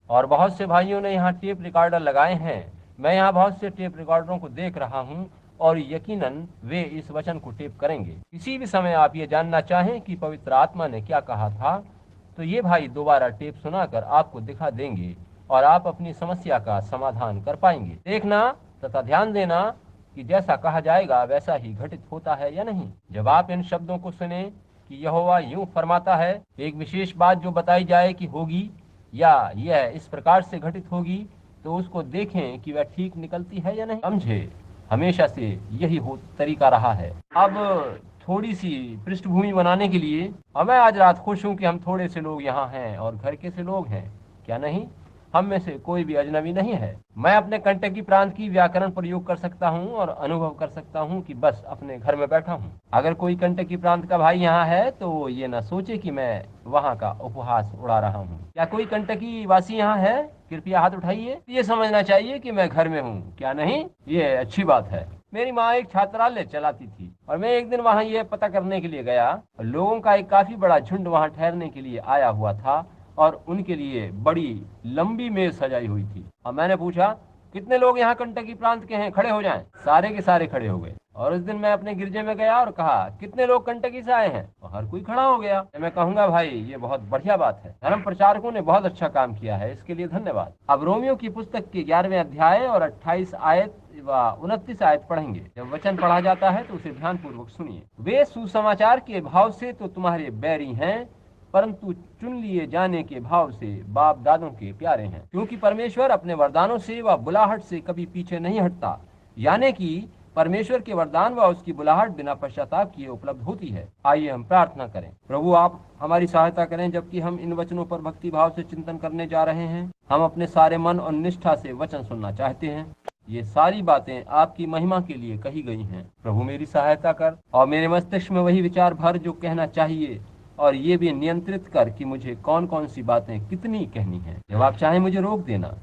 और बहुत से भाइयों ने यहाँ टेप रिकॉर्डर लगाए हैं। मैं यहाँ बहुत से टेप रिकॉर्डरों को देख रहा हूँ और यकीनन वे इस वचन को टेप करेंगे। किसी भी समय आप ये जानना चाहें कि पवित्र आत्मा ने क्या कहा था, तो ये भाई दोबारा टेप सुनाकर आपको दिखा देंगे और आप अपनी समस्या का समाधान कर पाएंगे। देखना तथा ध्यान देना कि जैसा कहा जाएगा वैसा ही घटित होता है या नहीं। जब आप इन शब्दों को सुने कि यहोवा यूं फरमाता है, एक विशेष बात जो बताई जाए कि होगी या यह इस प्रकार से घटित होगी, तो उसको देखें कि वह ठीक निकलती है या नहीं। समझे, हमेशा से यही हो तरीका रहा है। अब थोड़ी सी पृष्ठभूमि बनाने के लिए, और मैं आज रात खुश हूं कि हम थोड़े से लोग यहाँ हैं और घर के से लोग हैं, क्या नहीं? हम में से कोई भी अजनबी नहीं है। मैं अपने कंटकी प्रांत की व्याकरण प्रयोग कर सकता हूँ और अनुभव कर सकता हूँ कि बस अपने घर में बैठा हूँ। अगर कोई कंटकी प्रांत का भाई यहाँ है तो ये न सोचे कि मैं वहाँ का उपहास उड़ा रहा हूँ। क्या कोई कंटकी वासी यहाँ है? कृपया हाथ उठाइए। ये समझना चाहिए कि मैं घर में हूँ, क्या नहीं? ये अच्छी बात है। मेरी माँ एक छात्रालय चलाती थी और मैं एक दिन वहाँ ये पता करने के लिए गया। लोगों का एक काफी बड़ा झुंड वहाँ ठहरने के लिए आया हुआ था और उनके लिए बड़ी लंबी मेज सजाई हुई थी। और मैंने पूछा, कितने लोग यहाँ कंटकी प्रांत के हैं, खड़े हो जाएं। सारे के सारे खड़े हो गए। और उस दिन मैं अपने गिरजे में गया और कहा, कितने लोग कंटकी से आए हैं? और हर कोई खड़ा हो गया। मैं कहूंगा भाई ये बहुत बढ़िया बात है, धर्म प्रचारकों ने बहुत अच्छा काम किया है, इसके लिए धन्यवाद। अब रोमियो की पुस्तक के 11वें अध्याय और 28 आयत व 29 आयत पढ़ेंगे। जब वचन पढ़ा जाता है तो उसे ध्यान पूर्वक सुनिए। वे सुसमाचार के भाव से तो तुम्हारे बैरी हैं, परंतु चुन लिए जाने के भाव से बाप दादों के प्यारे हैं। क्योंकि परमेश्वर अपने वरदानों से व बुलाहट से कभी पीछे नहीं हटता, यानी कि परमेश्वर के वरदान व उसकी बुलाहट बिना पश्चाताप किए उपलब्ध होती है। आइए हम प्रार्थना करें। प्रभु, आप हमारी सहायता करें जबकि हम इन वचनों पर भक्ति भाव से चिंतन करने जा रहे हैं। हम अपने सारे मन और निष्ठा से वचन सुनना चाहते हैं। ये सारी बातें आपकी महिमा के लिए कही गई हैं। प्रभु, मेरी सहायता कर और मेरे मस्तिष्क में वही विचार भर जो कहना चाहिए, और ये भी नियंत्रित कर कि मुझे कौन कौन सी बातें कितनी कहनी है। जब आप चाहें मुझे रोक देना।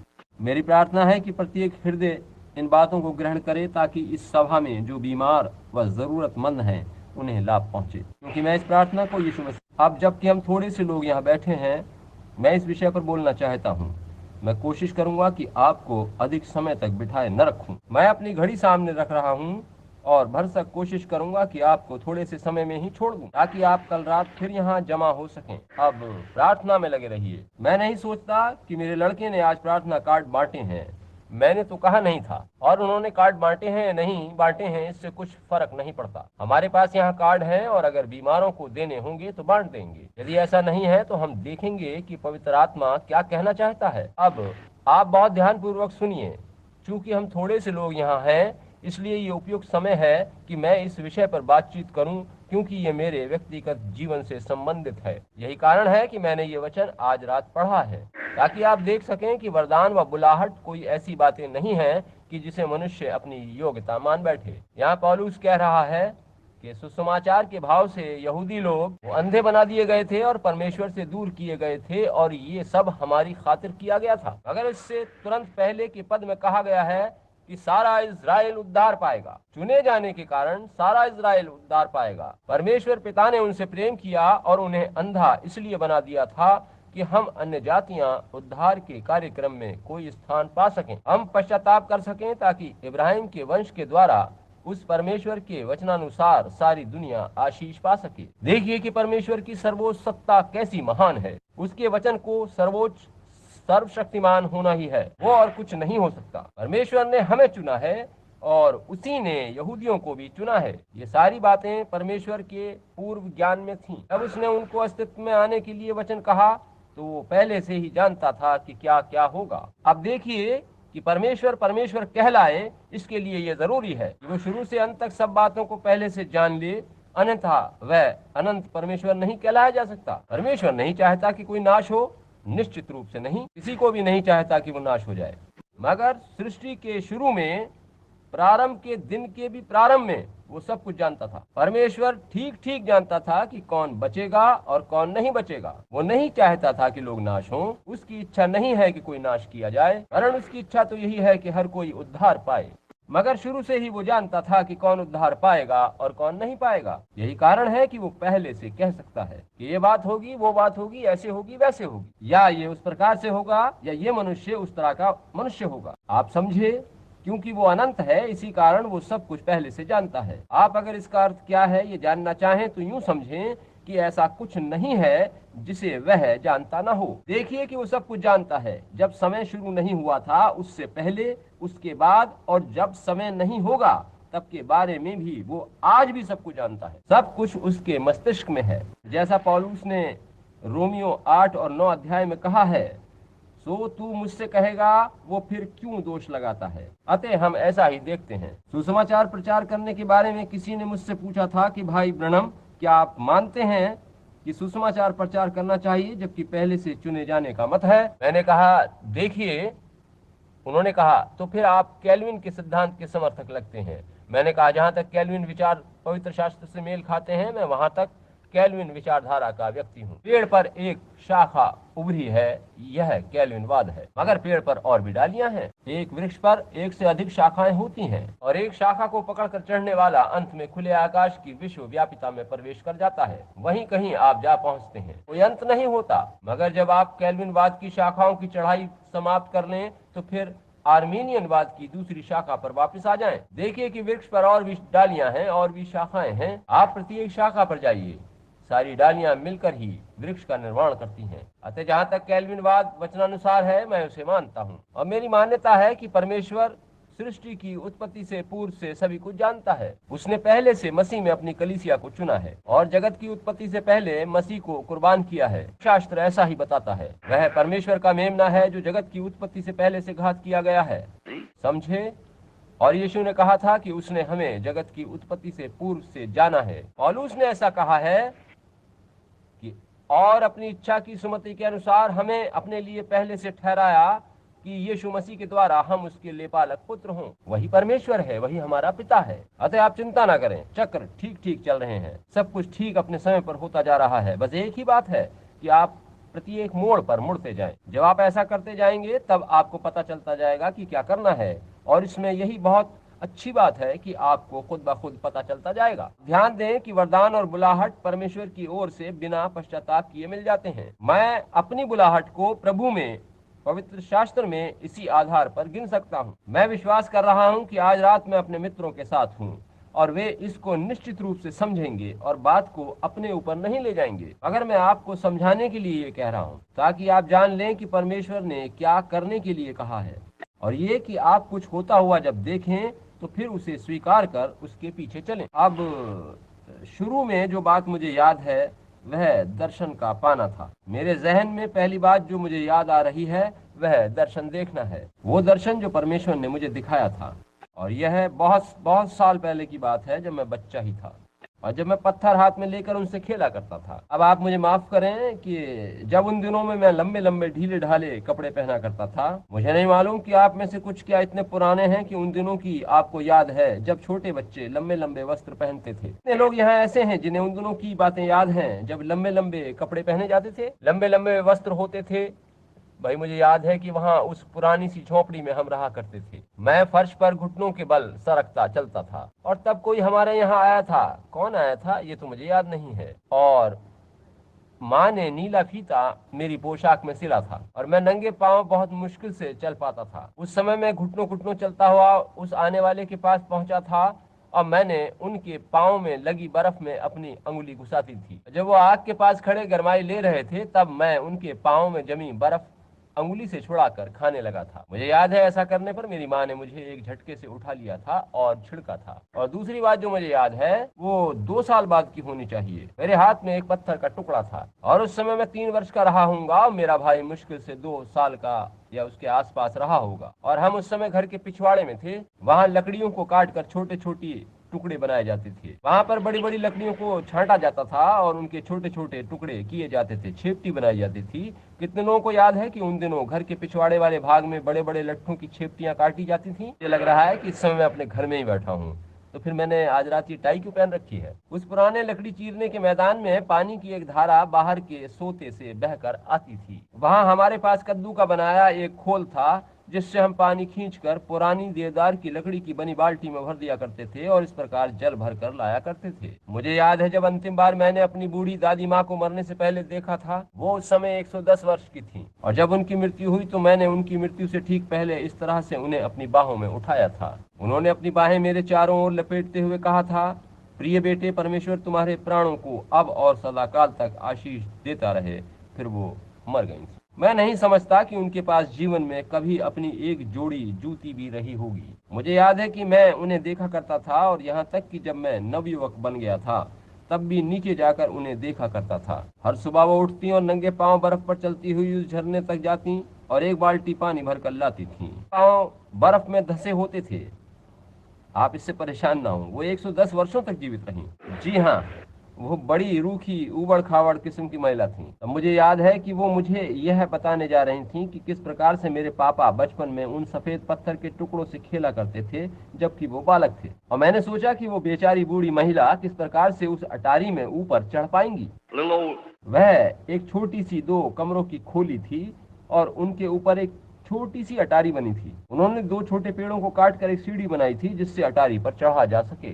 मेरी प्रार्थना है कि प्रत्येक हृदय इन बातों को ग्रहण करे ताकि इस सभा में जो बीमार व जरूरतमंद हैं उन्हें लाभ पहुंचे। क्योंकि मैं इस प्रार्थना को यीशु मसीह। अब जबकि हम थोड़े से लोग यहाँ बैठे हैं, मैं इस विषय पर बोलना चाहता हूँ। मैं कोशिश करूंगा कि आपको अधिक समय तक बिठाए न रखूं। मैं अपनी घड़ी सामने रख रहा हूँ और भरसक कोशिश करूंगा कि आपको थोड़े से समय में ही छोड़ दूं, ताकि आप कल रात फिर यहाँ जमा हो सकें। अब प्रार्थना में लगे रहिए। मैं नहीं सोचता कि मेरे लड़के ने आज प्रार्थना कार्ड बांटे हैं। मैंने तो कहा नहीं था, और उन्होंने कार्ड बांटे हैं या नहीं बांटे हैं, इससे कुछ फर्क नहीं पड़ता। हमारे पास यहाँ कार्ड है और अगर बीमारों को देने होंगे तो बांट देंगे। यदि ऐसा नहीं है तो हम देखेंगे कि पवित्र आत्मा क्या कहना चाहता है। अब आप बहुत ध्यान पूर्वक सुनिए। चूंकि हम थोड़े से लोग यहाँ हैं, इसलिए ये उपयुक्त समय है कि मैं इस विषय पर बातचीत करूं, क्योंकि ये मेरे व्यक्तिगत जीवन से संबंधित है। यही कारण है कि मैंने ये वचन आज रात पढ़ा है, ताकि आप देख सकें कि वरदान व बुलाहट कोई ऐसी बातें नहीं है कि जिसे मनुष्य अपनी योग्यता मान बैठे। यहाँ पौलुस कह रहा है कि सुसमाचार के भाव से यहूदी लोग वो अंधे बना दिए गए थे और परमेश्वर से दूर किए गए थे, और ये सब हमारी खातिर किया गया था। अगर इससे तुरंत पहले के पद में कहा गया है कि सारा इज़राइल उद्धार पाएगा, चुने जाने के कारण सारा इज़राइल उद्धार पाएगा। परमेश्वर पिता ने उनसे प्रेम किया और उन्हें अंधा इसलिए बना दिया था कि हम अन्य जातियां उद्धार के कार्यक्रम में कोई स्थान पा सकें, हम पश्चाताप कर सकें, ताकि इब्राहिम के वंश के द्वारा उस परमेश्वर के वचनानुसार सारी दुनिया आशीष पा सके। देखिए कि परमेश्वर की सर्वोच्च सत्ता कैसी महान है। उसके वचन को सर्वोच्च सर्वशक्तिमान होना ही है, वो और कुछ नहीं हो सकता। परमेश्वर ने हमें चुना है और उसी ने यहूदियों को भी चुना है। ये सारी बातें परमेश्वर के पूर्व ज्ञान में थीं। जब उसने उनको अस्तित्व में आने के लिए वचन कहा तो वो पहले से ही जानता था कि क्या क्या होगा। अब देखिए कि परमेश्वर परमेश्वर कहलाए, इसके लिए ये जरूरी है कि वो शुरू से अंत तक सब बातों को पहले से जान ले, अन्यथा वह अनंत परमेश्वर नहीं कहलाया जा सकता। परमेश्वर नहीं चाहता कि कोई नाश हो, निश्चित रूप से नहीं, किसी को भी नहीं चाहता कि वो नाश हो जाए। मगर सृष्टि के शुरू में, प्रारंभ के दिन के भी प्रारंभ में वो सब कुछ जानता था। परमेश्वर ठीक ठीक जानता था कि कौन बचेगा और कौन नहीं बचेगा। वो नहीं चाहता था कि लोग नाश हों। उसकी इच्छा नहीं है कि कोई नाश किया जाए, वरन उसकी इच्छा तो यही है कि हर कोई उद्धार पाए। मगर शुरू से ही वो जानता था कि कौन उद्धार पाएगा और कौन नहीं पाएगा। यही कारण है कि वो पहले से कह सकता है कि ये बात होगी, वो बात होगी, ऐसे होगी, वैसे होगी, या ये उस प्रकार से होगा, या ये मनुष्य उस तरह का मनुष्य होगा। आप समझे, क्योंकि वो अनंत है, इसी कारण वो सब कुछ पहले से जानता है। आप अगर इसका अर्थ क्या है ये जानना चाहें तो यूं समझें कि ऐसा कुछ नहीं है जिसे वह जानता ना हो। देखिए कि वो सब कुछ जानता है, जब समय शुरू नहीं हुआ था उससे पहले, उसके बाद, और जब समय नहीं होगा तब के बारे में भी वो आज भी सब कुछ जानता है। सब कुछ उसके मस्तिष्क में है। जैसा पौलुस ने रोमियो 8 और 9 अध्याय में कहा है, सो तू मुझसे कहेगा वो फिर क्यों दोष लगाता है। अतः हम ऐसा ही देखते हैं। सुसमाचार प्रचार करने के बारे में किसी ने मुझसे पूछा था कि भाई ब्रनम, क्या आप मानते हैं कि सुसमाचार प्रचार करना चाहिए जबकि पहले से चुने जाने का मत है? मैंने कहा, देखिए, उन्होंने कहा, तो फिर आप कैल्विन के सिद्धांत के समर्थक लगते हैं। मैंने कहा, जहां तक कैल्विन विचार पवित्र शास्त्र से मेल खाते हैं, मैं वहां तक कैल्विन विचारधारा का व्यक्ति हूँ। पेड़ पर एक शाखा उभरी है, यह कैल्विनवाद है, मगर पेड़ पर और भी डालियां हैं। एक वृक्ष पर एक से अधिक शाखाएं होती हैं, और एक शाखा को पकड़कर चढ़ने वाला अंत में खुले आकाश की विश्व व्यापिता में प्रवेश कर जाता है। वहीं कहीं आप जा पहुंचते हैं, कोई अंत नहीं होता। मगर जब आप कैल्विनवाद की शाखाओं की चढ़ाई समाप्त कर लें तो फिर आर्मीनियनवाद की दूसरी शाखा पर वापस आ जाएं। देखिए कि वृक्ष पर और भी डालियां हैं और भी शाखाएं हैं। आप प्रत्येक शाखा पर जाइए, सारी डालियां मिलकर ही वृक्ष का निर्माण करती हैं। अतः जहाँ तक कैल्विनवाद वचनानुसार है, मैं उसे मानता हूँ, और मेरी मान्यता है कि परमेश्वर सृष्टि की उत्पत्ति से पूर्व से सभी कुछ जानता है। उसने पहले से मसीह में अपनी कलीसिया को चुना है और जगत की उत्पत्ति से पहले मसीह को कुर्बान किया है। शास्त्र ऐसा ही बताता है। वह परमेश्वर का मेमना है जो जगत की उत्पत्ति से पहले से घात किया गया है। समझे? और यीशु ने कहा था कि उसने हमें जगत की उत्पत्ति से पूर्व से जाना है। पौलुस ने ऐसा कहा है कि और अपनी इच्छा की सुमति के अनुसार हमें अपने लिए पहले से ठहराया कि यीशु मसीह के द्वारा हम उसके लेपालक पुत्र हों। वही परमेश्वर है, वही हमारा पिता है। अतः आप चिंता ना करें, चक्र ठीक ठीक चल रहे हैं, सब कुछ ठीक अपने समय पर होता जा रहा है। बस एक ही बात है कि आप प्रत्येक मोड़ पर मुड़ते जाएं। जब आप ऐसा करते जाएंगे तब आपको पता चलता जाएगा कि क्या करना है, और इसमें यही बहुत अच्छी बात है कि आपको खुद ब खुद पता चलता जाएगा। ध्यान दें कि वरदान और बुलाहट परमेश्वर की ओर से बिना पश्चाताप किए मिल जाते हैं। मैं अपनी बुलाहट को प्रभु में, पवित्र शास्त्र में इसी आधार पर गिन सकता हूँ। मैं विश्वास कर रहा हूँ कि आज रात मैं अपने मित्रों के साथ हूँ और वे इसको निश्चित रूप से समझेंगे और बात को अपने ऊपर नहीं ले जाएंगे। अगर मैं आपको समझाने के लिए ये कह रहा हूँ ताकि आप जान लें कि परमेश्वर ने क्या करने के लिए कहा है, और ये कि आप कुछ होता हुआ जब देखें तो फिर उसे स्वीकार कर उसके पीछे चलें। अब शुरू में जो बात मुझे याद है वह दर्शन का पाना था। मेरे जहन में पहली बात जो मुझे याद आ रही है वह दर्शन देखना है। वो दर्शन जो परमेश्वर ने मुझे दिखाया था, और यह बहुत बहुत साल पहले की बात है, जब मैं बच्चा ही था और जब मैं पत्थर हाथ में लेकर उनसे खेला करता था। अब आप मुझे माफ करें कि जब उन दिनों में मैं लंबे लंबे ढीले ढाले कपड़े पहना करता था। मुझे नहीं मालूम कि आप में से कुछ क्या इतने पुराने हैं कि उन दिनों की आपको याद है जब छोटे बच्चे लंबे लंबे वस्त्र पहनते थे। इतने लोग यहाँ ऐसे हैं जिन्हें उन दिनों की बातें याद हैं जब लंबे लंबे कपड़े पहने जाते थे, लंबे लंबे वस्त्र होते थे। भाई मुझे याद है कि वहाँ उस पुरानी सी झोपड़ी में हम रहा करते थे। मैं फर्श पर घुटनों के बल सरकता चलता था, और तब कोई हमारे यहाँ आया था। कौन आया था ये तो मुझे याद नहीं है, और माँ ने नीला फीता मेरी पोशाक में सिला था और मैं नंगे पांव बहुत मुश्किल से चल पाता था। उस समय मैं घुटनों घुटनों चलता हुआ उस आने वाले के पास पहुंचा था और मैंने उनके पाँव में लगी बर्फ में अपनी अंगुली घुसाती थी। जब वो आग के पास खड़े गरमाई ले रहे थे तब मैं उनके पाँव में जमी बर्फ अंगुली से छुड़ाकर खाने लगा था। मुझे याद है ऐसा करने पर मेरी माँ ने मुझे एक झटके से उठा लिया था और छिड़का था। और दूसरी बात जो मुझे याद है वो 2 साल बाद की होनी चाहिए। मेरे हाथ में एक पत्थर का टुकड़ा था और उस समय मैं 3 वर्ष का रहा हूँगा। मेरा भाई मुश्किल से 2 साल का या उसके आसपास रहा होगा, और हम उस समय घर के पिछवाड़े में थे। वहाँ लकड़ियों को काट कर छोटे छोटे टुकड़े बनाए जाते थे। वहाँ पर बड़ी बड़ी लकड़ियों को छांटा जाता था और उनके छोटे छोटे टुकड़े किए जाते थे, छेपटी बनाई जाती थी। कितने लोगों को याद है कि उन दिनों घर के पिछवाड़े वाले भाग में बड़े बड़े लट्ठों की छेपटियां काटी जाती थी। मुझे लग रहा है कि इस समय मैं अपने घर में ही बैठा हूँ, तो फिर मैंने आज रात ये टाई क्यों पहन रखी है। उस पुराने लकड़ी चीरने के मैदान में पानी की एक धारा बाहर के सोते से बहकर आती थी। वहाँ हमारे पास कद्दू का बनाया एक खोल था जिससे हम पानी खींचकर पुरानी देवदार की लकड़ी की बनी बाल्टी में भर दिया करते थे और इस प्रकार जल भर कर लाया करते थे। मुझे याद है जब अंतिम बार मैंने अपनी बूढ़ी दादी माँ को मरने से पहले देखा था, वो उस समय 110 वर्ष की थी और जब उनकी मृत्यु हुई तो मैंने उनकी मृत्यु से ठीक पहले इस तरह से उन्हें अपनी बाहों में उठाया था। उन्होंने अपनी बाहें मेरे चारों ओर लपेटते हुए कहा था, प्रिय बेटे, परमेश्वर तुम्हारे प्राणों को अब और सदाकाल तक आशीष देता रहे। फिर वो मर गई। मैं नहीं समझता कि उनके पास जीवन में कभी अपनी एक जोड़ी जूती भी रही होगी। मुझे याद है कि मैं उन्हें देखा करता था और यहाँ तक कि जब मैं नवयुवक बन गया था तब भी नीचे जाकर उन्हें देखा करता था। हर सुबह वो उठती और नंगे पांव बर्फ पर चलती हुई उस झरने तक जाती और एक बाल्टी पानी भर कर लाती थी। पांव बर्फ में धंसे होते थे। आप इससे परेशान ना हो, वो 110 वर्षों तक जीवित रही। जी हाँ, वो बड़ी रूखी उबड़ खाबड़ किस्म की महिला थी। अब मुझे याद है कि वो मुझे यह बताने जा रही थी कि किस प्रकार से मेरे पापा बचपन में उन सफेद पत्थर के टुकड़ों से खेला करते थे जबकि वो बालक थे। और मैंने सोचा कि वो बेचारी बूढ़ी महिला किस प्रकार से उस अटारी में ऊपर चढ़ पाएंगी। वह एक छोटी सी 2 कमरों की खोली थी और उनके ऊपर एक छोटी सी अटारी बनी थी। उन्होंने 2 छोटे पेड़ों को काट कर एक सीढ़ी बनाई थी जिससे अटारी पर चढ़ा जा सके।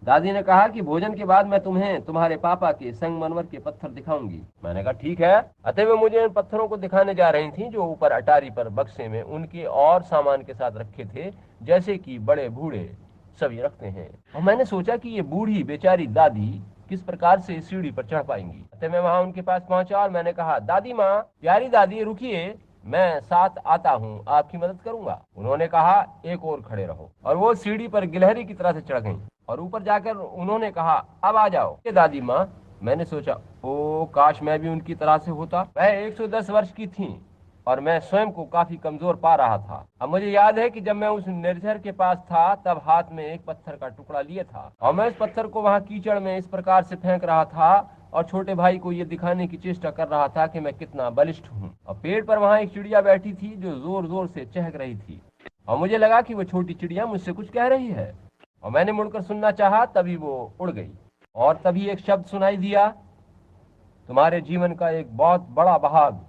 दादी ने कहा कि भोजन के बाद मैं तुम्हें तुम्हारे पापा के संगमरमर के पत्थर दिखाऊंगी। मैंने कहा ठीक है। अतः वे मुझे इन पत्थरों को दिखाने जा रही थी जो ऊपर अटारी पर बक्से में उनके और सामान के साथ रखे थे, जैसे कि बड़े बूढ़े सभी रखते हैं। और मैंने सोचा कि ये बूढ़ी बेचारी दादी किस प्रकार से इस सीढ़ी पर चढ़ पाएंगी। अतः मैं वहां उनके पास पहुंचा और मैंने कहा, दादी माँ, प्यारी दादी, रुकिए, मैं साथ आता हूँ, आपकी मदद करूंगा। उन्होंने कहा, एक और खड़े रहो। और वो सीढ़ी पर गिलहरी की तरह से चढ़ गईं और ऊपर जाकर उन्होंने कहा, अब आ जाओ। दादी माँ, मैंने सोचा, ओ काश मैं भी उनकी तरह से होता। वह 110 वर्ष की थी और मैं स्वयं को काफी कमजोर पा रहा था। अब मुझे याद है कि जब मैं उस निर्झर के पास था तब हाथ में एक पत्थर का टुकड़ा लिए था और मैं उस पत्थर को वहां कीचड़ में इस प्रकार से फेंक रहा था और छोटे भाई को ये दिखाने की चेष्टा कर रहा था कि मैं कितना बलिष्ठ हूँ। और पेड़ पर वहां एक चिड़िया बैठी थी जो जोर जोर से चहक रही थी और मुझे लगा कि वो छोटी चिड़िया मुझसे कुछ कह रही है और मैंने मुड़कर सुनना चाहा, तभी वो उड़ गई। और तभी एक शब्द सुनाई दिया, तुम्हारे जीवन का एक बहुत बड़ा भाग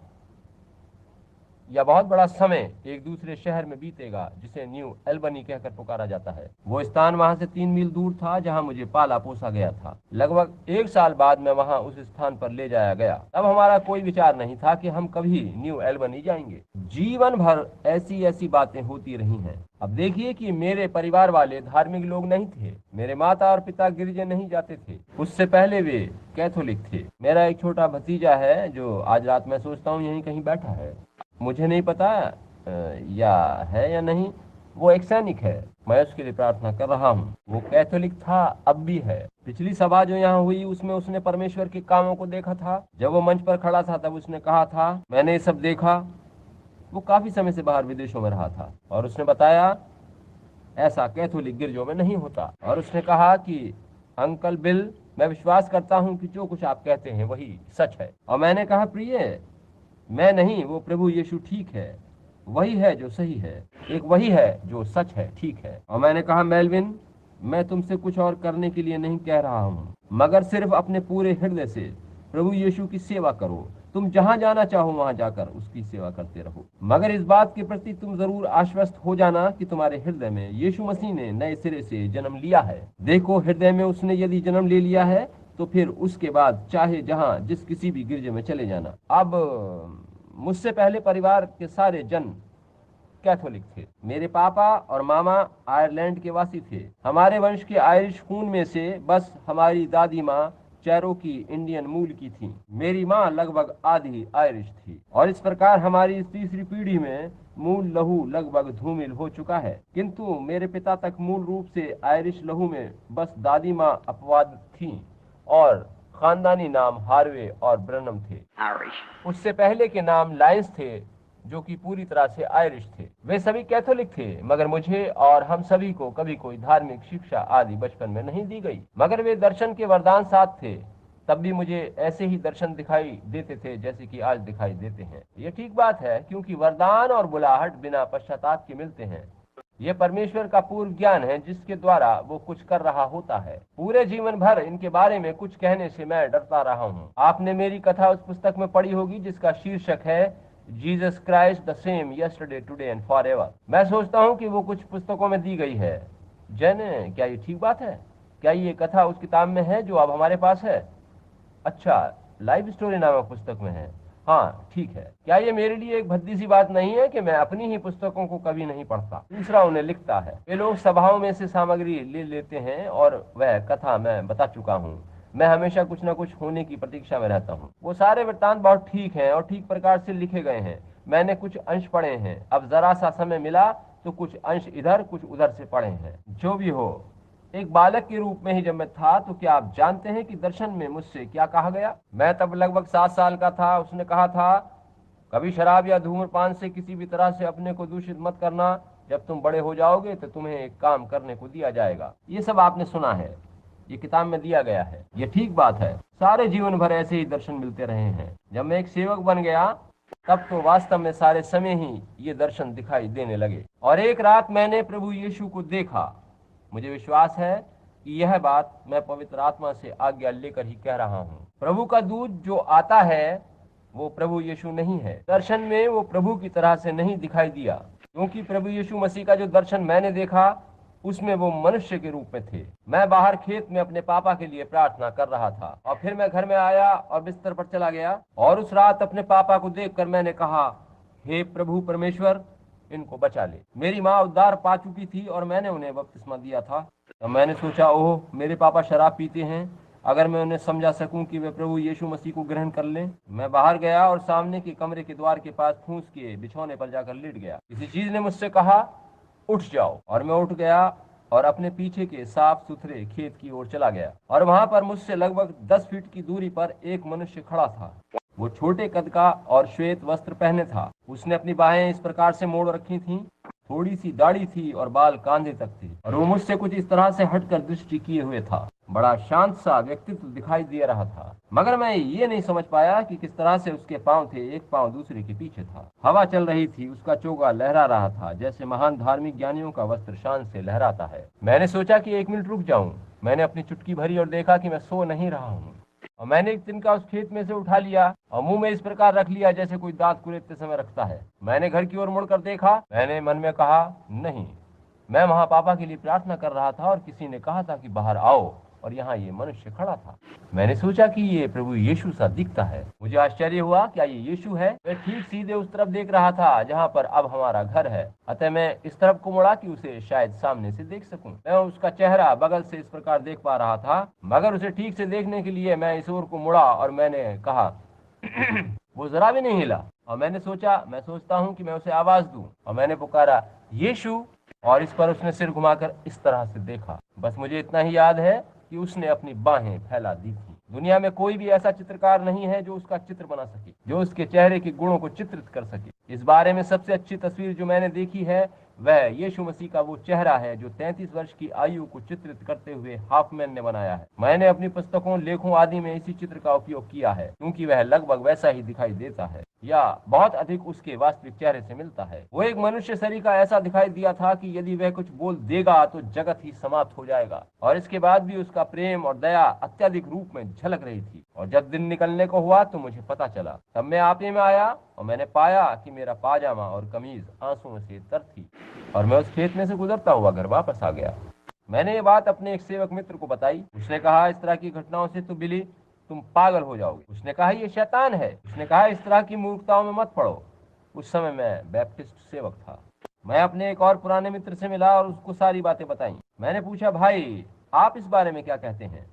या बहुत बड़ा समय एक दूसरे शहर में बीतेगा जिसे न्यू एल्बनी कहकर पुकारा जाता है। वो स्थान वहां से 3 मील दूर था जहां मुझे पाला पोसा गया था। लगभग 1 साल बाद मैं वहां उस स्थान पर ले जाया गया। तब हमारा कोई विचार नहीं था कि हम कभी न्यू एल्बनी जाएंगे। जीवन भर ऐसी ऐसी बातें होती रही हैं। अब देखिए कि मेरे परिवार वाले धार्मिक लोग नहीं थे। मेरे माता और पिता गिरजे नहीं जाते थे। उससे पहले वे कैथोलिक थे। मेरा एक छोटा भतीजा है जो आज रात मैं सोचता हूँ यहीं कहीं बैठा है। मुझे नहीं पता या है या नहीं, वो एक सैनिक है। मैं उसके लिए प्रार्थना कर रहा हूँ। वो कैथोलिक था, अब भी है। पिछली सभा जो यहाँ हुई उसमें उसने परमेश्वर के कामों को देखा था। जब वो मंच पर खड़ा था तब उसने कहा था, मैंने ये सब देखा। वो काफी समय से बाहर विदेशों में रहा था और उसने बताया ऐसा कैथोलिक गिरजों में नहीं होता। और उसने कहा कि अंकल बिल, मैं विश्वास करता हूँ कि जो कुछ आप कहते हैं वही सच है। और मैंने कहा, प्रिय, मैं नहीं, वो प्रभु यीशु ठीक है, वही है जो सही है, एक वही है जो सच है, ठीक है। और मैंने कहा, मेलविन, मैं तुमसे कुछ और करने के लिए नहीं कह रहा हूँ, मगर सिर्फ अपने पूरे हृदय से प्रभु यीशु की सेवा करो। तुम जहाँ जाना चाहो वहाँ जाकर उसकी सेवा करते रहो, मगर इस बात के प्रति तुम जरूर आश्वस्त हो जाना कि तुम्हारे हृदय में यीशु मसीह ने नए सिरे से जन्म लिया है। देखो, हृदय में उसने यदि जन्म ले लिया है तो फिर उसके बाद चाहे जहां जिस किसी भी गिरजे में चले जाना। अब मुझसे पहले परिवार के सारे जन कैथोलिक थे। मेरे पापा और मामा आयरलैंड के वासी थे। हमारे वंश के आयरिश खून में से बस हमारी दादी माँ चेरोकी इंडियन मूल की थी। मेरी माँ लगभग आधी आयरिश थी और इस प्रकार हमारी इस तीसरी पीढ़ी में मूल लहू लगभग धूमिल हो चुका है। किंतु मेरे पिता तक मूल रूप से आयरिश लहू में बस दादी माँ अपवाद थी और खानदानी नाम हार्वे और ब्रनम थे। उससे पहले के नाम लायंस थे जो कि पूरी तरह से आयरिश थे। वे सभी कैथोलिक थे, मगर मुझे और हम सभी को कभी कोई धार्मिक शिक्षा आदि बचपन में नहीं दी गई। मगर वे दर्शन के वरदान साथ थे। तब भी मुझे ऐसे ही दर्शन दिखाई देते थे जैसे कि आज दिखाई देते हैं। ये ठीक बात है, क्योंकि वरदान और बुलाहट बिना पश्चाताप के मिलते हैं। यह परमेश्वर का पूर्व ज्ञान है जिसके द्वारा वो कुछ कर रहा होता है। पूरे जीवन भर इनके बारे में कुछ कहने से मैं डरता रहा हूँ। आपने मेरी कथा उस पुस्तक में पढ़ी होगी जिसका शीर्षक है Jesus Christ the same yesterday today and for ever. मैं सोचता हूँ कि वो कुछ पुस्तकों में दी गई है। जैन, क्या ये ठीक बात है? क्या ये कथा उस किताब में है जो अब हमारे पास है? अच्छा, लाइफ स्टोरी नामक पुस्तक में है। हाँ ठीक है। क्या ये मेरे लिए एक भद्दी सी बात नहीं है कि मैं अपनी ही पुस्तकों को कभी नहीं पढ़ता, दूसरा उन्हें लिखता है। वे लोग सभाओं में से सामग्री ले लेते हैं और वह कथा मैं बता चुका हूँ। मैं हमेशा कुछ न कुछ होने की प्रतीक्षा में रहता हूँ। वो सारे वृत्तांत बहुत ठीक हैं और ठीक प्रकार से लिखे गए हैं। मैंने कुछ अंश पढ़े हैं, अब जरा सा समय मिला तो कुछ अंश इधर कुछ उधर से पढ़े हैं। जो भी हो, एक बालक के रूप में ही जब मैं था तो क्या आप जानते हैं कि दर्शन में मुझसे क्या कहा गया? मैं तब लगभग 7 साल का था। उसने कहा था, कभी शराब या धूम्रपान से किसी भी तरह से अपने को दूषित मत करना। जब तुम बड़े हो जाओगे तो तुम्हें एक काम करने को दिया जाएगा। ये सब आपने सुना है, ये किताब में दिया गया है। ये ठीक बात है। सारे जीवन भर ऐसे ही दर्शन मिलते रहे हैं। जब मैं एक सेवक बन गया तब तो वास्तव में सारे समय ही ये दर्शन दिखाई देने लगे। और एक रात मैंने प्रभु यीशु को देखा। मुझे विश्वास है कि यह बात मैं पवित्र आत्मा से आज्ञा लेकर ही कह रहा हूँ। प्रभु का दूत जो आता है वो प्रभु यीशु नहीं है। दर्शन में वो प्रभु की तरह से नहीं दिखाई दिया, क्योंकि प्रभु यीशु मसीह का जो दर्शन मैंने देखा उसमें वो मनुष्य के रूप में थे। मैं बाहर खेत में अपने पापा के लिए प्रार्थना कर रहा था और फिर मैं घर में आया और बिस्तर पर चला गया। और उस रात अपने पापा को देखकर मैंने कहा, हे प्रभु परमेश्वर, इनको बचा ले। मेरी माँ उद्धार पा चुकी थी और मैंने उन्हें बपतिस्मा दिया था। तो मैंने सोचा, ओह मेरे पापा शराब पीते हैं, अगर मैं उन्हें समझा सकूं कि वे प्रभु यीशु मसीह को ग्रहण कर लें। मैं बाहर गया और सामने के कमरे के द्वार के पास फूंस के बिछौने पर जाकर लेट गया। किसी चीज ने मुझसे कहा, उठ जाओ। और मैं उठ गया और अपने पीछे के साफ सुथरे खेत की ओर चला गया। और वहां पर मुझसे लगभग 10 फीट की दूरी पर एक मनुष्य खड़ा था। वो छोटे कद का और श्वेत वस्त्र पहने था। उसने अपनी बाहें इस प्रकार से मोड़ रखी थीं, थोड़ी सी दाढ़ी थी और बाल कांधे तक थे, और वो मुझसे कुछ इस तरह से हटकर दृष्टि किए हुए था। बड़ा शांत सा व्यक्तित्व दिखाई दे रहा था, मगर मैं ये नहीं समझ पाया कि किस तरह से उसके पांव थे। एक पांव दूसरे के पीछे था। हवा चल रही थी, उसका चोगा लहरा रहा था, जैसे महान धार्मिक ज्ञानियों का वस्त्र शान से लहराता है। मैंने सोचा कि 1 मिनट रुक जाऊं। मैंने अपनी चुटकी भरी और देखा कि मैं सो नहीं रहा हूँ। और मैंने एक तिनका उस खेत में से उठा लिया और मुंह में इस प्रकार रख लिया जैसे कोई दांत कुरेदते समय रखता है। मैंने घर की ओर मुड़कर देखा। मैंने मन में कहा, नहीं, मैं वहां पापा के लिए प्रार्थना कर रहा था और किसी ने कहा था कि बाहर आओ, और यहाँ ये मनुष्य खड़ा था। मैंने सोचा कि ये प्रभु यीशु सा दिखता है। मुझे आश्चर्य हुआ, क्या ये यीशु है? वह ठीक सीधे उस तरफ देख रहा था जहाँ पर अब हमारा घर है। अतः मैं इस तरफ को मुड़ा कि उसे शायद सामने से देख सकूं। मैं उसका चेहरा बगल से इस प्रकार देख पा रहा था, मगर उसे ठीक से देखने के लिए मैं इस ओर को मुड़ा और मैंने कहा वो जरा भी नहीं हिला। और मैंने सोचा, मैं सोचता हूँ कि मैं उसे आवाज दूं, और मैंने पुकारा, यीशु। और इस पर उसने सिर घुमाकर इस तरह से देखा। बस मुझे इतना ही याद है कि उसने अपनी बाहें फैला दी थी। दुनिया में कोई भी ऐसा चित्रकार नहीं है जो उसका चित्र बना सके, जो उसके चेहरे के गुणों को चित्रित कर सके। इस बारे में सबसे अच्छी तस्वीर जो मैंने देखी है वह यीशु मसीह का वो चेहरा है जो 33 वर्ष की आयु को चित्रित करते हुए हाफमैन ने बनाया है। मैंने अपनी पुस्तकों, लेखों आदि में इसी चित्र का उपयोग किया है, क्योंकि वह लगभग वैसा ही दिखाई देता है या बहुत अधिक उसके वास्तविक चेहरे से मिलता है। वो एक मनुष्य शरीर का ऐसा दिखाई दिया था कि यदि वह कुछ बोल देगा तो जगत ही समाप्त हो जाएगा। और इसके बाद भी उसका प्रेम और दया अत्यधिक रूप में झलक रही थी। और जब दिन निकलने को हुआ तो मुझे पता चला। तब मैं आपे में आया और मैंने पाया कि मेरा पाजामा और कमीज आंसुओं से तर थी, और मैं उस खेत में से गुजरता हुआ घर वापस आ गया। मैंने ये बात अपने एक सेवक मित्र को बताई। उसने कहा, इस तरह की घटनाओं से तो बिली तुम पागल हो जाओगे। उसने कहा, ये शैतान है। उसने कहा, इस तरह की मूर्खताओं में मत पड़ो। उस समय मैं बैप्टिस्ट सेवक था। मैं अपने एक और पुराने मित्र से मिला और उसको सारी बातें बताई। मैंने पूछा, भाई आप इस बारे में क्या कहते हैं?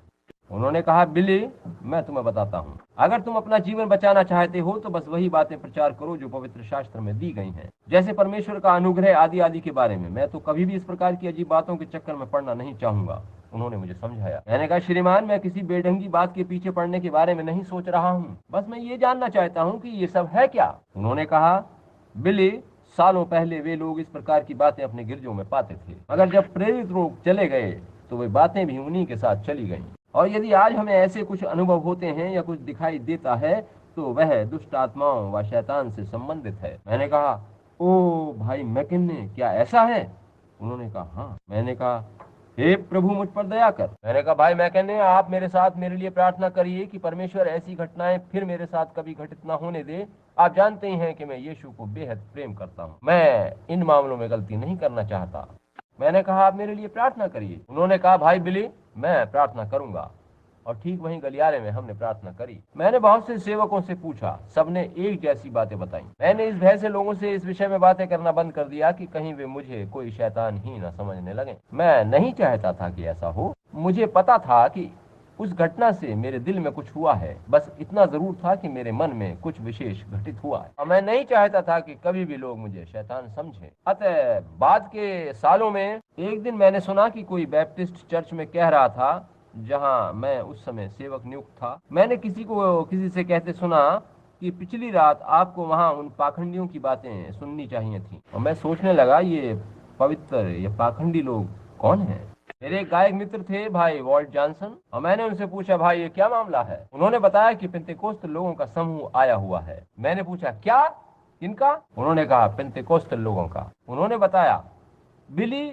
उन्होंने कहा, बिली मैं तुम्हें बताता हूँ, अगर तुम अपना जीवन बचाना चाहते हो तो बस वही बातें प्रचार करो जो पवित्र शास्त्र में दी गई हैं, जैसे परमेश्वर का अनुग्रह आदि आदि के बारे में। मैं तो कभी भी इस प्रकार की अजीब बातों के चक्कर में पड़ना नहीं चाहूंगा। उन्होंने मुझे समझाया। मैंने कहा, श्रीमान मैं किसी बेढंगी बात के पीछे पड़ने के बारे में नहीं सोच रहा हूँ, बस मैं ये जानना चाहता हूँ कि ये सब है क्या। उन्होंने कहा, बिली सालों पहले वे लोग इस प्रकार की बातें अपने गिरजों में पाते थे, मगर जब प्रेरित लोग चले गए तो वे बातें भी उन्हीं के साथ चली गईं। और यदि आज हमें ऐसे कुछ अनुभव होते हैं या कुछ दिखाई देता है तो वह दुष्ट आत्माओं व शैतान से संबंधित है। मैंने कहा, ओ भाई मैकिन्ने, क्या ऐसा है? उन्होंने कहा, हाँ। मैंने कहा, हे प्रभु मुझ पर दया कर। मैंने कहा भाई मैं कहने आप मेरे साथ मेरे लिए प्रार्थना करिए कि परमेश्वर ऐसी घटनाएं फिर मेरे साथ कभी घटित ना होने दे। आप जानते ही हैं कि मैं यीशु को बेहद प्रेम करता हूँ, मैं इन मामलों में गलती नहीं करना चाहता। मैंने कहा आप मेरे लिए प्रार्थना करिए। उन्होंने कहा भाई बिली मैं प्रार्थना करूंगा, और ठीक वहीं गलियारे में हमने प्रार्थना करी। मैंने बहुत से सेवकों से पूछा, सबने एक जैसी बातें बताई। मैंने इस भय से लोगों से इस विषय में बातें करना बंद कर दिया कि कहीं वे मुझे कोई शैतान ही न समझने लगे। मैं नहीं चाहता था कि ऐसा हो। मुझे पता था कि उस घटना से मेरे दिल में कुछ हुआ है, बस इतना जरूर था कि मेरे मन में कुछ विशेष घटित हुआ है, और मैं नहीं चाहता था कि कभी भी लोग मुझे शैतान समझें। अतः बाद के सालों में एक दिन मैंने सुना कि कोई बैप्टिस्ट चर्च में कह रहा था, जहां मैं उस समय सेवक नियुक्त था। मैंने किसी से कहते सुना कि पिछली रात आपको वहां उन पाखंडियों की बातें सुननी चाहिए थी। और मैं सोचने लगा ये पवित्र ये पाखंडी लोग कौन हैं। मेरे एक गायक मित्र थे भाई वॉल्ट जॉनसन, और मैंने उनसे पूछा भाई ये क्या मामला है। उन्होंने बताया कि पेंतेकोस्टल लोगों का समूह आया हुआ है। मैंने पूछा क्या, किनका? उन्होंने कहा पेंतेकोस्टल लोगों का। उन्होंने बताया बिली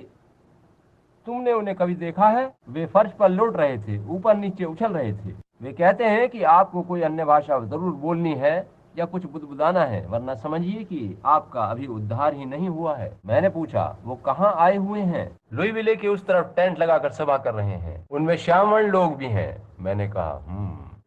तुमने उन्हें कभी देखा है? वे फर्श पर लौट रहे थे, ऊपर नीचे उछल रहे थे। वे कहते हैं कि आपको कोई अन्य भाषा जरूर बोलनी है या कुछ बुदबुदाना है, वरना समझिए कि आपका अभी उद्धार ही नहीं हुआ है। मैंने पूछा वो कहाँ आए हुए हैं? लुईविले के उस तरफ टेंट लगाकर सभा कर रहे हैं, उनमें श्याम वर्ण लोग भी हैं। मैंने कहा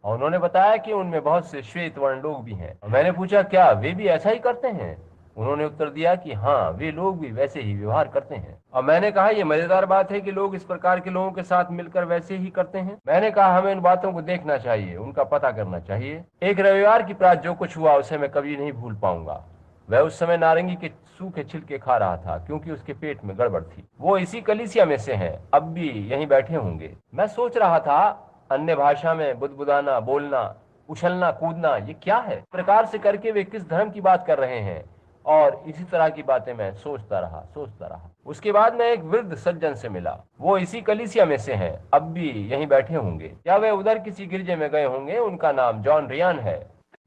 और उन्होंने बताया कि उनमें बहुत से श्वेत वर्ण लोग भी हैं। और मैंने पूछा क्या वे भी ऐसा ही करते हैं? उन्होंने उत्तर दिया कि हाँ वे लोग भी वैसे ही व्यवहार करते हैं। और मैंने कहा ये मजेदार बात है कि लोग इस प्रकार के लोगों के साथ मिलकर वैसे ही करते हैं। मैंने कहा हमें इन बातों को देखना चाहिए, उनका पता करना चाहिए। एक रविवार की रात जो कुछ हुआ उसे मैं कभी नहीं भूल पाऊंगा। वह उस समय नारंगी के सूखे छिलके खा रहा था क्योंकि उसके पेट में गड़बड़ थी। वो इसी कलीसिया में से हैं, अब भी यहीं बैठे होंगे। मैं सोच रहा था अन्य भाषा में बुदबुदाना, बोलना, उछलना, कूदना ये क्या है? इस प्रकार से करके वे किस धर्म की बात कर रहे हैं? और इसी तरह की बातें मैं सोचता रहा। उसके बाद मैं एक वृद्ध सज्जन से मिला। वो इसी कलीसिया में से हैं, अब भी यहीं बैठे होंगे या वे उधर किसी गिरजे में गए होंगे। उनका नाम जॉन रियान है।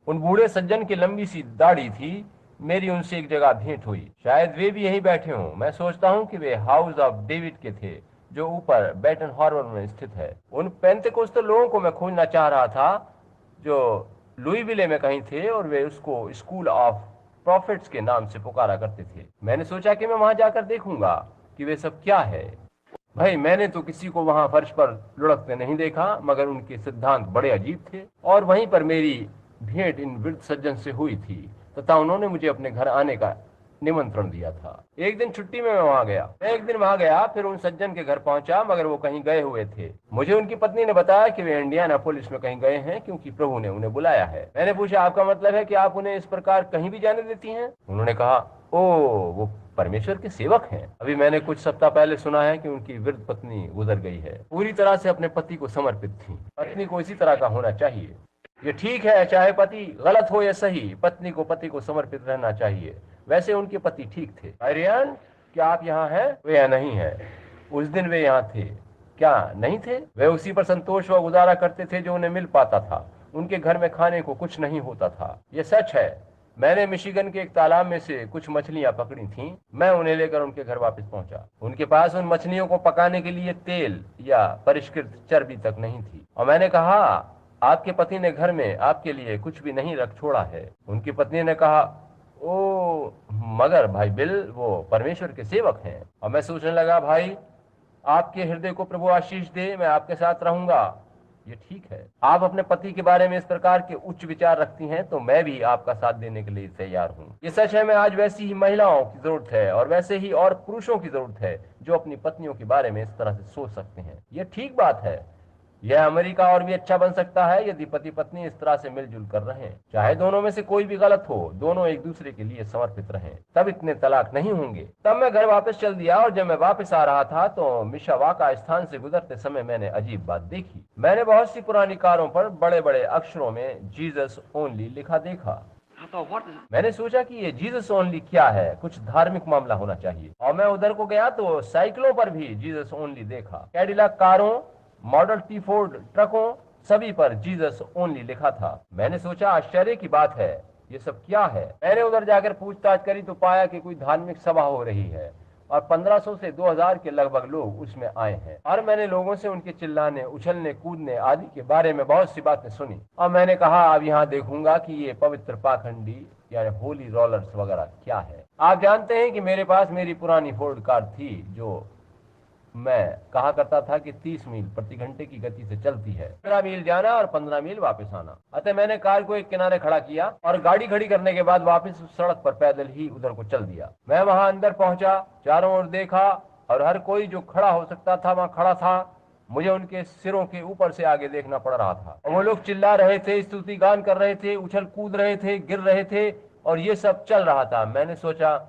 उन बूढ़े सज्जन की लंबी सी दाढ़ी थी। मेरी उनसे एक जगह भेंट हुई, शायद वे भी यहीं बैठे हों। मैं सोचता हूँ कि वे हाउस ऑफ डेविड के थे, जो ऊपर बैटन हार्बर में स्थित है। उन पेंतेकोस्टल लोगों को मैं खोजना चाह रहा था जो लुईविले में कहीं थे, और वे उसको स्कूल ऑफ प्रॉफिट्स के नाम से पुकारा करते थे। मैंने सोचा कि मैं वहां जाकर देखूंगा कि वे सब क्या है। भाई मैंने तो किसी को वहां फर्श पर लुढ़कते नहीं देखा, मगर उनके सिद्धांत बड़े अजीब थे। और वहीं पर मेरी भेंट इन वृद्ध सज्जन से हुई थी तथा उन्होंने मुझे अपने घर आने का निमंत्रण दिया था। एक दिन छुट्टी में मैं एक दिन वहां गया, फिर उन सज्जन के घर पहुंचा, मगर वो कहीं गए हुए थे। मुझे उनकी पत्नी ने बताया कि वे इंडियानापोलिस में कहीं गए हैं क्योंकि प्रभु ने उन्हें बुलाया है। मैंने पूछा आपका मतलब है कि आप उन्हें इस प्रकार कहीं भी जाने देती हैं? उन्होंने कहा ओ वो परमेश्वर के सेवक हैं। अभी मैंने कुछ सप्ताह पहले सुना है कि उनकी वृद्ध पत्नी गुजर गई है। पूरी तरह से अपने पति को समर्पित थी। पत्नी को इसी तरह का होना चाहिए। ये ठीक है, चाहे पति गलत हो या सही, पत्नी को पति को समर्पित रहना चाहिए। वैसे उनके पति ठीक थे। आर्यन क्या आप यहाँ हैं? वे यहाँ नहीं है। उस दिन वे यहाँ थे क्या नहीं थे? वे उसी पर संतोष व गुजारा करते थे जो उन्हें मिल पाता था। उनके घर में खाने को कुछ नहीं होता था। ये सच है। मैंने मिशिगन के एक तालाब में से कुछ मछलियां पकड़ी थीं। मैं उन्हें लेकर उनके घर वापस पहुंचा। उनके पास उन मछलियों को पकाने के लिए तेल या परिष्कृत चर्बी तक नहीं थी। और मैंने कहा आपके पति ने घर में आपके लिए कुछ भी नहीं रख छोड़ा है। उनकी पत्नी ने कहा ओ मगर भाई बिल वो परमेश्वर के सेवक हैं। और मैं सोचने लगा भाई आपके हृदय को प्रभु आशीष दे, मैं आपके साथ रहूंगा। ये ठीक है, आप अपने पति के बारे में इस प्रकार के उच्च विचार रखती हैं तो मैं भी आपका साथ देने के लिए तैयार हूँ। ये सच है, मैं आज वैसी ही महिलाओं की जरूरत है और वैसे ही और पुरुषों की जरूरत है जो अपनी पत्नियों के बारे में इस तरह से सोच सकते हैं। ये ठीक बात है। यह अमेरिका और भी अच्छा बन सकता है यदि पति पत्नी इस तरह से मिलजुल कर रहें। चाहे दोनों में से कोई भी गलत हो, दोनों एक दूसरे के लिए समर्पित रहें, तब इतने तलाक नहीं होंगे। तब मैं घर वापस चल दिया और जब मैं वापस आ रहा था तो मिशावाका स्थान से गुजरते समय मैंने अजीब बात देखी। मैंने बहुत सी पुरानी कारों पर बड़े बड़े अक्षरों में जीसस ओनली लिखा देखा। मैंने सोचा कि ये जीसस ओनली क्या है, कुछ धार्मिक मामला होना चाहिए। और मैं उधर को गया तो साइकिलों पर भी जीसस ओनली देखा। कैडिलैक कारों, मॉडल टी फोर्ड ट्रकों, सभी पर जीसस ओनली लिखा था। मैंने सोचा आश्चर्य की बात है, ये सब क्या है। मैंने उधर जाकर पूछताछ करी तो पाया कि कोई धार्मिक सभा हो रही है। और 1500 से 2000 के लगभग लोग उसमें आए हैं। और मैंने लोगों से उनके चिल्लाने, उछलने, कूदने आदि के बारे में बहुत सी बातें सुनी। और मैंने कहा अब यहाँ देखूंगा कि ये पवित्र पाखंडी यानी होली रोलर्स वगैरह क्या है। आप जानते हैं कि मेरे पास मेरी पुरानी फोर्ड कार थी जो मैं कहा करता था कि 30 मील प्रति घंटे की गति से चलती है, 15 मील जाना और 15 मील वापस आना। अतः मैंने कार को एक किनारे खड़ा किया और गाड़ी खड़ी करने के बाद वापस उस सड़क पर पैदल ही उधर को चल दिया। मैं वहां अंदर पहुंचा, चारों ओर देखा और हर कोई जो खड़ा हो सकता था वहां खड़ा था। मुझे उनके सिरों के ऊपर से आगे देखना पड़ रहा था और वो लोग चिल्ला रहे थे, स्तुति गान कर रहे थे, उछल कूद रहे थे, गिर रहे थे और ये सब चल रहा था। मैंने सोचा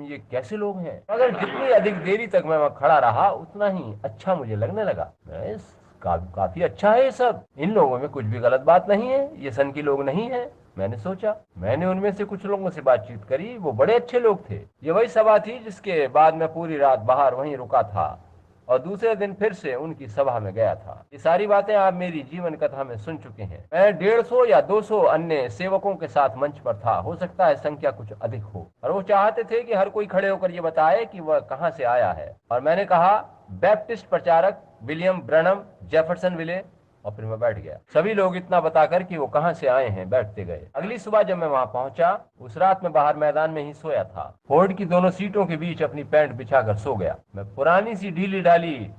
ये कैसे लोग हैं। मगर जितनी अधिक देरी तक मैं वहां खड़ा रहा उतना ही अच्छा मुझे लगने लगा। काफी अच्छा है ये सब, इन लोगों में कुछ भी गलत बात नहीं है, ये सन की लोग नहीं है। मैंने सोचा, मैंने उनमें से कुछ लोगों से बातचीत करी, वो बड़े अच्छे लोग थे। ये वही सभा थी जिसके बाद मैं पूरी रात बाहर वहीं रुका था और दूसरे दिन फिर से उनकी सभा में गया था। ये सारी बातें आप मेरी जीवन कथा में सुन चुके हैं। मैं 150 या 200 अन्य सेवकों के साथ मंच पर था, हो सकता है संख्या कुछ अधिक हो, और वो चाहते थे कि हर कोई खड़े होकर ये बताए कि वह कहां से आया है। और मैंने कहा बैप्टिस्ट प्रचारक विलियम ब्रनम, जेफरसन विले, और फिर मैं बैठ गया। सभी लोग इतना बताकर कि वो कहां से आए हैं बैठते गए। अगली सुबह जब मैं वहां पहुंचा, उस रात में बाहर मैदान में ही सोया था। फोर्ड की दोनों सीटों के बीच अपनी पैंट बिछाकर सो गया। मैं पुरानी सी ढीली ढाली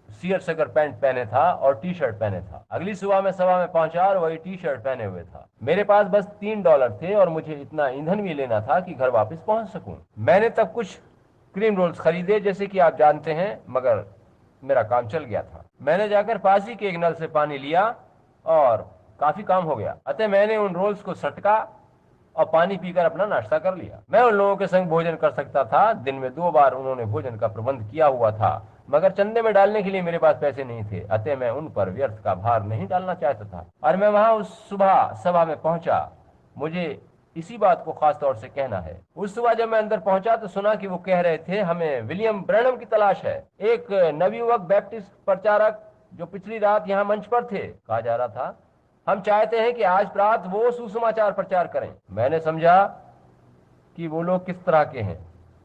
सियर सकर पैंट पहने था और टी शर्ट पहने था। अगली सुबह मैं सभा में पहुंचा और वही टी शर्ट पहने हुए था। मेरे पास बस $3 थे और मुझे इतना ईंधन भी लेना था कि घर वापस पहुंच सकूं। मैंने तब कुछ क्रीम रोल्स खरीदे जैसे कि आप जानते हैं, मगर मेरा काम चल गया था। मैंने जाकर पास ही के एक नल से पानी लिया और काफी काम हो गया। अतः मैंने उन रोल्स को सटका और पानी पीकर अपना नाश्ता कर लिया। मैं उन लोगों के संग भोजन कर सकता था। दिन में 2 बार उन्होंने भोजन का प्रबंध किया हुआ था, मगर चंदे में डालने के लिए मेरे पास पैसे नहीं थे। अतः मैं उन पर व्यर्थ का भार नहीं डालना चाहता था। और मैं वहां उस सुबह सभा में पहुंचा। मुझे इसी बात को खास तौर से कहना है। उस सुबह जब मैं अंदर पहुंचा तो सुना कि वो कह रहे थे हमें विलियम ब्रैनम की तलाश है, एक नवयुवक बैप्टिस्ट प्रचारक जो पिछली रात यहाँ मंच पर थे। कहा जा रहा था हम चाहते हैं कि आज रात वो सुसमाचार प्रचार करें। मैंने समझा कि वो लोग किस तरह के हैं।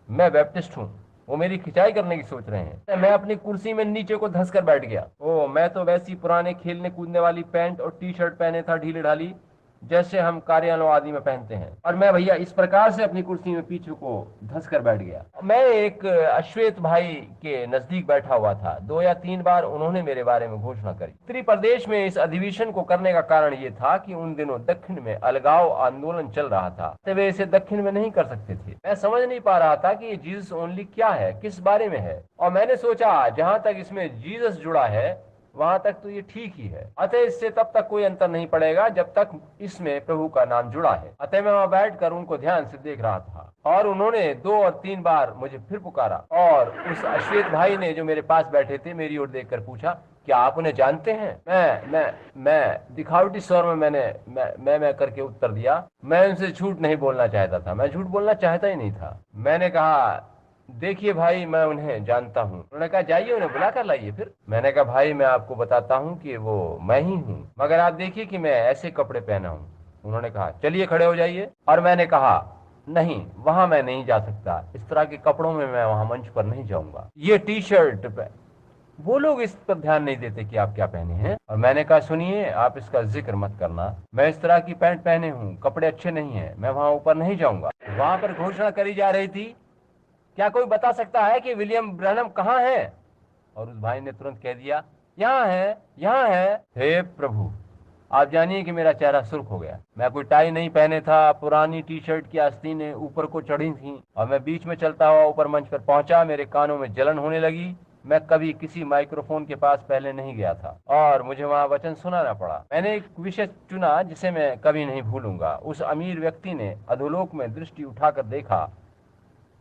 मैं बैप्टिस्ट हूँ, वो मेरी खिंचाई करने की सोच रहे हैं। मैं अपनी कुर्सी में नीचे को धंस कर बैठ गया। मैं तो वैसी पुराने खेलने कूदने वाली पैंट और टी शर्ट पहने था, ढीली ढाली, जैसे हम कार्यालयों आदि में पहनते हैं। और मैं भैया इस प्रकार से अपनी कुर्सी में पीछे को धंस कर बैठ गया। मैं एक अश्वेत भाई के नजदीक बैठा हुआ था। 2 या 3 बार उन्होंने मेरे बारे में घोषणा करी। उत्तरी प्रदेश में इस अधिवेशन को करने का कारण ये था कि उन दिनों दक्षिण में अलगाव आंदोलन चल रहा था, तो वे इसे दक्षिण में नहीं कर सकते थे। मैं समझ नहीं पा रहा था कि ये जीसस ओनली क्या है, किस बारे में है। और मैंने सोचा जहां तक इसमें जीसस जुड़ा है वहां तक तो ये ठीक ही है। अतः इससे तब तक कोई अंतर नहीं पड़ेगा जब तक इसमें प्रभु का नाम जुड़ा है। अतः मैं वहां बैठकर उनको ध्यान से देख रहा था और उन्होंने 2 और 3 बार मुझे फिर पुकारा। और उस अश्वेत भाई ने जो मेरे पास बैठे थे मेरी ओर देखकर पूछा, क्या आप उन्हें जानते हैं? मैं दिखावटी स्वर में मैं करके उत्तर दिया। मैं उनसे झूठ नहीं बोलना चाहता था, मैं झूठ बोलना चाहता ही नहीं था। मैंने कहा देखिए भाई, मैं उन्हें जानता हूँ। उन्होंने कहा जाइए उन्हें बुला कर लाइए। फिर मैंने कहा भाई मैं आपको बताता हूँ कि वो मैं ही हूँ, मगर आप देखिए कि मैं ऐसे कपड़े पहना हूँ। उन्होंने कहा चलिए खड़े हो जाइए। और मैंने कहा नहीं, वहां मैं नहीं जा सकता, इस तरह के कपड़ों में मैं वहां मंच पर नहीं जाऊंगा। ये टी शर्ट पे वो लोग इस पर ध्यान नहीं देते कि आप क्या पहने हैं। और मैंने कहा सुनिए, आप इसका जिक्र मत करना, मैं इस तरह की पैंट पहने हूँ, कपड़े अच्छे नहीं है, मैं वहां ऊपर नहीं जाऊंगा। वहां पर घोषणा करी जा रही थी, क्या कोई बता सकता है कि विलियम ब्रैनम कहाँ है? और उस भाई ने तुरंत कह दिया यहाँ है, यहाँ है। हे प्रभु, आप जानिए कि मेरा चेहरा सुर्ख हो गया। मैं कोई टाई नहीं पहने था, पुरानी टी शर्ट की आस्तीनें ऊपर को चढ़ी थी और मैं बीच में चलता हुआ ऊपर मंच पर पहुंचा। मेरे कानों में जलन होने लगी। मैं कभी किसी माइक्रोफोन के पास पहले नहीं गया था और मुझे वहां वचन सुनाना पड़ा। मैंने एक विषय चुना जिसे मैं कभी नहीं भूलूंगा। उस अमीर व्यक्ति ने अधोलोक में दृष्टि उठाकर देखा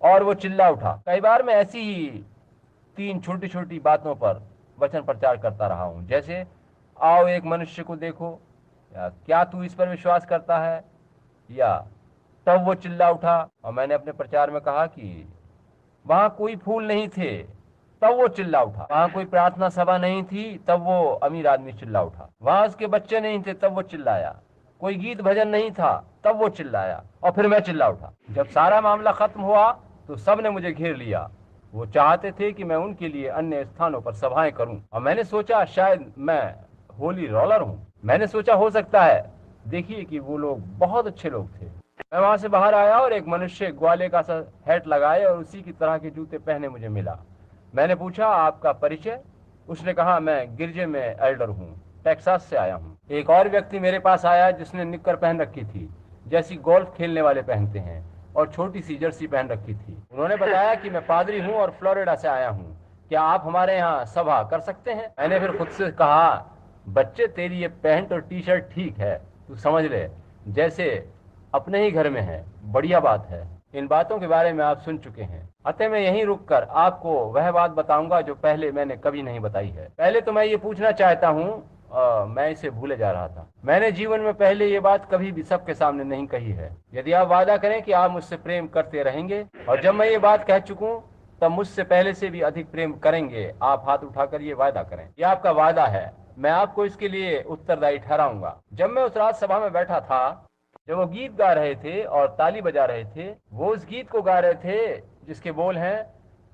और वो चिल्ला उठा। कई बार मैं ऐसी ही 3 छोटी छोटी बातों पर वचन प्रचार करता रहा हूं, जैसे आओ एक मनुष्य को देखो, या क्या तू इस पर विश्वास करता है, या तब वो चिल्ला उठा। और मैंने अपने प्रचार में कहा कि वहां कोई फूल नहीं थे, तब वो चिल्ला उठा। वहां कोई प्रार्थना सभा नहीं थी, तब वो अमीर आदमी चिल्ला उठा। वहां उसके बच्चे नहीं थे, तब वो चिल्लाया। कोई गीत भजन नहीं था, तब वो चिल्लाया। और फिर मैं चिल्ला उठा। जब सारा मामला खत्म हुआ तो सब ने मुझे घेर लिया। वो चाहते थे कि मैं उनके लिए अन्य स्थानों पर सभाएं करूं, और मैंने सोचा शायद मैं होली रोलर हूं। मैंने सोचा हो सकता है। देखिए कि वो लोग बहुत अच्छे लोग थे। मैं वहां से बाहर आया और एक मनुष्य ग्वाले का सा हैट लगाए और उसी की तरह के जूते पहने मुझे मिला। मैंने पूछा, आपका परिचय? उसने कहा, मैं गिरजे में एल्डर हूँ, टेक्सास से आया हूँ। एक और व्यक्ति मेरे पास आया जिसने निक्कर पहन रखी थी, जैसी गोल्फ खेलने वाले पहनते हैं, और छोटी सी जर्सी पहन रखी थी। उन्होंने बताया कि मैं पादरी हूँ और फ्लोरिडा से आया हूँ, क्या आप हमारे यहाँ सभा कर सकते हैं? मैंने फिर खुद से कहा, बच्चे तेरी ये पैंट और टी शर्ट ठीक है, तू समझ ले जैसे अपने ही घर में है, बढ़िया बात है। इन बातों के बारे में आप सुन चुके हैं, अतः मैं यहीं रुककर आपको वह बात बताऊंगा जो पहले मैंने कभी नहीं बताई है। पहले तो मैं ये पूछना चाहता हूँ, मैं इसे भूले जा रहा था। मैंने जीवन में पहले ये बात कभी भी सबके सामने नहीं कही है। यदि आप वादा करें कि आप मुझसे प्रेम करते रहेंगे, और जब मैं ये बात कह चुकूं तब मुझसे पहले से भी अधिक प्रेम करेंगे, आप हाथ उठाकर ये वादा करें। ये आपका वादा है, मैं आपको इसके लिए उत्तरदायी ठहराऊंगा। जब मैं उस रात सभा में बैठा था, जब वो गीत गा रहे थे और ताली बजा रहे थे, वो उस गीत को गा रहे थे जिसके बोल हैं,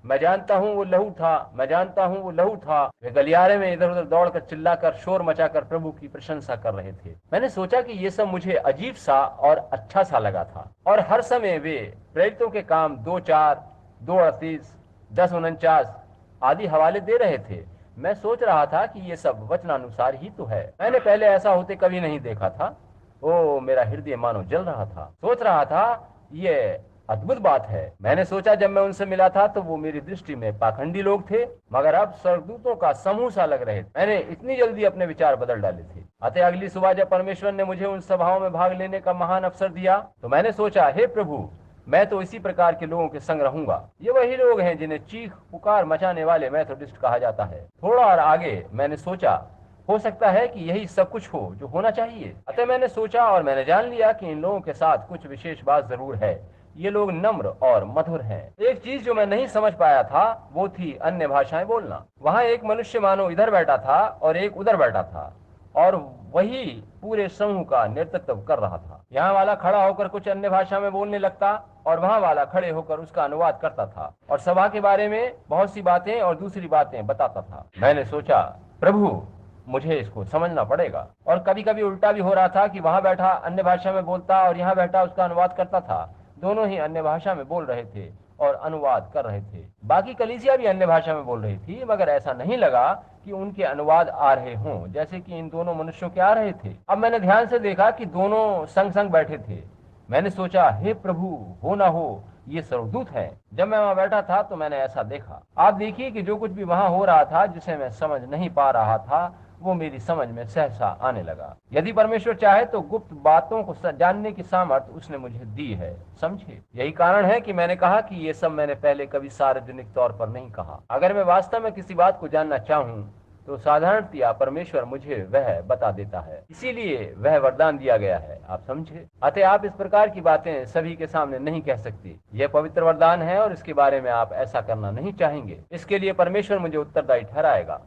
मैं जानता हूँ वो लहू था, मैं जानता हूँ वो लहू था। वे गलियारे में इधर उधर दौड़कर चिल्लाकर शोर मचाकर प्रभु की प्रशंसा कर रहे थे। मैंने सोचा कि ये सब मुझे अजीब सा और अच्छा सा लगा था, और हर समय वे प्रेरितों के काम 2:4, 2:38, 10:49 आदि हवाले दे रहे थे। मैं सोच रहा था कि ये सब वचनानुसार ही तो है। मैंने पहले ऐसा होते कभी नहीं देखा था। ओ, मेरा हृदय मानो जल रहा था। सोच रहा था, ये अद्भुत बात है। मैंने सोचा जब मैं उनसे मिला था तो वो मेरी दृष्टि में पाखंडी लोग थे, मगर अब स्वर्गदूतों का समूह सा लग रहे थे। मैंने इतनी जल्दी अपने विचार बदल डाले थे। अतः अगली सुबह जब परमेश्वर ने मुझे उन सभाओं में भाग लेने का महान अवसर दिया, तो मैंने सोचा, हे प्रभु, मैं तो इसी प्रकार के लोगों के संग रहूंगा। ये वही लोग हैं जिन्हें चीख पुकार मचाने वाले मेथोडिस्ट कहा जाता है। थोड़ा और आगे मैंने सोचा, हो सकता है कि यही सब कुछ हो जो होना चाहिए। अतः मैंने सोचा और मैंने जान लिया कि इन लोगों के साथ कुछ विशेष बात जरूर है। ये लोग नम्र और मधुर हैं। एक चीज जो मैं नहीं समझ पाया था वो थी अन्य भाषाएं बोलना। वहाँ एक मनुष्य मानो इधर बैठा था और एक उधर बैठा था, और वही पूरे समूह का नेतृत्व कर रहा था। यहाँ वाला खड़ा होकर कुछ अन्य भाषा में बोलने लगता और वहाँ वाला खड़े होकर उसका अनुवाद करता था, और सभा के बारे में बहुत सी बातें और दूसरी बातें बताता था। मैंने सोचा, प्रभु, मुझे इसको समझना पड़ेगा। और कभी कभी उल्टा भी हो रहा था कि वहाँ बैठा अन्य भाषा में बोलता और यहाँ बैठा उसका अनुवाद करता था। दोनों ही अन्य भाषा में बोल रहे थे और अनुवाद कर रहे थे। बाकी कलीसिया भी अन्य भाषा में बोल रही थी, मगर ऐसा नहीं लगा कि उनके अनुवाद आ रहे हों जैसे कि इन दोनों मनुष्यों के आ रहे थे। अब मैंने ध्यान से देखा कि दोनों संग संग बैठे थे। मैंने सोचा, हे प्रभु, हो ना हो ये स्वर्गदूत है। जब मैं वहां बैठा था तो मैंने ऐसा देखा। आप देखिए कि जो कुछ भी वहां हो रहा था जिसे मैं समझ नहीं पा रहा था, वो मेरी समझ में सहसा आने लगा। यदि परमेश्वर चाहे तो गुप्त बातों को जानने की सामर्थ्य उसने मुझे दी है, समझे। यही कारण है कि मैंने कहा कि ये सब मैंने पहले कभी सार्वजनिक तौर पर नहीं कहा। अगर मैं वास्तव में किसी बात को जानना चाहूँ तो साधारणतया परमेश्वर मुझे वह बता देता है, इसीलिए वह वरदान दिया गया है, आप समझे। अतः आप इस प्रकार की बातें सभी के सामने नहीं कह सकते। यह पवित्र वरदान है और इसके बारे में आप ऐसा करना नहीं चाहेंगे। इसके लिए परमेश्वर मुझे उत्तरदायी ठहराएगा।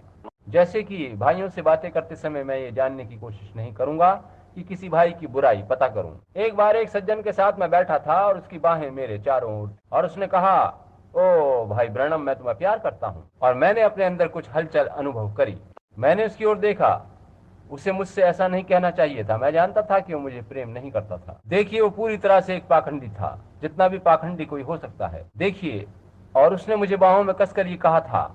जैसे कि भाइयों से बातें करते समय मैं ये जानने की कोशिश नहीं करूंगा कि किसी भाई की बुराई पता करूं। एक बार एक सज्जन के साथ मैं बैठा था और उसकी बाहें मेरे चारों ओर, और उसने कहा, ओ भाई ब्रैनम, मैं तुम्हें प्यार करता हूं। और मैंने अपने अंदर कुछ हलचल अनुभव करी। मैंने उसकी ओर देखा। उसे मुझसे ऐसा नहीं कहना चाहिए था। मैं जानता था कि वो मुझे प्रेम नहीं करता था। देखिए, वो पूरी तरह से एक पाखंडी था, जितना भी पाखंडी कोई हो सकता है। देखिए, और उसने मुझे बाहों में कसकर ये कहा था।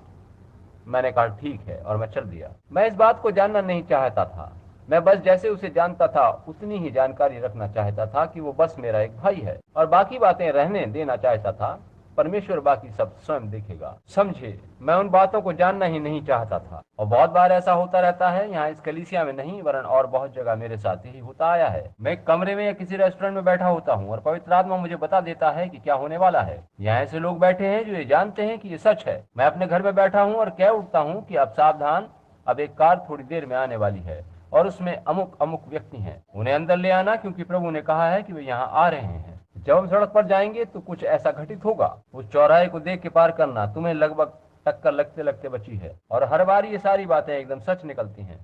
मैंने कहा ठीक है, और मैं चल दिया। मैं इस बात को जानना नहीं चाहता था। मैं बस जैसे उसे जानता था उतनी ही जानकारी रखना चाहता था कि वो बस मेरा एक भाई है, और बाकी बातें रहने देना चाहता था। परमेश्वर बाकी सब स्वयं देखेगा, समझे। मैं उन बातों को जानना ही नहीं चाहता था, और बहुत बार ऐसा होता रहता है। यहाँ इस कलीसिया में नहीं, वरन और बहुत जगह मेरे साथ ही होता आया है। मैं एक कमरे में या किसी रेस्टोरेंट में बैठा होता हूँ और पवित्र आत्मा मुझे बता देता है कि क्या होने वाला है। यहाँ ऐसे लोग बैठे हैं जो ये जानते हैं कि ये सच है। मैं अपने घर में बैठा हूँ और कह उठता हूँ कि अब सावधान, अब एक कार थोड़ी देर में आने वाली है और उसमें अमुक अमुक व्यक्ति हैं, उन्हें अंदर ले आना, क्योंकि प्रभु ने कहा है कि वे यहाँ आ रहे हैं। जब हम सड़क पर जाएंगे तो कुछ ऐसा घटित होगा। उस चौराहे को देख के पार करना तुम्हें लगभग टक्कर लगते लगते बची है, और हर बार ये सारी बातें एकदम सच निकलती हैं।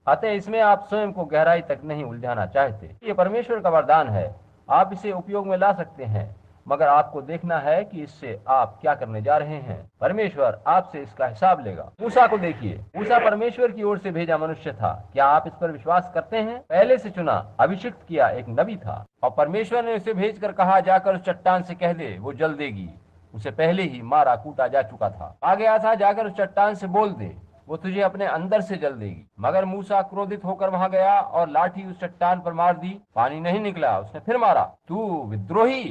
अतः इसमें आप स्वयं को गहराई तक नहीं उलझाना चाहते। ये परमेश्वर का वरदान है, आप इसे उपयोग में ला सकते हैं, मगर आपको देखना है कि इससे आप क्या करने जा रहे हैं। परमेश्वर आपसे इसका हिसाब लेगा। मूसा को देखिए, मूसा परमेश्वर की ओर से भेजा मनुष्य था। क्या आप इस पर विश्वास करते हैं? पहले से चुना, अभिषिक्त किया एक नबी था, और परमेश्वर ने उसे भेजकर कहा, जाकर उस चट्टान से कह दे, वो जल देगी। उसे पहले ही मारा कूटा जा चुका था। आ गया था, जाकर उस चट्टान से बोल दे, वो तुझे अपने अंदर से जल देगी। मगर मूसा क्रोधित होकर वहां गया और लाठी उस चट्टान पर मार दी, पानी नहीं निकला। उसने फिर मारा। तू विद्रोही,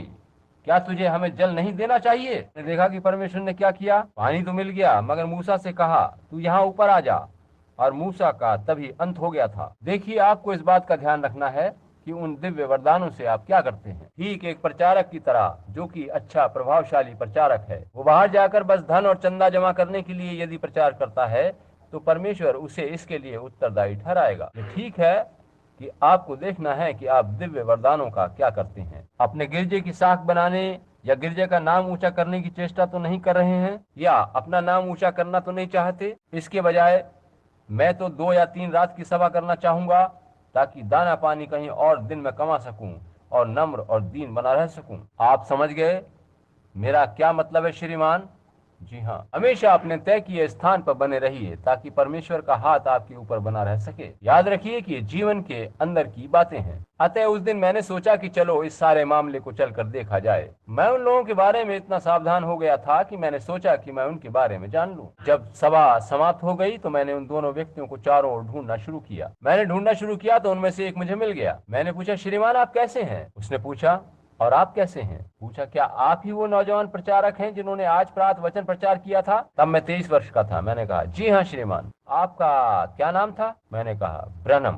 क्या तुझे हमें जल नहीं देना चाहिए? ने देखा कि परमेश्वर ने क्या किया, पानी तो मिल गया, मगर मूसा से कहा, तू यहाँ ऊपर आ जा, और मूसा का तभी अंत हो गया था। देखिए, आपको इस बात का ध्यान रखना है कि उन दिव्य वरदानों से आप क्या करते हैं। ठीक एक प्रचारक की तरह, जो कि अच्छा प्रभावशाली प्रचारक है, वो बाहर जाकर बस धन और चंदा जमा करने के लिए यदि प्रचार करता है, तो परमेश्वर उसे इसके लिए उत्तरदायी ठहराएगा। ये ठीक है कि आपको देखना है कि आप दिव्य वरदानों का क्या करते हैं। अपने गिरजे की साख बनाने या गिरजे का नाम ऊंचा करने की चेष्टा तो नहीं कर रहे हैं, या अपना नाम ऊंचा करना तो नहीं चाहते। इसके बजाय मैं तो 2 या 3 रात की सभा करना चाहूंगा, ताकि दाना पानी कहीं और दिन में कमा सकूं और नम्र और दीन बना रह सकूं। आप समझ गए मेरा क्या मतलब है श्रीमान? जी हाँ, हमेशा अपने तय किए स्थान पर बने रहिए, ताकि परमेश्वर का हाथ आपके ऊपर बना रह सके। याद रखिए कि जीवन के अंदर की बातें हैं। अतः उस दिन मैंने सोचा कि चलो इस सारे मामले को चलकर देखा जाए। मैं उन लोगों के बारे में इतना सावधान हो गया था कि मैंने सोचा कि मैं उनके बारे में जान लूं। जब सभा समाप्त हो गई तो मैंने उन दोनों व्यक्तियों को चारों ओर ढूंढना शुरू किया। मैंने ढूंढना शुरू किया तो उनमें से एक मुझे मिल गया। मैंने पूछा, श्रीमान आप कैसे हैं? उसने पूछा, और आप कैसे हैं? पूछा, क्या आप ही वो नौजवान प्रचारक हैं जिन्होंने आज प्रातः वचन प्रचार किया था? तब मैं 23 वर्ष का था। मैंने कहा, जी हाँ श्रीमान। आपका क्या नाम था? मैंने कहा, ब्रनम।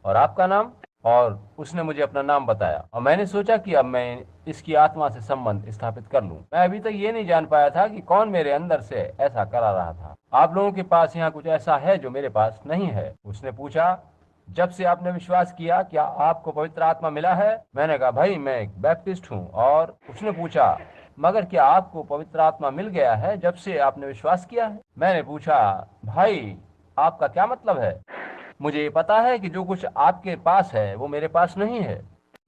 और आपका नाम? और उसने मुझे अपना नाम बताया, और मैंने सोचा कि अब मैं इसकी आत्मा से संबंध स्थापित कर लूं। मैं अभी तक ये नहीं जान पाया था कि कौन मेरे अंदर से ऐसा करा रहा था। आप लोगों के पास यहाँ कुछ ऐसा है जो मेरे पास नहीं है। उसने पूछा, जब से आपने विश्वास किया, क्या आपको पवित्र आत्मा मिला है? मैंने कहा, भाई मैं एक बैप्टिस्ट हूँ। और उसने पूछा, मगर क्या आपको पवित्र आत्मा मिल गया है जब से आपने विश्वास किया है? मैंने पूछा, भाई आपका क्या मतलब है? मुझे ये पता है कि जो कुछ आपके पास है वो मेरे पास नहीं है।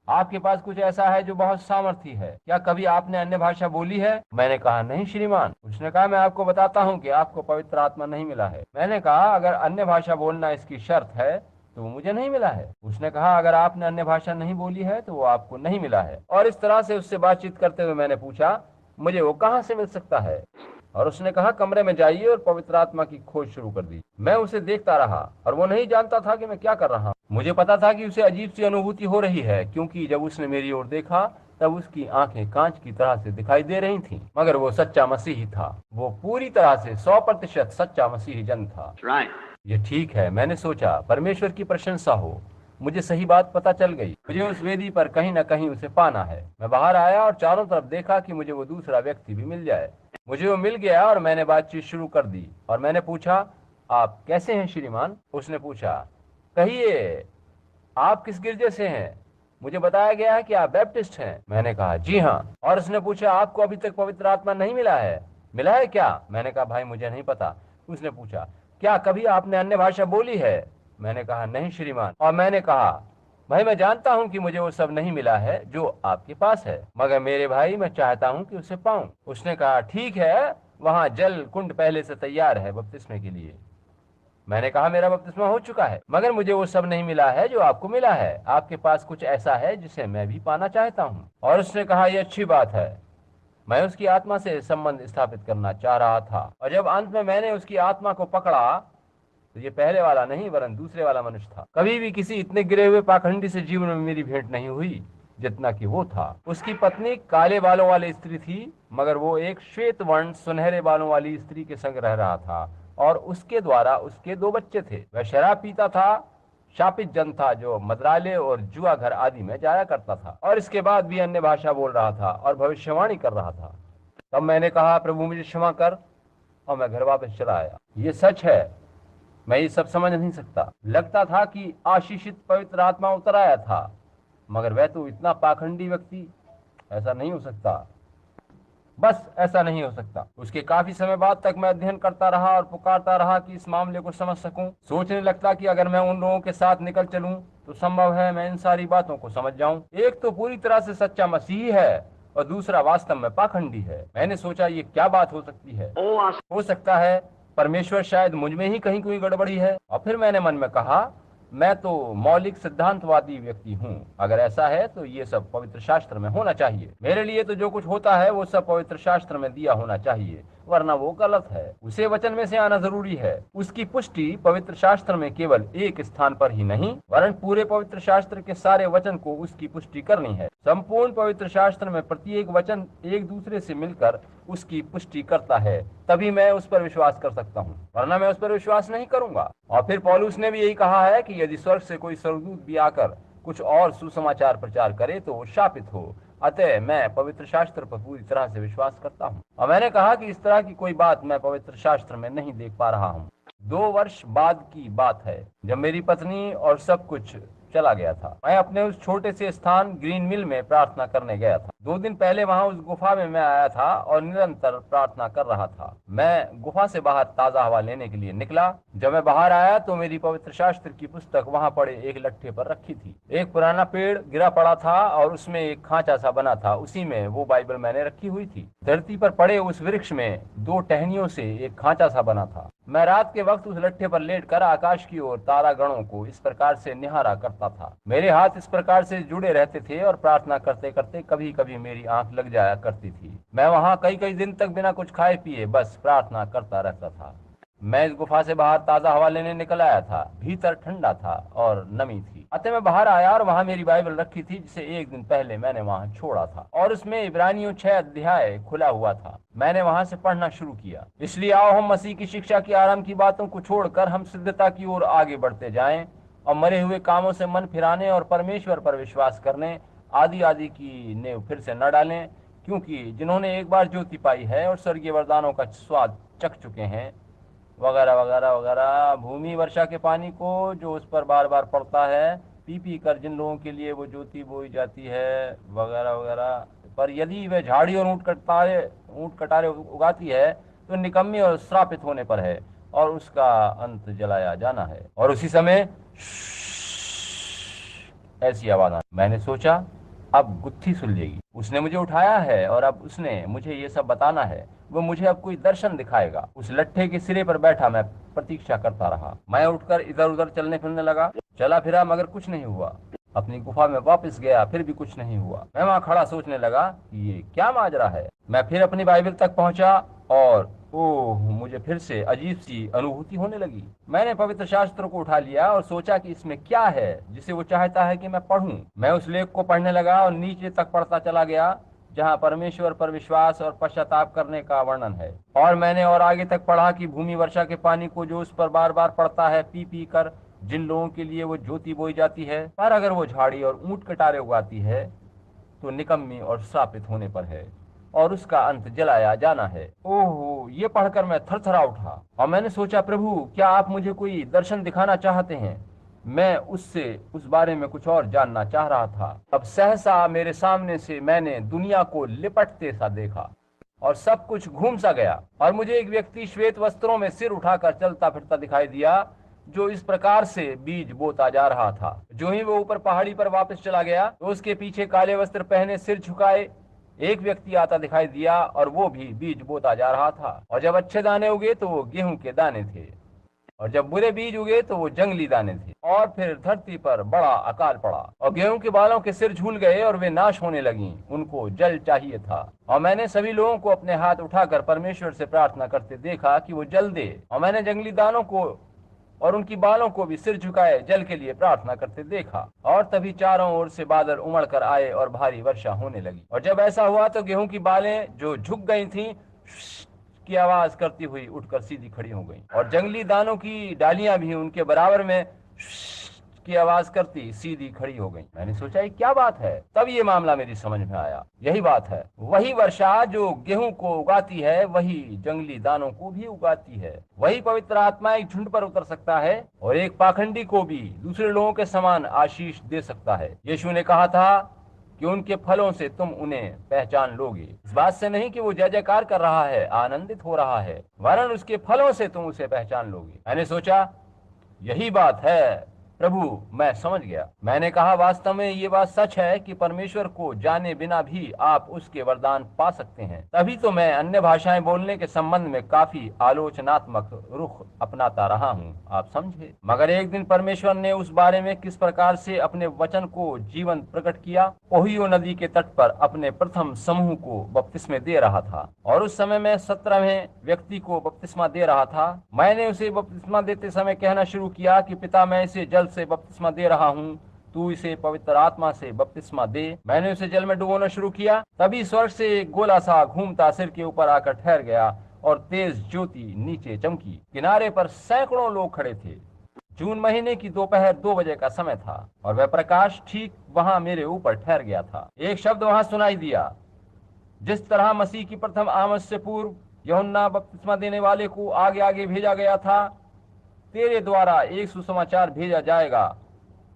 आपके पास कुछ ऐसा है जो बहुत सामर्थी है। क्या कभी आपने अन्य भाषा बोली है? मैंने कहा, नहीं श्रीमान। उसने कहा, मैं आपको बताता हूँ कि आपको पवित्र आत्मा नहीं मिला है। मैंने कहा, अगर अन्य भाषा बोलना इसकी शर्त है तो वो मुझे नहीं मिला है। उसने कहा, अगर आपने अन्य भाषा नहीं बोली है तो वो आपको नहीं मिला है। और इस तरह से उससे बातचीत करते हुए मैंने पूछा, मुझे वो कहाँ से मिल सकता है? और उसने कहा, कमरे में जाइए और पवित्र आत्मा की खोज शुरू कर दी। मैं उसे देखता रहा और वो नहीं जानता था कि मैं क्या कर रहा हूँ। मुझे पता था कि उसे अजीब सी अनुभूति हो रही है, क्योंकि जब उसने मेरी ओर देखा तब उसकी आंखें कांच की तरह से दिखाई दे रही थीं। मगर वो सच्चा मसीही था। वो पूरी तरह से 100% सच्चा मसीही जन था। ये ठीक है, मैंने सोचा, परमेश्वर की प्रशंसा हो, मुझे सही बात पता चल गई। मुझे उस वेदी पर कहीं न कहीं उसे पाना है। मैं बाहर आया और चारों तरफ देखा कि मुझे वो दूसरा व्यक्ति भी मिल जाए। मुझे वो मिल गया और मैंने बातचीत शुरू कर दी। और मैंने पूछा, आप कैसे हैं श्रीमान? उसने पूछा, कहिए आप किस गिरजे से हैं? मुझे बताया गया है कि आप बैप्टिस्ट हैं। मैंने कहा, जी हाँ। और उसने पूछा, आपको अभी तक पवित्र आत्मा नहीं मिला है? मिला है क्या? मैंने कहा, भाई मुझे नहीं पता। उसने पूछा, क्या कभी आपने अन्य भाषा बोली है? मैंने कहा, नहीं श्रीमान। और मैंने कहा, भाई मैं जानता हूँ कि मुझे वो सब नहीं मिला है जो आपके पास है, मगर मेरे भाई मैं चाहता हूँ कि उसे पाऊं। उसने कहा, ठीक है, वहाँ जल कुंड पहले से तैयार है बपतिस्मे के लिए। मैंने कहा, मेरा बपतिस्मा हो चुका है, मगर मुझे वो सब नहीं मिला है जो आपको मिला है। आपके पास कुछ ऐसा है जिसे मैं भी पाना चाहता हूँ। और उसने कहा, यह अच्छी बात है। मैं उसकी आत्मा से संबंध स्थापित करना चाह रहा था। और जब अंत में मैंने उसकी आत्मा को पकड़ा तो ये पहले वाला नहीं वरन दूसरे वाला मनुष्य था। कभी भी किसी इतने गिरे हुए पाखंडी से जीवन में मेरी भेंट नहीं हुई जितना कि वो था। उसकी पत्नी काले बालों वाली स्त्री थी, मगर वो एक श्वेत वर्ण सुनहरे बालों वाली स्त्री के संग रह रहा था, और उसके द्वारा उसके 2 बच्चे थे। वह शराब पीता था, शापित जन था जो मदराले और जुआ घर आदि में जाया करता था, और इसके बाद भी अन्य भाषा बोल रहा था और भविष्यवाणी कर रहा था। तब मैंने कहा, प्रभु मुझे क्षमा कर, और मैं घर वापस चला आया। ये सच है, मैं ये सब समझ नहीं सकता। लगता था कि आशीषित पवित्र आत्मा उतर आया था, मगर वह तो इतना पाखंडी व्यक्ति, ऐसा नहीं हो सकता, बस ऐसा नहीं हो सकता। उसके काफी समय बाद तक मैं अध्ययन करता रहा और पुकारता रहा कि इस मामले को समझ सकूं। सोचने लगता कि अगर मैं उन लोगों के साथ निकल चलूं तो संभव है मैं इन सारी बातों को समझ जाऊं। एक तो पूरी तरह से सच्चा मसीही है और दूसरा वास्तव में पाखंडी है। मैंने सोचा ये क्या बात हो सकती है, हो सकता है परमेश्वर शायद मुझ में ही कहीं कोई गड़बड़ी है। और फिर मैंने मन में कहा, मैं तो मौलिक सिद्धांतवादी व्यक्ति हूँ, अगर ऐसा है तो ये सब पवित्र शास्त्र में होना चाहिए। मेरे लिए तो जो कुछ होता है वो सब पवित्र शास्त्र में दिया होना चाहिए, वरना वो गलत है। उसे वचन में से आना जरूरी है। उसकी पुष्टि पवित्र शास्त्र में केवल एक स्थान पर ही नहीं, वरन पूरे पवित्र शास्त्र के सारे वचन को उसकी पुष्टि करनी है। संपूर्ण पवित्र शास्त्र में प्रत्येक वचन एक दूसरे से मिलकर उसकी पुष्टि करता है, तभी मैं उस पर विश्वास कर सकता हूँ, वरना मैं उस पर विश्वास नहीं करूंगा। और फिर पौलुस ने भी यही कहा है कि यदि स्वर्ग से कोई स्वर्गदूत भी आकर कुछ और सुसमाचार प्रचार करे तो वो शापित हो। अतः मैं पवित्र शास्त्र पर पूरी तरह से विश्वास करता हूँ। और मैंने कहा कि इस तरह की कोई बात मैं पवित्र शास्त्र में नहीं देख पा रहा हूँ। 2 वर्ष बाद की बात है, जब मेरी पत्नी और सब कुछ चला गया था। मैं अपने उस छोटे से स्थान ग्रीन मिल में प्रार्थना करने गया था। 2 दिन पहले वहां उस गुफा में मैं आया था और निरंतर प्रार्थना कर रहा था। मैं गुफा से बाहर ताजा हवा लेने के लिए निकला। जब मैं बाहर आया तो मेरी पवित्र शास्त्र की पुस्तक वहां पड़े एक लट्ठे पर रखी थी। एक पुराना पेड़ गिरा पड़ा था और उसमें एक खांचा सा बना था, उसी में वो बाइबल मैंने रखी हुई थी। धरती पर पड़े उस वृक्ष में 2 टहनियों से एक खांचा सा बना था। मैं रात के वक्त उस लट्ठे पर लेटकर आकाश की ओर तारागणों को इस प्रकार से निहारा करता था। मेरे हाथ इस प्रकार से जुड़े रहते थे और प्रार्थना करते करते कभी कभी मेरी आंख लग जाया करती थी। मैं वहां कई कई दिन तक बिना कुछ खाए पिए बस प्रार्थना करता रहता था। मैं इस गुफा से बाहर ताजा हवा लेने निकल आया था। भीतर ठंडा था और नमी थी। अतः मैं बाहर आया और वहां मेरी बाइबल रखी थी, जिसे एक दिन पहले मैंने वहां छोड़ा था, और उसमें इब्रानियों 6 अध्याय खुला हुआ था। मैंने वहां से पढ़ना शुरू किया। इसलिए आओ हम मसीह की शिक्षा की आरंभ की बातों को छोड़कर हम सिद्धता की ओर आगे बढ़ते जाएं और मरे हुए कामों से मन फिराने और परमेश्वर पर विश्वास करने आदि आदि की नींव फिर से न डालें, क्योंकि जिन्होंने एक बार ज्योति पाई है और स्वर्गीय वरदानों का स्वाद चख चुके हैं, वगैरह वगैरह वगैरह, भूमि वर्षा के पानी को जो उस पर बार बार पड़ता है, पी पी कर जिन लोगों के लिए वो ज्योति बोई जाती है, वगैरह वगैरह। पर यदि वह झाड़ी और ऊंट कटारे उगाती है तो निकम्मी और श्रापित होने पर है और उसका अंत जलाया जाना है। और उसी समय ऐसी आवाज आई। मैंने सोचा अब गुत्थी सुलझेगी। उसने मुझे उठाया है और अब उसने मुझे ये सब बताना है। वो मुझे अब कोई दर्शन दिखाएगा। उस लट्ठे के सिरे पर बैठा मैं प्रतीक्षा करता रहा। मैं उठकर इधर उधर चलने फिरने लगा। चला फिरा मगर कुछ नहीं हुआ। अपनी गुफा में वापस गया, फिर भी कुछ नहीं हुआ। मैं वहां खड़ा सोचने लगा कि ये क्या माजरा है। मैं फिर अपनी बाइबल तक पहुंचा और ओह, मुझे फिर से अजीब सी अनुभूति होने लगी। मैंने पवित्र शास्त्र को उठा लिया और सोचा कि इसमें क्या है जिसे वो चाहता है कि मैं पढ़ूं। मैं उस लेख को पढ़ने लगा और नीचे तक पढ़ता चला गया, जहां परमेश्वर पर विश्वास और पश्चाताप करने का वर्णन है। और मैंने और आगे तक पढ़ा कि भूमि वर्षा के पानी को जो उस पर बार बार पड़ता है, पी पी कर जिन लोगों के लिए वो ज्योति बोई जाती है, पर अगर वो झाड़ी और ऊंट कटारे उगाती है तो निकम्मी और श्रापित होने पर है और उसका अंत जलाया जाना है। ओहो, ये पढ़कर मैं थरथरा उठा और मैंने सोचा, प्रभु क्या आप मुझे कोई दर्शन दिखाना चाहते हैं? मैं उससे उस बारे में कुछ और जानना चाह रहा था। अब सहसा मेरे सामने से मैंने दुनिया को लिपटते सा देखा और सब कुछ घूम सा गया और मुझे एक व्यक्ति श्वेत वस्त्रों में सिर उठाकर चलता फिरता दिखाई दिया, जो इस प्रकार से बीज बोता जा रहा था। जो ही वो ऊपर पहाड़ी पर वापस चला गया तो उसके पीछे काले वस्त्र पहने सिर झुकाए एक व्यक्ति आता दिखाई दिया और वो भी बीज बोता जा रहा था। और जब अच्छे दाने उगे तो वो गेहूं के दाने थे, और जब बुरे बीज उगे तो वो जंगली दाने थे। और फिर धरती पर बड़ा अकाल पड़ा और गेहूं के बालों के सिर झूल गए और वे नाश होने लगी। उनको जल चाहिए था। और मैंने सभी लोगों को अपने हाथ उठाकर परमेश्वर से प्रार्थना करते देखा कि वो जल दे। और मैंने जंगली दानों को और उनकी बालों को भी सिर झुकाए जल के लिए प्रार्थना करते देखा। और तभी चारों ओर से बादल उमड़ कर आए और भारी वर्षा होने लगी। और जब ऐसा हुआ तो गेहूं की बालें जो झुक गई थीं की आवाज करती हुई उठकर सीधी खड़ी हो गई, और जंगली दानों की डालियां भी उनके बराबर में की आवाज करती सीधी खड़ी हो गई। मैंने सोचा ये क्या बात है। तब ये मामला मेरी समझ में आया। यही बात है, वही वर्षा जो गेहूं को उगाती है वही जंगली दानों को भी उगाती है। वही पवित्र आत्मा एक झुंड पर उतर सकता है और एक पाखंडी को भी दूसरे लोगों के समान आशीष दे सकता है। यीशु ने कहा था कि उनके फलों से तुम उन्हें पहचान लोगे। इस बात से नहीं कि वो जय जयकार कर रहा है, आनंदित हो रहा है, वरन उसके फलों से तुम उसे पहचान लोगे। मैंने सोचा यही बात है प्रभु, मैं समझ गया। मैंने कहा, वास्तव में ये बात सच है कि परमेश्वर को जाने बिना भी आप उसके वरदान पा सकते हैं। तभी तो मैं अन्य भाषाएं बोलने के संबंध में काफी आलोचनात्मक रुख अपनाता रहा हूँ, आप समझे। मगर एक दिन परमेश्वर ने उस बारे में किस प्रकार से अपने वचन को जीवन प्रकट किया। ओहियो नदी के तट पर अपने प्रथम समूह को बपतिस्मे दे रहा था, और उस समय मैं 17वें व्यक्ति को बपतिस्मा दे रहा था। मैंने उसे बपतिस्मा देते समय कहना शुरू किया कि पिता, मैं इसे जल से बपतिस्मा दे रहा हूँ, तू इसे पवित्र आत्मा से बपतिस्मा दे। मैंने उसे जल में डुबोना शुरू किया। तभी स्वर्ग से एक गोला सा घूमता सिर के ऊपर आकर ठहर गया, और तेज ज्योति नीचे चमकी। किनारे पर सैकड़ों लोग खड़े थे। जून महीने की दोपहर 2 बजे का समय था, और वह प्रकाश ठीक वहां मेरे ऊपर ठहर गया था। एक शब्द वहां सुनाई दिया, जिस तरह मसीह की प्रथम आमद से पूर्व यूहन्ना बपतिस्मा देने वाले को आगे आगे भेजा गया था, तेरे द्वारा एक सुसमाचार भेजा जाएगा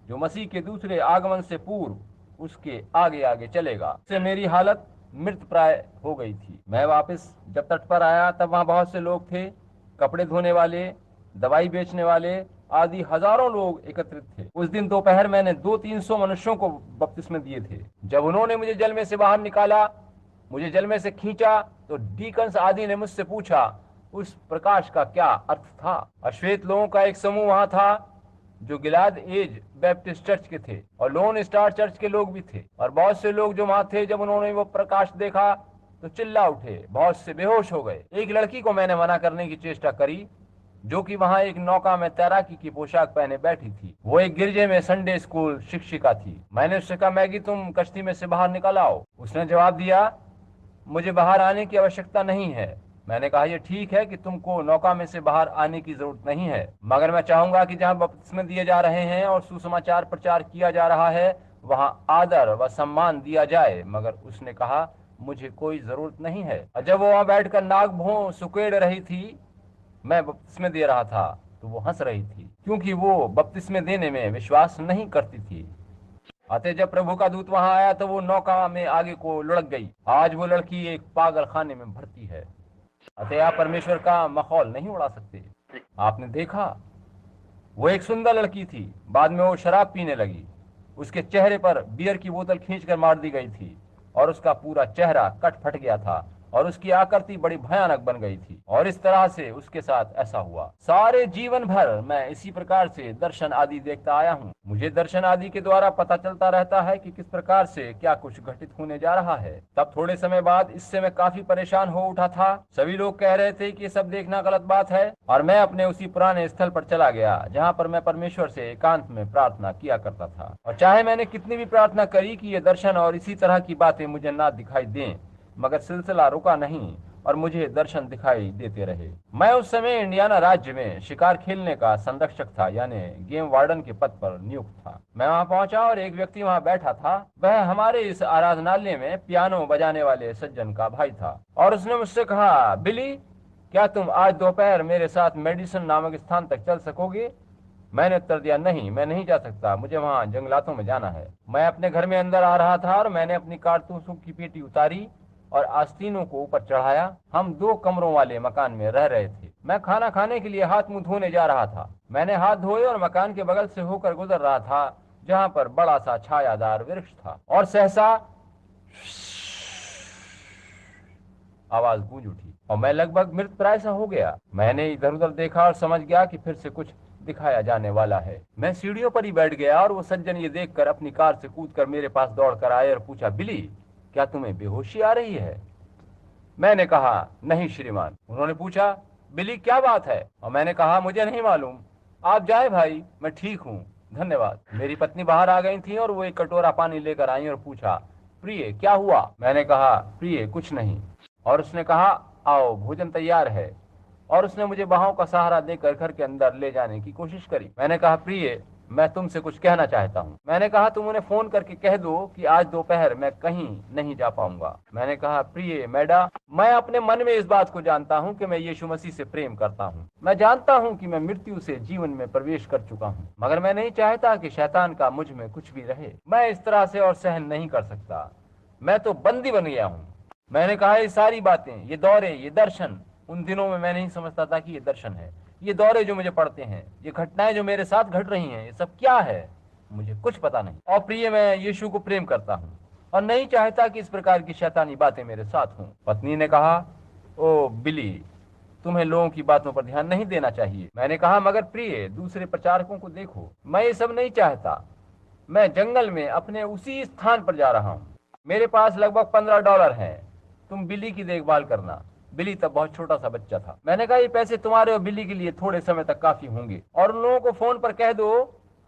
जो मसीह के दूसरे आगमन से पूर्व उसके आगे आगे चलेगा। इससे मेरी हालत मृत प्राय हो गई थी। मैं वापस जब तट पर आया तब वहां बहुत से लोग थे, कपड़े धोने वाले, दवाई बेचने वाले आदि हजारों लोग एकत्रित थे। उस दिन दोपहर मैंने 200-300 मनुष्यों को बपतिस्मे दिए थे। जब उन्होंने मुझे जल में से बाहर निकाला, मुझे जल में से खींचा, तो डीकंस आदि ने मुझसे पूछा उस प्रकाश का क्या अर्थ था। अश्वेत लोगों का एक समूह वहां था जो गिलाद एज बैप्टिस्ट चर्च के थे, और लोन स्टार चर्च के लोग भी थे। और बहुत से लोग जो वहां थे, जब उन्होंने वो प्रकाश देखा तो चिल्ला उठे, बहुत से बेहोश हो गए। एक लड़की को मैंने मना करने की चेष्टा करी, जो कि वहां एक नौका में तैराकी की पोशाक पहने बैठी थी। वो एक गिरजे में संडे स्कूल शिक्षिका थी। मैंने उससे कहा, मैगी, तुम कश्ती में से बाहर निकल आओ। उसने जवाब दिया, मुझे बाहर आने की आवश्यकता नहीं है। मैंने कहा, यह ठीक है कि तुमको नौका में से बाहर आने की जरूरत नहीं है, मगर मैं चाहूंगा कि जहां बपतिस्मे दिए जा रहे हैं और सुसमाचार प्रचार किया जा रहा है, वहां आदर व सम्मान दिया जाए। मगर उसने कहा, मुझे कोई जरूरत नहीं है। और जब वो वहां बैठकर नाक भों सुकेड़ रही थी, मैं बपतिस्मे दे रहा था, तो वो हंस रही थी, क्योंकि वो बपतिस्मे देने में विश्वास नहीं करती थी। अतः जब प्रभु का दूत वहां आया तो वो नौका में आगे को लुढ़क गई। आज वो लड़की एक पागल खाने में भर्ती है। अतः आप परमेश्वर का मखौल नहीं उड़ा सकते। आपने देखा, वो एक सुंदर लड़की थी, बाद में वो शराब पीने लगी। उसके चेहरे पर बियर की बोतल खींचकर मार दी गई थी, और उसका पूरा चेहरा कट फट गया था, और उसकी आकृति बड़ी भयानक बन गई थी। और इस तरह से उसके साथ ऐसा हुआ। सारे जीवन भर मैं इसी प्रकार से दर्शन आदि देखता आया हूँ। मुझे दर्शन आदि के द्वारा पता चलता रहता है कि किस प्रकार से क्या कुछ घटित होने जा रहा है। तब थोड़े समय बाद इससे मैं काफी परेशान हो उठा था। सभी लोग कह रहे थे कि सब देखना गलत बात है, और मैं अपने उसी पुराने स्थल पर चला गया जहाँ पर मैं परमेश्वर से एकांत में प्रार्थना किया करता था। और चाहे मैंने कितनी भी प्रार्थना करी कि ये दर्शन और इसी तरह की बातें मुझे ना दिखाई दें, मगर सिलसिला रुका नहीं और मुझे दर्शन दिखाई देते रहे। मैं उस समय इंडियाना राज्य में शिकार खेलने का संरक्षक था, यानी गेम वार्डन के पद पर नियुक्त था। मैं वहां पहुंचा और एक व्यक्ति वहां बैठा था। वह हमारे इस आराधनालय में पियानो बजाने वाले सज्जन का भाई था, और उसने मुझसे कहा, बिली, क्या तुम आज दोपहर मेरे साथ मेडिसन नामक स्थान तक चल सकोगे? मैंने उत्तर दिया, नहीं, मैं नहीं जा सकता, मुझे वहां जंगलातों में जाना है। मैं अपने घर में अंदर आ रहा था और मैंने अपनी कारतूसों की पेटी उतारी और आस्तीनों को ऊपर चढ़ाया। हम 2 कमरों वाले मकान में रह रहे थे। मैं खाना खाने के लिए हाथ मुंह धोने जा रहा था। मैंने हाथ धोए और मकान के बगल से होकर गुजर रहा था, जहां पर बड़ा सा छायादार वृक्ष था, और सहसा आवाज गूंज उठी और मैं लगभग मृत प्राय सा हो गया। मैंने इधर उधर देखा और समझ गया कि फिर से कुछ दिखाया जाने वाला है। मैं सीढ़ियों पर ही बैठ गया, और वो सज्जन ये देखकर अपनी कार से कूदकर मेरे पास दौड़कर आए और पूछा, बिली, क्या तुम्हें बेहोशी आ रही है? मैंने कहा, नहीं श्रीमान। उन्होंने पूछा, बिली, क्या बात है? और मैंने कहा, मुझे नहीं मालूम, आप जाए भाई, मैं ठीक हूँ, धन्यवाद। मेरी पत्नी बाहर आ गई थी और वो एक कटोरा पानी लेकर आई और पूछा, प्रिय, क्या हुआ? मैंने कहा, प्रिय, कुछ नहीं। और उसने कहा, आओ, भोजन तैयार है, और उसने मुझे बाहों का सहारा देकर घर के अंदर ले जाने की कोशिश करी। मैंने कहा, प्रिय, मैं तुमसे कुछ कहना चाहता हूँ। मैंने कहा, तुम उन्हें फोन करके कह दो कि आज दोपहर मैं कहीं नहीं जा पाऊंगा। मैंने कहा, प्रिय मैडा, मैं अपने मन में इस बात को जानता हूँ कि मैं यीशु मसीह से प्रेम करता हूँ। मैं जानता हूँ कि मैं मृत्यु से जीवन में प्रवेश कर चुका हूँ, मगर मैं नहीं चाहता कि शैतान का मुझ में कुछ भी रहे। मैं इस तरह से और सहन नहीं कर सकता। मैं तो बंदी बन गया हूँ। मैंने कहा, ये सारी बातें, ये दौरे, ये दर्शन, उन दिनों में मैं नहीं समझता था कि ये दर्शन है। ये दौरे जो मुझे पड़ते हैं, ये घटनाएं जो मेरे साथ घट रही हैं, ये सब क्या है, मुझे कुछ पता नहीं। और प्रिय, मैं यीशु को प्रेम करता हूँ और नहीं चाहता कि इस प्रकार की शैतानी बातें मेरे साथ हों। पत्नी ने कहा, ओ बिली, तुम्हें लोगों की बातों पर ध्यान नहीं देना चाहिए। मैंने कहा, मगर प्रिय, दूसरे प्रचारकों को देखो, मैं ये सब नहीं चाहता। मैं जंगल में अपने उसी स्थान पर जा रहा हूँ। मेरे पास लगभग $15 है। तुम बिली की देखभाल करना। बिली तब बहुत छोटा सा बच्चा था। मैंने कहा, ये पैसे तुम्हारे और बिली के लिए थोड़े समय तक काफी होंगे, और उन लोगों को फोन पर कह दो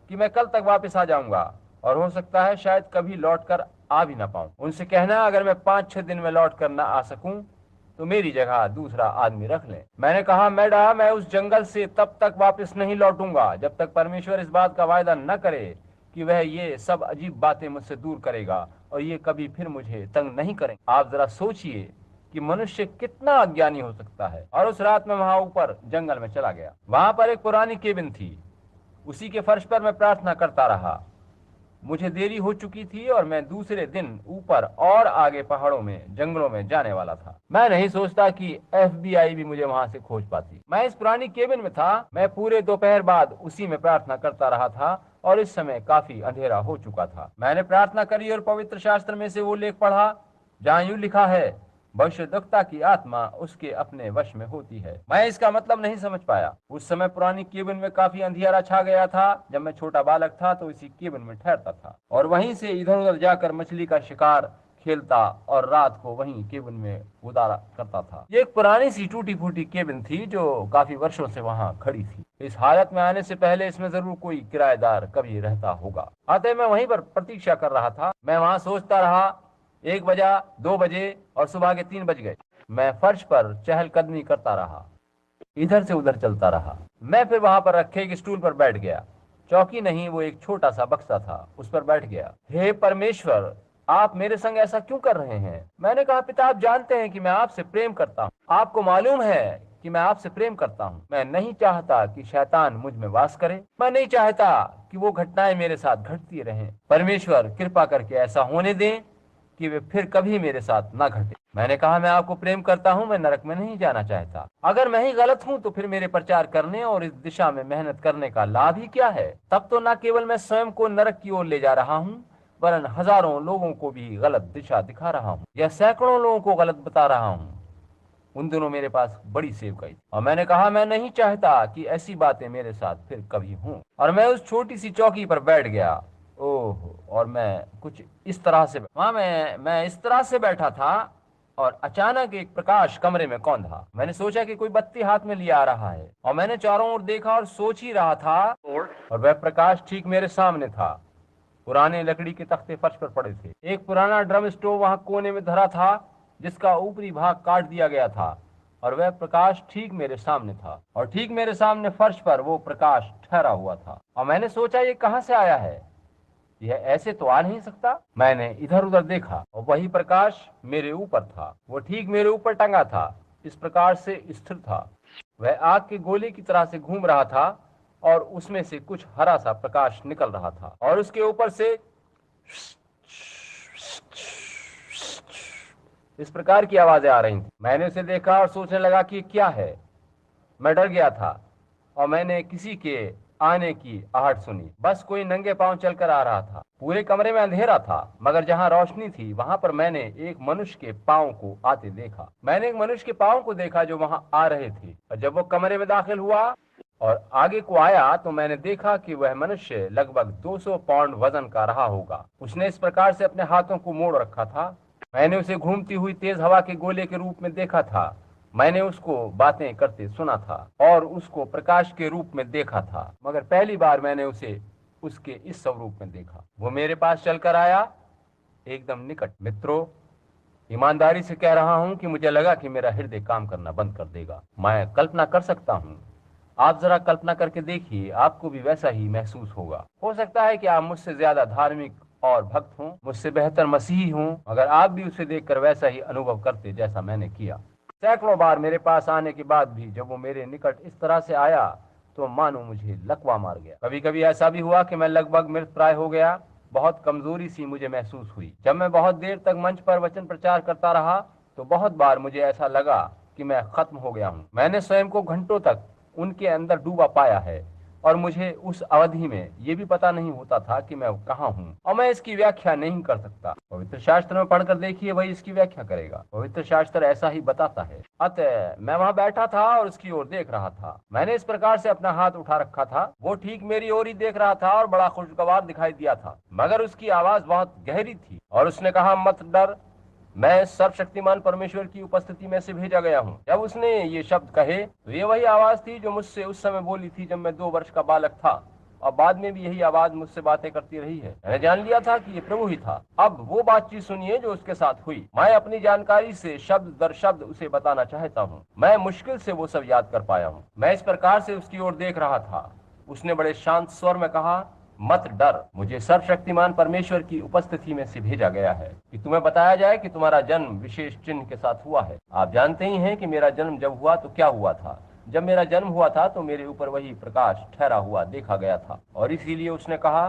कि मैं कल तक वापस आ जाऊंगा, और हो सकता है शायद कभी लौट कर आ भी ना पाऊं। उनसे कहना, अगर मैं 5-6 दिन में लौट कर ना आ सकूं तो मेरी जगह दूसरा आदमी रख लें। मैंने कहा, मैडम, मैं उस जंगल से तब तक वापस नहीं लौटूंगा जब तक परमेश्वर इस बात का वायदा न करे कि वह ये सब अजीब बातें मुझसे दूर करेगा और ये कभी फिर मुझे तंग नहीं करेंगे। आप जरा सोचिए कि मनुष्य कितना अज्ञानी हो सकता है। और उस रात में वहां ऊपर जंगल में चला गया। वहां पर एक पुरानी केबिन थी। उसी के फर्श पर मैं प्रार्थना करता रहा। मुझे देरी हो चुकी थी और मैं दूसरे दिन ऊपर और आगे पहाड़ों में, जंगलों में जाने वाला था। मैं नहीं सोचता कि FBI भी मुझे वहां से खोज पाती। मैं इस पुरानी केबिन में था। मैं पूरे दोपहर बाद उसी में प्रार्थना करता रहा था और इस समय काफी अंधेरा हो चुका था। मैंने प्रार्थना करी और पवित्र शास्त्र में से वो लेख पढ़ा जहाँ यूं लिखा है, भविष्यद्वक्ता की आत्मा उसके अपने वश में होती है। मैं इसका मतलब नहीं समझ पाया। उस समय पुरानी केबिन में काफी अंधियारा छा गया था। जब मैं छोटा बालक था तो इसी केबिन में ठहरता था और वहीं से इधर उधर जाकर मछली का शिकार खेलता और रात को वहीं केबिन में गुजारा करता था। ये एक पुरानी सी टूटी फूटी केबिन थी जो काफी वर्षों से वहां खड़ी थी। इस हालत में आने से पहले इसमें जरूर कोई किराएदार कभी रहता होगा। अतः मैं वहीं पर प्रतीक्षा कर रहा था। मैं वहां सोचता रहा। 1 बजा, 2 बजे और सुबह के 3 बज गए। मैं फर्श पर चहलकदमी करता रहा, इधर से उधर चलता रहा। मैं फिर वहां पर रखे एक स्टूल पर बैठ गया। चौकी नहीं, वो एक छोटा सा बक्सा था, उस पर बैठ गया। हे परमेश्वर, आप मेरे संग ऐसा क्यों कर रहे हैं? मैंने कहा, पिता, आप जानते हैं कि मैं आपसे प्रेम करता हूँ। आपको मालूम है कि मैं आपसे प्रेम करता हूँ। मैं नहीं चाहता कि शैतान मुझ में वास करे। मैं नहीं चाहता कि वो घटनाएं मेरे साथ घटती रहें। परमेश्वर, कृपा करके ऐसा होने दें कि वे फिर कभी मेरे साथ ना घटे। मैंने कहा, मैं आपको प्रेम करता हूं। मैं नरक में नहीं जाना चाहता। अगर मैं ही गलत हूं तो फिर मेरे प्रचार करने और इस दिशा में मेहनत करने का लाभ ही क्या है? तब तो न केवल मैं स्वयं को नरक की ओर ले जा रहा हूं, वरन हजारों लोगों को भी गलत दिशा दिखा रहा हूं, या सैकड़ों लोगों को गलत बता रहा हूं। उन दिनों मेरे पास बड़ी सेवकाई थी और मैंने कहा, मैं नहीं चाहता कि ऐसी बातें मेरे साथ फिर कभी हों। और मैं उस छोटी सी चौकी पर बैठ गया। ओह, और मैं कुछ इस तरह से वहां मैं इस तरह से बैठा था और अचानक एक प्रकाश कमरे में कौंधा। मैंने सोचा कि कोई बत्ती हाथ में लिया आ रहा है और मैंने चारों ओर देखा और सोच ही रहा था, और वह प्रकाश ठीक मेरे सामने था। पुराने लकड़ी के तख्ते फर्श पर पड़े थे। एक पुराना ड्रम स्टोव वहां कोने में धरा था जिसका ऊपरी भाग काट दिया गया था, और वह प्रकाश ठीक मेरे सामने था। और ठीक मेरे सामने फर्श पर वो प्रकाश ठहरा हुआ था। और मैंने सोचा, ये कहां से आया है? यह ऐसे तो आ नहीं सकता। मैंने इधर उधर देखा और वही प्रकाश मेरे ऊपर था। वो ठीक मेरे ऊपर टंगा था, इस प्रकार से स्थिर था। वह आग के गोले की तरह से घूम रहा था और उसमें से कुछ हरा सा प्रकाश निकल रहा था और उसके ऊपर से इस प्रकार की आवाजें आ रही थी। मैंने उसे देखा और सोचने लगा कि क्या है। मैं डर गया था और मैंने किसी के आने की आहट सुनी। बस कोई नंगे पांव चलकर आ रहा था। पूरे कमरे में अंधेरा था, मगर जहां रोशनी थी वहां पर मैंने एक मनुष्य के पांव को आते देखा। मैंने एक मनुष्य के पांव को देखा जो वहां आ रहे थे। और जब वो कमरे में दाखिल हुआ और आगे को आया तो मैंने देखा कि वह मनुष्य लगभग 200 पाउंड वजन का रहा होगा। उसने इस प्रकार से अपने हाथों को मोड़ रखा था। मैंने उसे घूमती हुई तेज हवा के गोले के रूप में देखा था। मैंने उसको बातें करते सुना था और उसको प्रकाश के रूप में देखा था, मगर पहली बार मैंने उसे उसके इस स्वरूप में देखा। वो मेरे पास चलकर आया, एकदम निकट। मित्रों, ईमानदारी से कह रहा हूं कि मुझे लगा कि मेरा हृदय काम करना बंद कर देगा। मैं कल्पना कर सकता हूं। आप जरा कल्पना करके देखिए, आपको भी वैसा ही महसूस होगा। हो सकता है कि आप मुझसे ज्यादा धार्मिक और भक्त हों, मुझसे बेहतर मसीही हों, मगर आप भी उसे देखकर वैसा ही अनुभव करते जैसा मैंने किया। सैकड़ों बार मेरे पास आने के बाद भी जब वो मेरे निकट इस तरह से आया तो मानो मुझे लकवा मार गया। कभी कभी ऐसा भी हुआ कि मैं लगभग मृत प्राय हो गया। बहुत कमजोरी सी मुझे महसूस हुई। जब मैं बहुत देर तक मंच पर वचन प्रचार करता रहा तो बहुत बार मुझे ऐसा लगा कि मैं खत्म हो गया हूँ। मैंने स्वयं को घंटों तक उनके अंदर डूबा पाया है और मुझे उस अवधि में ये भी पता नहीं होता था कि मैं कहाँ हूँ और मैं इसकी व्याख्या नहीं कर सकता। पवित्र शास्त्र में पढ़कर देखिए, वही इसकी व्याख्या करेगा। पवित्र शास्त्र ऐसा ही बताता है। अतः मैं वहाँ बैठा था और उसकी ओर देख रहा था। मैंने इस प्रकार से अपना हाथ उठा रखा था, वो ठीक मेरी ओर ही देख रहा था और बड़ा खुशगवार दिखाई दिया था, मगर उसकी आवाज बहुत गहरी थी और उसने कहा, मत डर, मैं सर्वशक्तिमान परमेश्वर की उपस्थिति में से भेजा गया हूँ। जब उसने ये शब्द कहे तो ये वही आवाज थी जो मुझसे उस समय बोली थी जब मैं 2 वर्ष का बालक था, और बाद में भी यही आवाज मुझसे बातें करती रही है। मैंने जान लिया था कि ये प्रभु ही था। अब वो बातचीत सुनिए जो उसके साथ हुई। मैं अपनी जानकारी से शब्द दर शब्द उसे बताना चाहता हूँ। मैं मुश्किल से वो सब याद कर पाया हूँ। मैं इस प्रकार से उसकी ओर देख रहा था। उसने बड़े शांत स्वर में कहा, मत डर, मुझे सर्वशक्तिमान परमेश्वर की उपस्थिति में से भेजा गया है कि तुम्हें बताया जाए कि तुम्हारा जन्म विशेष चिन्ह के साथ हुआ है। आप जानते ही हैं कि मेरा जन्म जब हुआ तो क्या हुआ था। जब मेरा जन्म हुआ था तो मेरे ऊपर वही प्रकाश ठहरा हुआ देखा गया था, और इसीलिए उसने कहा,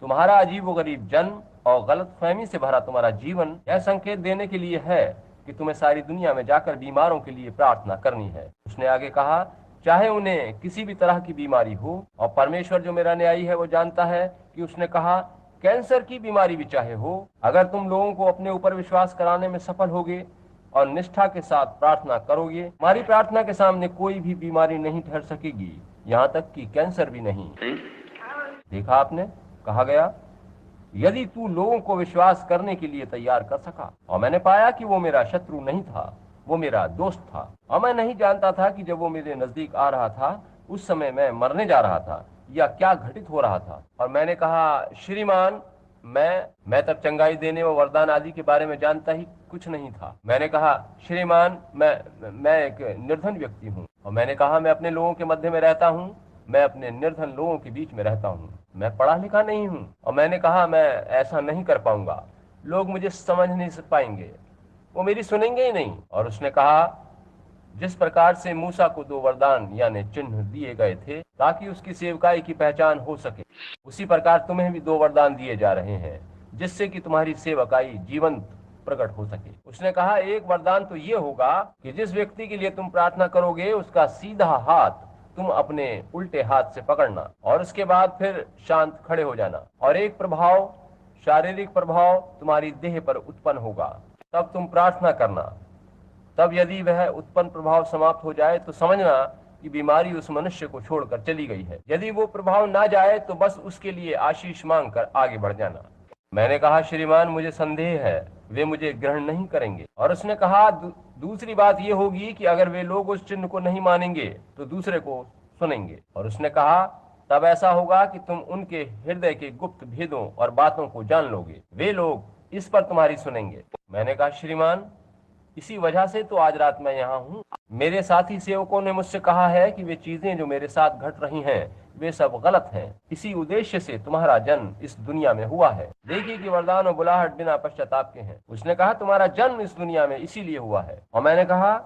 तुम्हारा अजीबोगरीब जन्म और गलतफहमी से भरा तुम्हारा जीवन यह संकेत देने के लिए है कि तुम्हें सारी दुनिया में जाकर बीमारों के लिए प्रार्थना करनी है। उसने आगे कहा, चाहे उन्हें किसी भी तरह की बीमारी हो, और परमेश्वर जो मेरा न्यायी है वो जानता है कि उसने कहा, कैंसर की बीमारी भी चाहे हो, अगर तुम लोगों को अपने ऊपर विश्वास कराने में सफल होगे और निष्ठा के साथ प्रार्थना करोगे, हमारी प्रार्थना के सामने कोई भी बीमारी नहीं ठहर सकेगी, यहाँ तक कि कैंसर भी नहीं। देखा आपने, कहा गया, यदि तू लोगों को विश्वास करने के लिए तैयार कर सका। और मैंने पाया कि वो मेरा शत्रु नहीं था, वो मेरा दोस्त था, और मैं नहीं जानता था कि जब वो मेरे नजदीक आ रहा था उस समय मैं मरने जा रहा था या क्या घटित हो रहा था। और मैंने कहा, श्रीमान, मैं तब चंगाई देने व वरदान आदि के बारे में जानता ही कुछ नहीं था। मैंने कहा, श्रीमान, मैं एक निर्धन व्यक्ति हूँ। और मैंने कहा, मैं अपने लोगों के मध्य में रहता हूँ, मैं अपने निर्धन लोगों के बीच में रहता हूँ, मैं पढ़ा लिखा नहीं हूँ। और मैंने कहा, मैं ऐसा नहीं कर पाऊंगा, लोग मुझे समझ नहीं पाएंगे, वो मेरी सुनेंगे ही नहीं। और उसने कहा, जिस प्रकार से मूसा को 2 वरदान यानी चिन्ह दिए गए थे ताकि उसकी सेवकाई की पहचान हो सके, उसी प्रकार तुम्हें भी 2 वरदान दिए जा रहे हैं जिससे कि तुम्हारी सेवकाई जीवंत प्रकट हो सके। उसने कहा, एक वरदान तो ये होगा कि जिस व्यक्ति के लिए तुम प्रार्थना करोगे उसका सीधा हाथ तुम अपने उल्टे हाथ से पकड़ना और उसके बाद फिर शांत खड़े हो जाना, और एक प्रभाव, शारीरिक प्रभाव तुम्हारी देह पर उत्पन्न होगा। तब तुम प्रार्थना करना। तब यदि वह उत्पन्न प्रभाव समाप्त हो जाए तो समझना कि बीमारी उस मनुष्य को छोड़कर चली गई है। यदि वो प्रभाव ना जाए तो बस उसके लिए आशीष मांगकर आगे बढ़ जाना। मैंने कहा, श्रीमान, मुझे संदेह है, वे मुझे ग्रहण नहीं करेंगे। और उसने कहा, दूसरी बात ये होगी कि अगर वे लोग उस चिन्ह को नहीं मानेंगे तो दूसरे को सुनेंगे। और उसने कहा, तब ऐसा होगा कि तुम उनके हृदय के गुप्त भेदों और बातों को जान लोगे, वे लोग इस पर तुम्हारी सुनेंगे। मैंने कहा, श्रीमान, इसी वजह से तो आज रात मैं यहाँ हूँ। मेरे साथी सेवकों ने मुझसे कहा है कि वे चीजें जो मेरे साथ घट रही हैं वे सब गलत हैं। इसी उद्देश्य से तुम्हारा जन्म इस दुनिया में हुआ है। देखिए कि वरदान और बुलाहट बिना पश्चाताप के हैं। उसने कहा, तुम्हारा जन्म इस दुनिया में इसीलिए हुआ है। और मैंने कहा,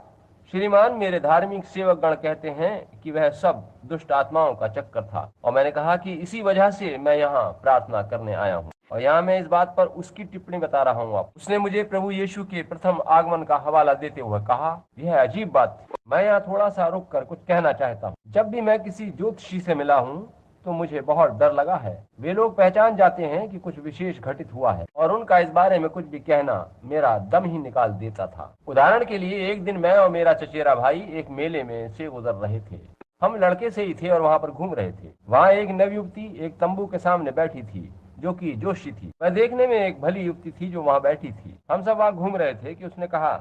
श्रीमान, मेरे धार्मिक सेवक गण कहते हैं कि वह सब दुष्ट आत्माओं का चक्कर था। और मैंने कहा कि इसी वजह से मैं यहाँ प्रार्थना करने आया हूँ। और यहाँ मैं इस बात पर उसकी टिप्पणी बता रहा हूँ। आप उसने मुझे प्रभु यीशु के प्रथम आगमन का हवाला देते हुए कहा, यह अजीब बात थी। मैं यहाँ थोड़ा सा रुक कर कुछ कहना चाहता हूँ। जब भी मैं किसी ज्योतिषी से मिला हूँ तो मुझे बहुत डर लगा है। वे लोग पहचान जाते हैं कि कुछ विशेष घटित हुआ है और उनका इस बारे में कुछ भी कहना मेरा दम ही निकाल देता था। उदाहरण के लिए, एक दिन मैं और मेरा चचेरा भाई एक मेले में से गुजर रहे थे। हम लड़के से ही थे और वहाँ पर घूम रहे थे। वहाँ एक नव युवती एक तंबू के सामने बैठी थी जो कि जोशी थी। वह देखने में एक भली युवती थी जो वहाँ बैठी थी। हम सब वहाँ घूम रहे थे कि उसने कहा,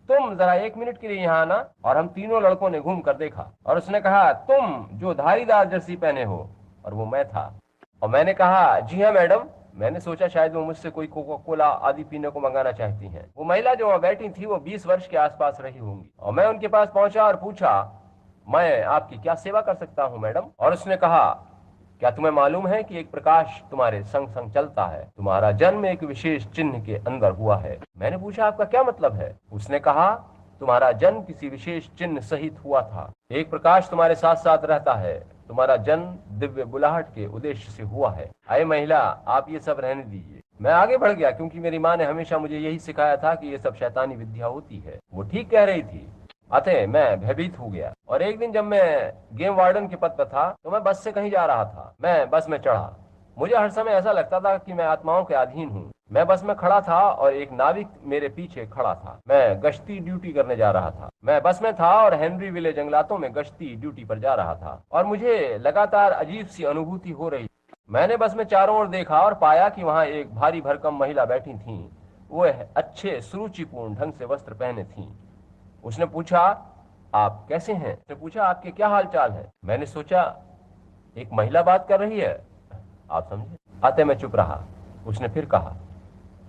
तुम जरा 1 मिनट के लिए यहाँ आना। और हम तीनों लड़कों ने घूम कर देखा और उसने कहा, तुम जो धारीदार जर्सी पहने हो। और वो मैं था। और मैंने कहा, जी हाँ मैडम। मैंने सोचा शायद वो मुझसे कोई कोका कोला आदि पीने को मंगाना चाहती हैं। वो महिला जो वहाँ बैठी थी वो 20 वर्ष के आसपास रही होंगी। और मैं उनके पास पहुंचा और पूछा, मैं आपकी क्या सेवा कर सकता हूँ मैडम? और उसने कहा, क्या तुम्हें मालूम है कि एक प्रकाश तुम्हारे संग संग चलता है? तुम्हारा जन्म एक विशेष चिन्ह के अंदर हुआ है। मैंने पूछा, आपका क्या मतलब है? उसने कहा, तुम्हारा जन्म किसी विशेष चिन्ह सहित हुआ था। एक प्रकाश तुम्हारे साथ साथ रहता है। तुम्हारा जन्म दिव्य बुलाहट के उद्देश्य से हुआ है। आए महिला, आप ये सब रहने दीजिए। मैं आगे बढ़ गया क्योंकि मेरी माँ ने हमेशा मुझे यही सिखाया था कि ये सब शैतानी विद्या होती है। वो ठीक कह रही थी। अतः मैं भयभीत हो गया। और एक दिन जब मैं गेम वार्डन के पद पर था तो मैं बस से कहीं जा रहा था। मैं बस में चढ़ा। मुझे हर समय ऐसा लगता था कि मैं आत्माओं के अधीन हूँ। मैं बस में खड़ा था और एक नाविक मेरे पीछे खड़ा था। मैं गश्ती ड्यूटी करने जा रहा था। मैं बस में था और हेनरी विले जंगलातों में गश्ती ड्यूटी पर जा रहा था और मुझे लगातार अजीब सी अनुभूति हो रही। मैंने बस में चारों ओर देखा और पाया कि वहां एक भारी भरकम महिला बैठी थी। वो अच्छे सुरुचिपूर्ण ढंग से वस्त्र पहने थी। उसने पूछा, आप कैसे हैं? उसने पूछा, आपके क्या हाल चाल है? मैंने सोचा, एक महिला बात कर रही है, आप समझे। आते मैं चुप रहा। उसने फिर कहा,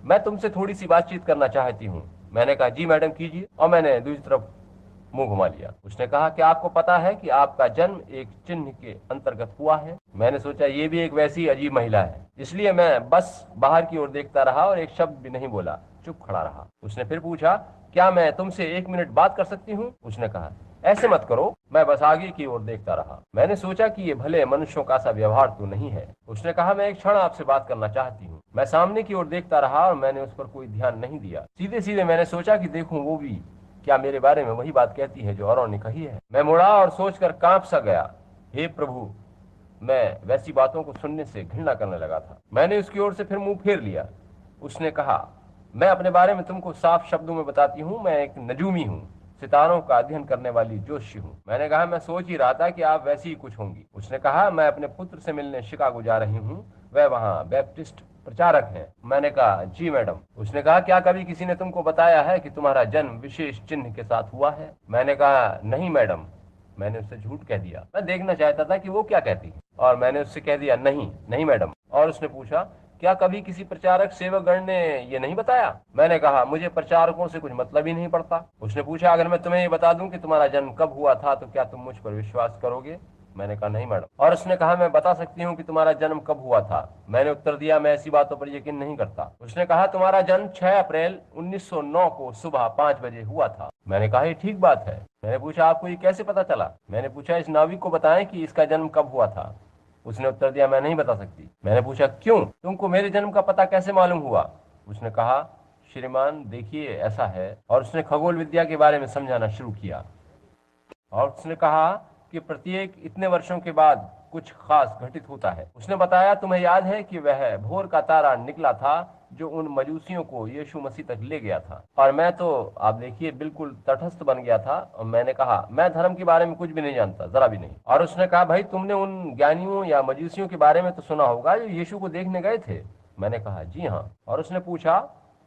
मैं तुमसे थोड़ी सी बातचीत करना चाहती हूँ। मैंने कहा, जी मैडम कीजिए, और मैंने दूसरी तरफ मुंह घुमा लिया। उसने कहा, क्या आपको पता है कि आपका जन्म एक चिन्ह के अंतर्गत हुआ है? मैंने सोचा, ये भी एक वैसी अजीब महिला है, इसलिए मैं बस बाहर की ओर देखता रहा और एक शब्द भी नहीं बोला, चुप खड़ा रहा। उसने फिर पूछा, क्या मैं तुमसे 1 मिनट बात कर सकती हूँ? उसने कहा, ऐसे मत करो। मैं बस आगे की ओर देखता रहा। मैंने सोचा कि ये भले मनुष्यों का सा व्यवहार तो नहीं है। उसने कहा, मैं एक क्षण आपसे बात करना चाहती हूँ। मैं सामने की ओर देखता रहा और मैंने उस पर कोई ध्यान नहीं दिया। सीधे सीधे मैंने सोचा कि देखूं वो भी क्या मेरे बारे में वही बात कहती है जो औरों ने कही है। मैं मुड़ा और सोचकर कांप सा गया। हे प्रभु, मैं वैसी बातों को सुनने से घृणा करने लगा था। मैंने उसकी ओर से फिर मुंह फेर लिया। उसने कहा, मैं अपने बारे में तुमको साफ शब्दों में बताती हूँ, मैं एक नजूमी हूँ, सितारों का अध्ययन करने वाली ज्योतिषी हूँ। मैंने कहा, मैं सोच ही रहा था कि आप वैसी ही कुछ होंगी। उसने कहा, मैं अपने पुत्र से मिलने शिकागो जा रही हूँ, वह वहाँ बैप्टिस्ट प्रचारक हैं। मैंने कहा, जी मैडम। उसने कहा, क्या कभी किसी ने तुमको बताया है कि तुम्हारा जन्म विशेष चिन्ह के साथ हुआ है? मैंने कहा, नहीं मैडम। मैंने उससे झूठ कह दिया। मैं देखना चाहता था कि वो क्या कहती है, और मैंने उससे कह दिया, नहीं नहीं मैडम। और उसने पूछा, क्या कभी किसी प्रचारक सेवकगण ने ये नहीं बताया? मैंने कहा, मुझे प्रचारकों से कुछ मतलब ही नहीं पड़ता। उसने पूछा, अगर मैं तुम्हें ये बता दूं कि तुम्हारा जन्म कब हुआ था तो क्या तुम मुझ पर विश्वास करोगे? मैंने कहा, नहीं मैडम। और उसने कहा, मैं बता सकती हूँ कि तुम्हारा जन्म कब हुआ था। मैंने उत्तर दिया, मैं ऐसी बातों पर यकीन नहीं करता। उसने कहा, तुम्हारा जन्म 6 अप्रैल 1909 को सुबह 5 बजे हुआ था। मैंने कहा, ये ठीक बात है। मैंने पूछा, आपको ये कैसे पता चला? मैंने पूछा, इस नाविक को बताएं कि इसका जन्म कब हुआ था। उसने उत्तर दिया, मैं नहीं बता सकती। मैंने पूछा, क्यों? तुमको मेरे जन्म का पता कैसे मालूम हुआ? उसने कहा, श्रीमान देखिए, ऐसा है। और उसने खगोल विद्या के बारे में समझाना शुरू किया। और उसने कहा कि प्रत्येक इतने वर्षों के बाद कुछ खास घटित होता है। उसने बताया, तुम्हें याद है कि वह भोर का तारा निकला था जो उन मजूसियों को यीशु मसीह तक ले गया था। और मैं तो, आप देखिए, बिल्कुल तटस्थ बन गया था। और मैंने कहा, मैं धर्म के बारे में कुछ भी नहीं जानता, जरा भी नहीं। और उसने कहा, भाई तुमने उन ज्ञानियों या मजूसियों के बारे में तो सुना होगा जो यीशु को देखने गए थे। मैंने कहा, जी हाँ। और उसने पूछा,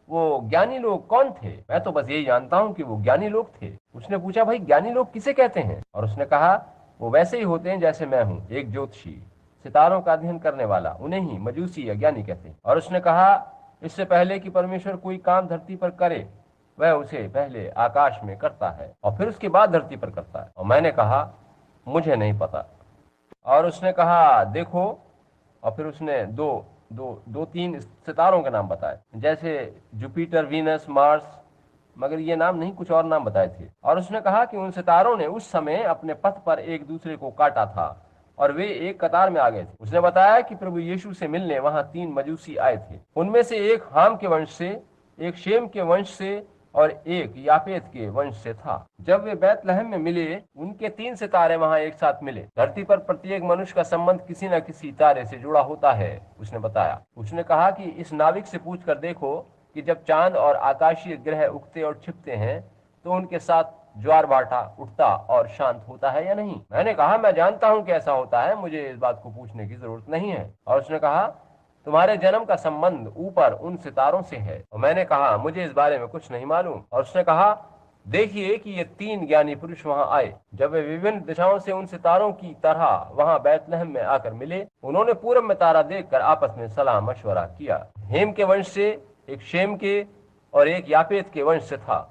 वो ज्ञानी लोग कौन थे? मैं तो बस यही जानता हूँ कि वो ज्ञानी लोग थे। उसने पूछा, भाई ज्ञानी लोग किसे कहते हैं? और उसने कहा, वो वैसे ही होते हैं जैसे मैं हूँ, एक ज्योतिषी, सितारों का अध्ययन करने वाला, उन्हें ही मजूसी या ज्ञानी कहते हैं। और उसने कहा, इससे पहले कि परमेश्वर कोई काम धरती पर करे, वह उसे पहले आकाश में करता है और फिर उसके बाद धरती पर करता है। और मैंने कहा, मुझे नहीं पता। और उसने कहा, देखो। और फिर उसने दो तीन सितारों के नाम बताए, जैसे जुपिटर, वीनस, मार्स, मगर ये नाम नहीं, कुछ और नाम बताए थे। और उसने कहा कि उन सितारों ने उस समय अपने पथ पर एक दूसरे को काटा था और वे एक कतार में आ गए थे। उसने बताया कि प्रभु यीशु से मिलने वहां 3 मजूसी आए थे। उनमें से एक हाम के वंश से, एक शेम के वंश से और एक यापेत के वंश से था। जब वे बैतलहम में मिले, उनके 3 सितारे वहां एक साथ मिले। धरती पर प्रत्येक मनुष्य का संबंध किसी न किसी तारे से जुड़ा होता है, उसने बताया। उसने कहा कि इस नाविक से पूछ कर देखो कि जब चांद और आकाशीय ग्रह उगते और छिपते हैं तो उनके साथ ज्वार भाटा उठता और शांत होता है या नहीं। मैंने कहा, मैं जानता हूं कि ऐसा होता है, मुझे इस बात को पूछने की जरूरत नहीं है। और उसने कहा, तुम्हारे जन्म का संबंध ऊपर उन सितारों से है। और मैंने कहा, मुझे इस बारे में कुछ नहीं मालूम। और उसने कहा, देखिए कि ये 3 ज्ञानी पुरुष वहां आए। जब वे विभिन्न दिशाओं से उन सितारों की तरह वहां बैतलहम में आकर मिले, उन्होंने पूरब में तारा देखकर आपस में सलाह मशवरा किया। हेम के वंश से, एक शेम के और एक यापेत के वंश से था,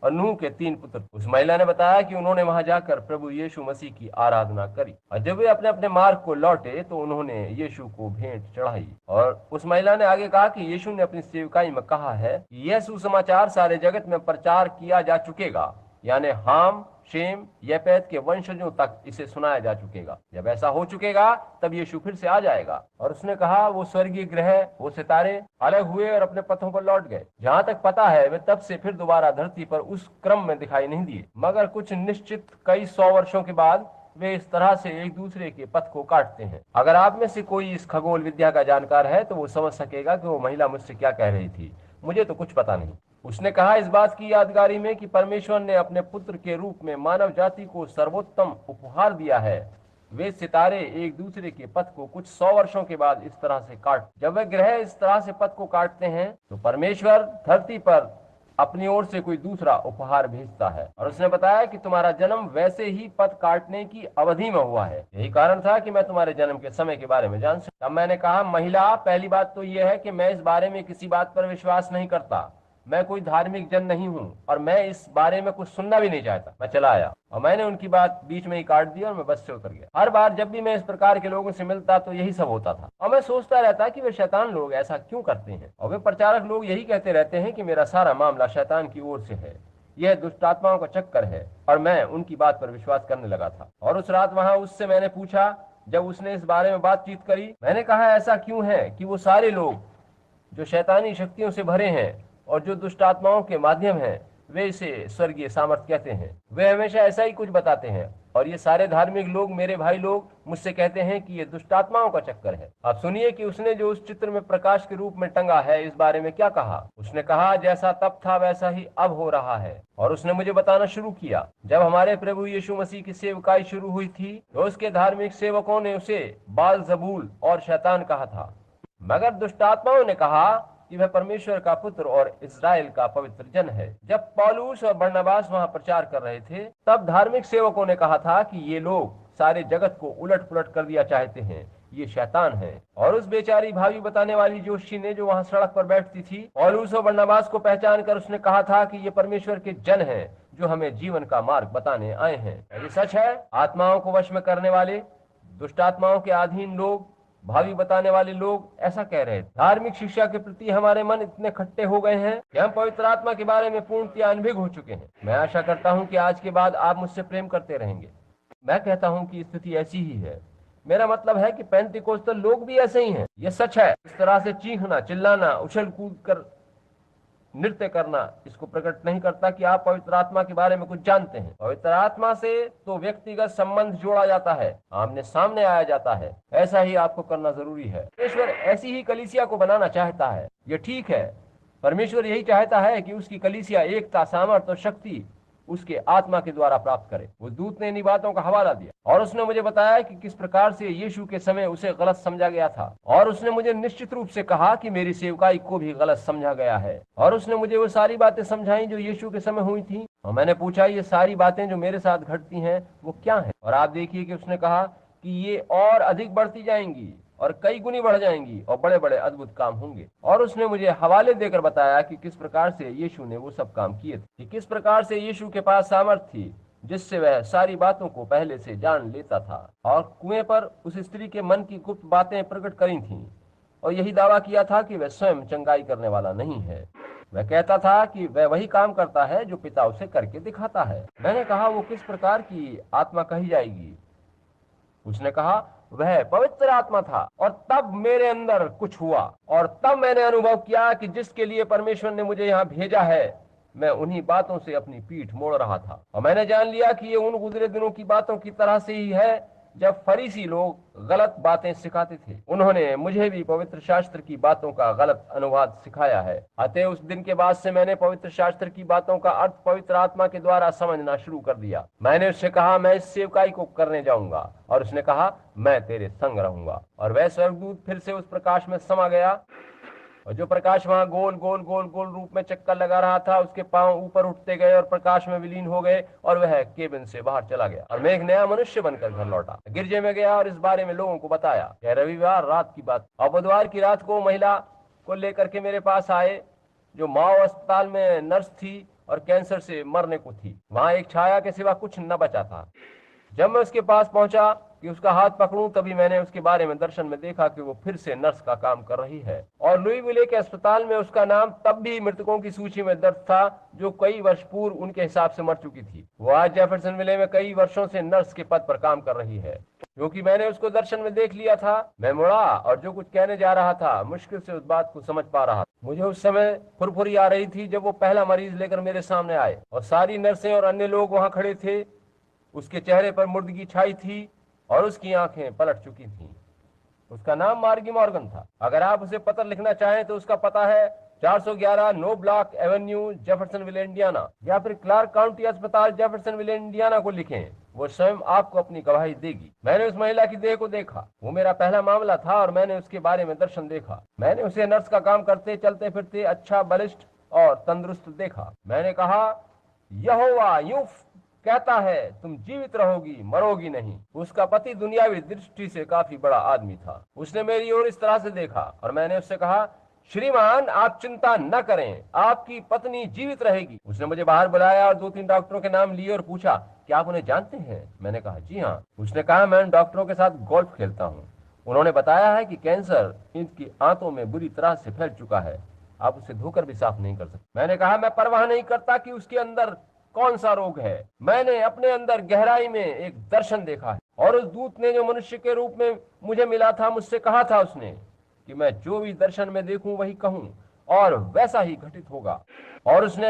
और नूह के 3 पुत्र। उस महिला ने बताया कि उन्होंने वहां जाकर प्रभु यीशु मसीह की आराधना करी, और जब वे अपने अपने मार्ग को लौटे तो उन्होंने यीशु को भेंट चढ़ाई। और उस महिला ने आगे कहा कि यीशु ने अपनी सेवकाई में कहा है कि यह सुसमाचार सारे जगत में प्रचार किया जा चुकेगा, यानी हाम, शेम, येपेत के वंशजों तक इसे सुनाया जा चुकेगा। जब ऐसा हो चुकेगा तब यीशु फिर से आ जाएगा। और उसने कहा वो स्वर्गीय ग्रह, वो सितारे अलग हुए और अपने पथों पर लौट गए। जहाँ तक पता है वे तब से फिर दोबारा धरती पर उस क्रम में दिखाई नहीं दिए, मगर कुछ निश्चित कई 100 वर्षों के बाद वे इस तरह से एक दूसरे के पथ को काटते हैं। अगर आप में से कोई इस खगोल विद्या का जानकार है तो वो समझ सकेगा कि वो महिला मुझसे क्या कह रही थी। मुझे तो कुछ पता नहीं। उसने कहा इस बात की यादगारी में कि परमेश्वर ने अपने पुत्र के रूप में मानव जाति को सर्वोत्तम उपहार दिया है। वे सितारे एक दूसरे के पथ को कुछ 100 वर्षों के बाद इस तरह से जब वे ग्रह इस तरह से पथ को काटते हैं तो परमेश्वर धरती पर अपनी ओर से कोई दूसरा उपहार भेजता है। और उसने बताया कि तुम्हारा जन्म वैसे ही पथ काटने की अवधि में हुआ है। यही कारण था कि मैं तुम्हारे जन्म के समय के बारे में जान सकता। तब मैंने कहा, महिला, पहली बात तो यह है कि मैं इस बारे में किसी बात पर विश्वास नहीं करता। मैं कोई धार्मिक जन नहीं हूँ और मैं इस बारे में कुछ सुनना भी नहीं चाहता। मैं चला आया और मैंने उनकी बात बीच में ही काट दी और मैं बस से उतर गया। हर बार जब भी मैं इस प्रकार के लोगों से मिलता तो यही सब होता था और मैं सोचता रहता कि वे शैतान लोग ऐसा क्यों करते हैं। और वे प्रचारक लोग यही कहते रहते हैं कि मेरा सारा मामला शैतान की ओर से है, यह दुष्ट आत्माओं का चक्कर है। और मैं उनकी बात पर विश्वास करने लगा था। और उस रात वहां उससे मैंने पूछा, जब उसने इस बारे में बातचीत करी, मैंने कहा ऐसा क्यों है कि वो सारे लोग जो शैतानी शक्तियों से भरे हैं और जो दुष्ट आत्माओं के माध्यम हैं, वे इसे स्वर्गीय सामर्थ कहते हैं। वे हमेशा ऐसा ही कुछ बताते हैं। और ये सारे धार्मिक लोग, मेरे भाई लोग, मुझसे कहते हैं कि ये दुष्ट आत्माओं का चक्कर है। आप सुनिए कि उसने जो उस चित्र में प्रकाश के रूप में टंगा है इस बारे में क्या कहा। उसने कहा, जैसा तब था वैसा ही अब हो रहा है। और उसने मुझे बताना शुरू किया, जब हमारे प्रभु यीशु मसीह की सेवकाई शुरू हुई थी तो उसके धार्मिक सेवकों ने उसे बालजबूल और शैतान कहा था, मगर दुष्ट आत्माओं ने कहा कि वह परमेश्वर का पुत्र और इस्राएल का पवित्र जन है। जब पौलुस और बरनबास वहां प्रचार कर रहे थे तब धार्मिक सेवकों ने कहा था कि ये लोग सारे जगत को उलट पुलट कर दिया चाहते हैं, ये शैतान है। और उस बेचारी भावी बताने वाली जोशी ने, जो वहां सड़क पर बैठती थी, पौलुस और बरनबास को पहचान कर उसने कहा था कि ये परमेश्वर के जन हैं जो हमें जीवन का मार्ग बताने आए हैं। ये सच है, आत्माओं को वश में करने वाले, दुष्ट आत्माओं के अधीन लोग, भावी बताने वाले लोग ऐसा कह रहे थे। धार्मिक शिक्षा के प्रति हमारे मन इतने खट्टे हो गए हैं कि हम पवित्र आत्मा के बारे में पूर्णतया अनभिज्ञ हो चुके हैं। मैं आशा करता हूं कि आज के बाद आप मुझसे प्रेम करते रहेंगे। मैं कहता हूं कि स्थिति ऐसी ही है। मेरा मतलब है कि पेंटिकोस्टल लोग भी ऐसे ही हैं। ये सच है। इस तरह से चीखना, चिल्लाना, उछल कूद कर नृत्य करना इसको प्रकट नहीं करता कि आप पवित्र आत्मा के बारे में कुछ जानते हैं। पवित्र आत्मा से तो व्यक्तिगत संबंध जोड़ा जाता है, आमने सामने आया जाता है। ऐसा ही आपको करना जरूरी है। परमेश्वर ऐसी ही कलीसिया को बनाना चाहता है। ये ठीक है, परमेश्वर यही चाहता है कि उसकी कलीसिया एकता, सामर्थ और शक्ति उसके आत्मा के द्वारा प्राप्त करे। उस दूत ने इन बातों का हवाला दिया और उसने मुझे बताया कि किस प्रकार से यीशु के समय उसे गलत समझा गया था। और उसने मुझे निश्चित रूप से कहा कि मेरी सेवकाई को भी गलत समझा गया है। और उसने मुझे वो सारी बातें समझाई जो यीशु के समय हुई थी। और मैंने पूछा, ये सारी बातें जो मेरे साथ घटती हैं वो क्या है? और आप देखिए कि उसने कहा कि ये और अधिक बढ़ती जाएंगी और कई गुनी बढ़ जाएंगी और बड़े बड़े अद्भुत काम होंगे। और उसने मुझे हवाले देकर बताया कि किस प्रकार से यीशु ने वो सब काम किए थे, कि किस प्रकार से यीशु के पास सामर्थ थी जिससे वह सारी बातों को पहले से जान लेता था। और कुएं पर उस स्त्री के मन की गुप्त बातें प्रकट करी थीं और यही दावा किया था कि वह स्वयं चंगाई करने वाला नहीं है। वह कहता था कि वह वही काम करता है जो पिता उसे करके दिखाता है। मैंने कहा, वो किस प्रकार की आत्मा कही जाएगी? उसने कहा, वह पवित्र आत्मा था। और तब मेरे अंदर कुछ हुआ और तब मैंने अनुभव किया कि जिसके लिए परमेश्वर ने मुझे यहाँ भेजा है, मैं उन्हीं बातों से अपनी पीठ मोड़ रहा था। और मैंने जान लिया कि ये उन गुजरे दिनों की बातों की तरह से ही है जब फरीसी लोग गलत बातें सिखाते थे। उन्होंने मुझे भी पवित्र शास्त्र की बातों का गलत अनुवाद सिखाया है। अतः उस दिन के बाद से मैंने पवित्र शास्त्र की बातों का अर्थ पवित्र आत्मा के द्वारा समझना शुरू कर दिया। मैंने उससे कहा, मैं इस सेवकाई को करने जाऊंगा। और उसने कहा, मैं तेरे संग रहूंगा। और वह स्वर्गदूत फिर से उस प्रकाश में समा गया और जो प्रकाश वहां गोल गोल गोल गोल रूप में चक्कर लगा रहा था, उसके पांव ऊपर उठते गए और प्रकाश में विलीन हो गए और वह केबिन से बाहर चला गया। और मैं एक नया मनुष्य बनकर घर लौटा, गिरजे में गया और इस बारे में लोगों को बताया। यह रविवार रात की बात। और बुधवार की रात को महिला को लेकर के मेरे पास आए जो माओ अस्पताल में नर्स थी और कैंसर से मरने को थी। वहां एक छाया के सिवा कुछ न बचा था। जब मैं उसके पास पहुंचा कि उसका हाथ पकड़ूं, तभी मैंने उसके बारे में दर्शन में देखा कि वो फिर से नर्स का काम कर रही है और लुईविले के अस्पताल में उसका नाम तब भी मृतकों की सूची में दर्ज था जो कई वर्ष पूर्व उनके हिसाब से मर चुकी थी। वो आज जेफरसनविले में कई वर्षों से नर्स के पद पर काम कर रही है। क्योंकि मैंने उसको दर्शन में देख लिया था, मैं मुड़ा और जो कुछ कहने जा रहा था मुश्किल से उस बात को समझ पा रहा था। मुझे उस समय फुरफुरी आ रही थी जब वो पहला मरीज लेकर मेरे सामने आए और सारी नर्सें और अन्य लोग वहां खड़े थे। उसके चेहरे पर मुर्दगी छाई थी और उसकी आंखें पलट चुकी थीं। उसका नाम मार्गी मॉर्गन था। अगर आप उसे पत्र लिखना चाहें तो उसका पता है 411 no block avenue, Jeffersonville, Indiana, या फिर क्लार्क काउंटी अस्पताल, जेफरसनविले, इंडियाना को लिखें। वो स्वयं आपको अपनी गवाही देगी। मैंने उस महिला की देह को देखा। वो मेरा पहला मामला था और मैंने उसके बारे में दर्शन देखा। मैंने उसे नर्स का काम करते, चलते फिरते, अच्छा, बलिष्ठ और तंदुरुस्त देखा। मैंने कहा, यहोवा यूं कहता है, तुम जीवित रहोगी, मरोगी नहीं। उसका पति दुनियावी दृष्टि से काफी बड़ा आदमी था। उसने मेरी ओर इस तरह से देखा और मैंने उससे कहा, श्रीमान, आप चिंता न करें, आपकी पत्नी जीवित रहेगी। उसने मुझे बाहर बुलाया और 2-3 डॉक्टरों के नाम लिए और पूछा, क्या आप उन्हें जानते हैं? मैंने कहा, जी हाँ। उसने कहा, मैं उन डॉक्टरों के साथ गोल्फ खेलता हूँ। उन्होंने बताया है कि कैंसर इनकी आंतों में बुरी तरह से फैल चुका है, आप उसे धोकर भी साफ नहीं कर सकते। मैंने कहा, मैं परवाह नहीं करता कि उसके अंदर कौन सा रोग है। मैंने अपने अंदर गहराई में एक दर्शन देखा है और उस दूत ने जो मनुष्य के रूप में मुझे मिला था, मुझसे कहा था उसने कि मैं जो भी दर्शन में देखूं वही कहूं और वैसा ही घटित होगा। और उसने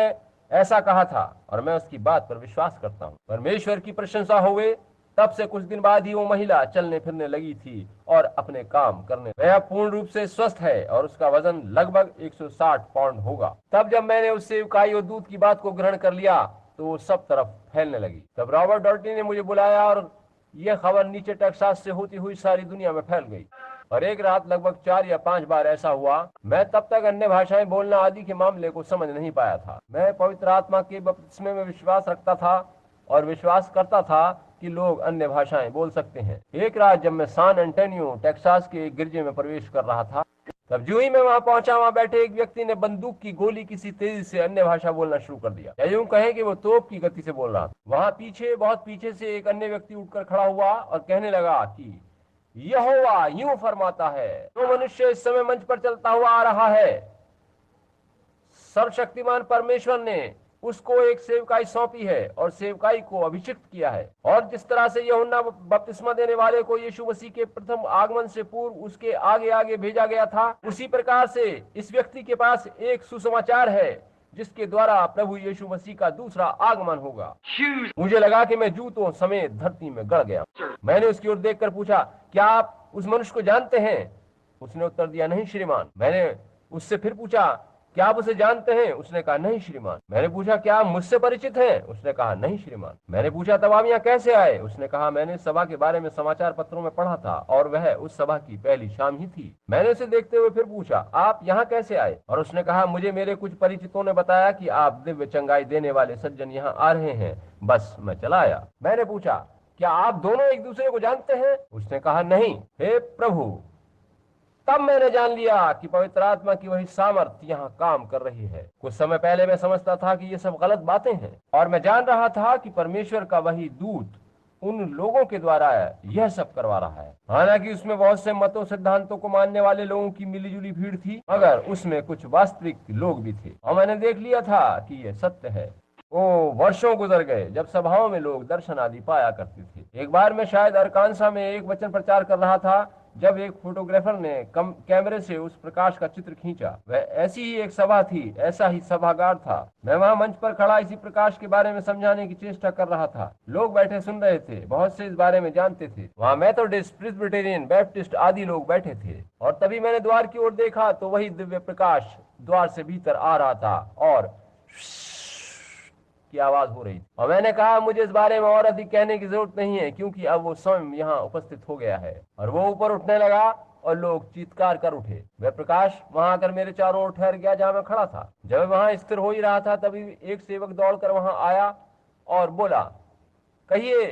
ऐसा कहा था और मैं उसकी बात पर विश्वास करता हूं। परमेश्वर की प्रशंसा होवे। तब से कुछ दिन बाद ही वो महिला चलने फिरने लगी थी और अपने काम करने। वह पूर्ण रूप से स्वस्थ है और उसका वजन लगभग 160 पाउंड होगा। तब जब मैंने उससे सेवकाई और दूध की बात को ग्रहण कर लिया तो वो सब तरफ फैलने लगी। तब रॉबर्ट डॉल्टी ने मुझे बुलाया और यह खबर नीचे टेक्सास से होती हुई सारी दुनिया में फैल गई। और एक रात लगभग 4 या 5 बार ऐसा हुआ। मैं तब तक अन्य भाषाएं बोलना आदि के मामले को समझ नहीं पाया था। मैं पवित्र आत्मा के बपतिस्मे में विश्वास रखता था और विश्वास करता था कि लोग अन्य भाषाएं बोल सकते हैं। एक रात जब मैं सैन एंटोनियो, टेक्सास के एक गिरजे में प्रवेश कर रहा था, तब जो ही मैं वहां पहुंचा, वहां बैठे एक व्यक्ति ने बंदूक की गोली किसी तेजी से अन्य भाषा बोलना शुरू कर दिया, या यूं कहें कि वो तोप की गति से बोल रहा था। वहां पीछे, बहुत पीछे से एक अन्य व्यक्ति उठकर खड़ा हुआ और कहने लगा कि यहोवा यूं फरमाता है, तो मनुष्य इस समय मंच पर चलता हुआ आ रहा है। सर्वशक्तिमान परमेश्वर ने उसको एक सेवकाई सौंपी है और सेवकाई को अभिषिक्त किया है। और जिस तरह से यूहन्ना बपतिस्मा देने वाले को यीशु मसीह के प्रथम आगमन से पूर्व उसके आगे आगे भेजा गया था, उसी प्रकार से इस व्यक्ति के पास एक सुसमाचार है जिसके द्वारा प्रभु यीशु मसीह का दूसरा आगमन होगा। मुझे लगा कि मैं जूतों समेत धरती में गड़ गया। मैंने उसकी ओर देखकर पूछा, क्या आप उस मनुष्य को जानते हैं? उसने उत्तर दिया, नहीं श्रीमान। मैंने उससे फिर पूछा, क्या आप उसे जानते हैं? उसने कहा, नहीं श्रीमान। मैंने पूछा, क्या आप मुझसे परिचित हैं? उसने कहा, नहीं श्रीमान। मैंने पूछा, तब आप यहाँ कैसे आए? उसने कहा, मैंने सभा के बारे में समाचार पत्रों में पढ़ा था और वह उस सभा की पहली शाम ही थी। मैंने उसे देखते हुए फिर पूछा, आप यहाँ कैसे आए? और उसने कहा, मुझे मेरे कुछ परिचितों ने बताया कि आप दिव्य चंगाई देने वाले सज्जन यहाँ आ रहे हैं, बस मैं चला आया। मैंने पूछा, क्या आप दोनों एक दूसरे को जानते हैं? उसने कहा, नहीं। हे प्रभु, तब मैंने जान लिया कि पवित्र आत्मा की वही सामर्थ्य यहाँ काम कर रही है। कुछ समय पहले मैं समझता था कि ये सब गलत बातें हैं और मैं जान रहा था कि परमेश्वर का वही दूत उन लोगों के द्वारा यह सब करवा रहा है। हालांकि उसमें बहुत से मतों सिद्धांतों को मानने वाले लोगों की मिलीजुली भीड़ थी, मगर उसमें कुछ वास्तविक लोग भी थे और मैंने देख लिया था कि यह सत्य है। ओ वर्षों गुजर गए जब सभाओं में लोग दर्शन आदि पाया करते थे। एक बार मैं शायद अरकानसा में एक वचन प्रचार कर रहा था जब एक फोटोग्राफर ने कैमरे से उस प्रकाश का चित्र खींचा। वह ऐसी ही एक सभा थी, ऐसा ही सभागार था। मैं वहां मंच पर खड़ा इसी प्रकाश के बारे में समझाने की चेष्टा कर रहा था। लोग बैठे सुन रहे थे, बहुत से इस बारे में जानते थे। वहां मेथोडिस्ट, प्रेस्बिटेरियन, बैप्टिस्ट आदि लोग बैठे थे। और तभी मैंने द्वार की ओर देखा तो वही दिव्य प्रकाश द्वार से भीतर आ रहा था और की आवाज हो रही थी। और मैंने कहा, मुझे इस बारे में और अधिक कहने की जरूरत नहीं है क्योंकि अब वो स्वयं यहाँ उपस्थित हो गया है। और वो ऊपर उठने लगा और लोग चीत्कार कर उठे। वह प्रकाश वहां आकर मेरे चारों ओर ठहर गया जहां मैं खड़ा था। जब वहां स्थिर हो ही रहा था तभी एक सेवक दौड़कर वहां आया और बोला, कहिए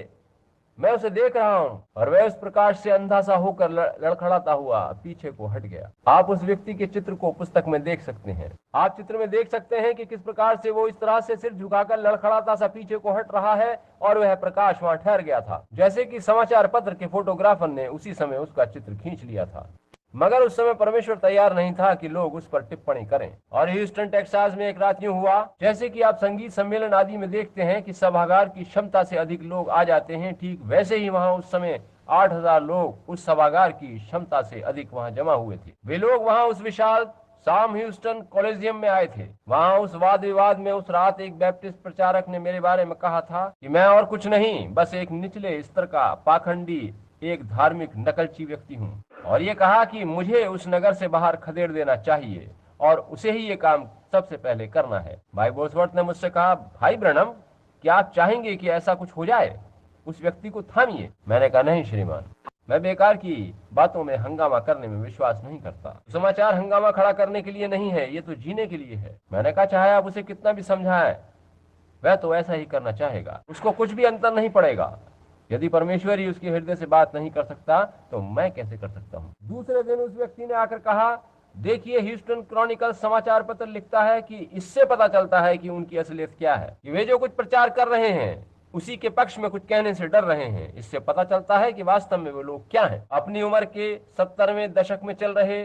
मैं उसे देख रहा हूँ और वह उस प्रकाश से अंधा सा होकर लड़खड़ाता हुआ पीछे को हट गया। आप उस व्यक्ति के चित्र को पुस्तक में देख सकते हैं। आप चित्र में देख सकते हैं कि किस प्रकार से वो इस तरह से सिर झुकाकर लड़खड़ाता सा पीछे को हट रहा है और वह प्रकाश वहां ठहर गया था, जैसे कि समाचार पत्र के फोटोग्राफर ने उसी समय उसका चित्र खींच लिया था। मगर उस समय परमेश्वर तैयार नहीं था कि लोग उस पर टिप्पणी करें। और ह्यूस्टन टेक्सास में एक रात यूं हुआ, जैसे कि आप संगीत सम्मेलन आदि में देखते हैं कि सभागार की क्षमता से अधिक लोग आ जाते हैं, ठीक वैसे ही वहां उस समय 8,000 लोग उस सभागार की क्षमता से अधिक वहां जमा हुए थे। वे लोग वहां उस विशाल साम ह्यूस्टन कॉलेजियम में आए थे। वहां उस वाद विवाद में उस रात एक बैप्टिस्ट प्रचारक ने मेरे बारे में कहा था कि मैं और कुछ नहीं, बस एक निचले स्तर का पाखंडी, एक धार्मिक नकलची व्यक्ति हूँ, और ये कहा कि मुझे उस नगर से बाहर खदेड़ देना चाहिए और उसे ही ये काम सबसे पहले करना है। भाई बोसवर्थ ने मुझसे कहा, भाई ब्रनम, क्या आप चाहेंगे कि ऐसा कुछ हो जाए? उस व्यक्ति को थामिए। मैंने कहा, नहीं श्रीमान, मैं बेकार की बातों में हंगामा करने में विश्वास नहीं करता। समाचार हंगामा खड़ा करने के लिए नहीं है, ये तो जीने के लिए है। मैंने कहा, चाहे आप उसे कितना भी समझाएं, वह तो ऐसा ही करना चाहेगा, उसको कुछ भी अंतर नहीं पड़ेगा। यदि परमेश्वर ही उसके हृदय से बात नहीं कर सकता तो मैं कैसे कर सकता हूँ? दूसरे दिन उस व्यक्ति ने आकर कहा, देखिए, ह्यूस्टन क्रॉनिकल समाचार पत्र लिखता है कि इससे पता चलता है कि उनकी असलियत क्या है, कि वे जो कुछ प्रचार कर रहे हैं उसी के पक्ष में कुछ कहने से डर रहे हैं। इससे पता चलता है कि वास्तव में वो लोग क्या हैं। अपनी उम्र के 70वें दशक में चल रहे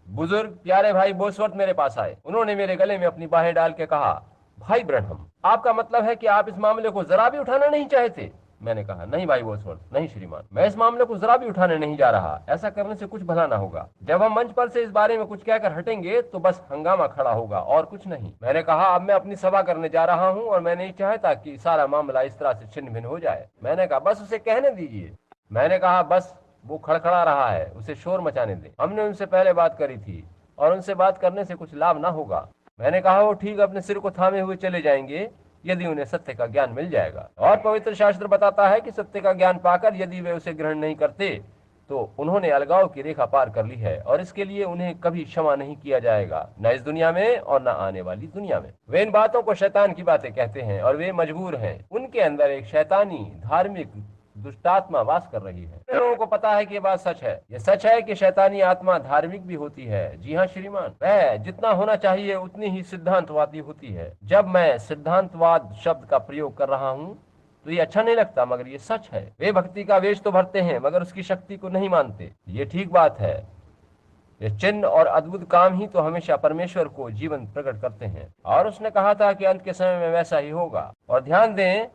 बुजुर्ग प्यारे भाई बोसवर्थ मेरे पास आए। उन्होंने मेरे गले में अपनी बाहें डाल के कहा, भाई ब्रनहम, आपका मतलब है कि आप इस मामले को जरा भी उठाना नहीं चाहते? मैंने कहा, नहीं भाई बोसवर्थ, नहीं श्रीमान, मैं इस मामले को जरा भी उठाने नहीं जा रहा। ऐसा करने से कुछ भला ना होगा। जब हम मंच पर से इस बारे में कुछ कहकर हटेंगे तो बस हंगामा खड़ा होगा और कुछ नहीं। मैंने कहा, अब मैं अपनी सभा करने जा रहा हूँ और मैं नहीं चाहता कि सारा मामला इस तरह से छिन्न भिन्न हो जाए। मैंने कहा, बस उसे कहने दीजिए। मैंने कहा, बस वो खड़खड़ा रहा है, उसे शोर मचाने दें। हमने उनसे पहले बात करी थी और उनसे बात करने से कुछ लाभ ना होगा। मैंने कहा, वो ठीक अपने सिर को थामे हुए चले जाएंगे यदि उन्हें सत्य का ज्ञान मिल जाएगा। और पवित्र शास्त्र बताता है कि सत्य का ज्ञान पाकर यदि वे उसे ग्रहण नहीं करते तो उन्होंने अलगाव की रेखा पार कर ली है और इसके लिए उन्हें कभी क्षमा नहीं किया जाएगा, न इस दुनिया में और न आने वाली दुनिया में। वे इन बातों को शैतान की बातें कहते हैं और वे मजबूर हैं। उनके अंदर एक शैतानी धार्मिक दुष्टात्मा वास कर रही है। लोगों को पता है कि ये बात सच है। ये सच है कि शैतानी आत्मा धार्मिक भी होती है। जी हाँ श्रीमान, वह जितना होना चाहिए उतनी ही सिद्धांतवादी होती है। जब मैं सिद्धांतवाद शब्द का प्रयोग कर रहा हूँ तो ये अच्छा नहीं लगता, मगर ये सच है। वे भक्ति का वेश तो भरते हैं मगर उसकी शक्ति को नहीं मानते। ये ठीक बात है। ये चिन्ह और अद्भुत काम ही तो हमेशा परमेश्वर को जीवन प्रकट करते हैं। और उसने कहा था कि अंत के समय में वैसा ही होगा। और ध्यान दें,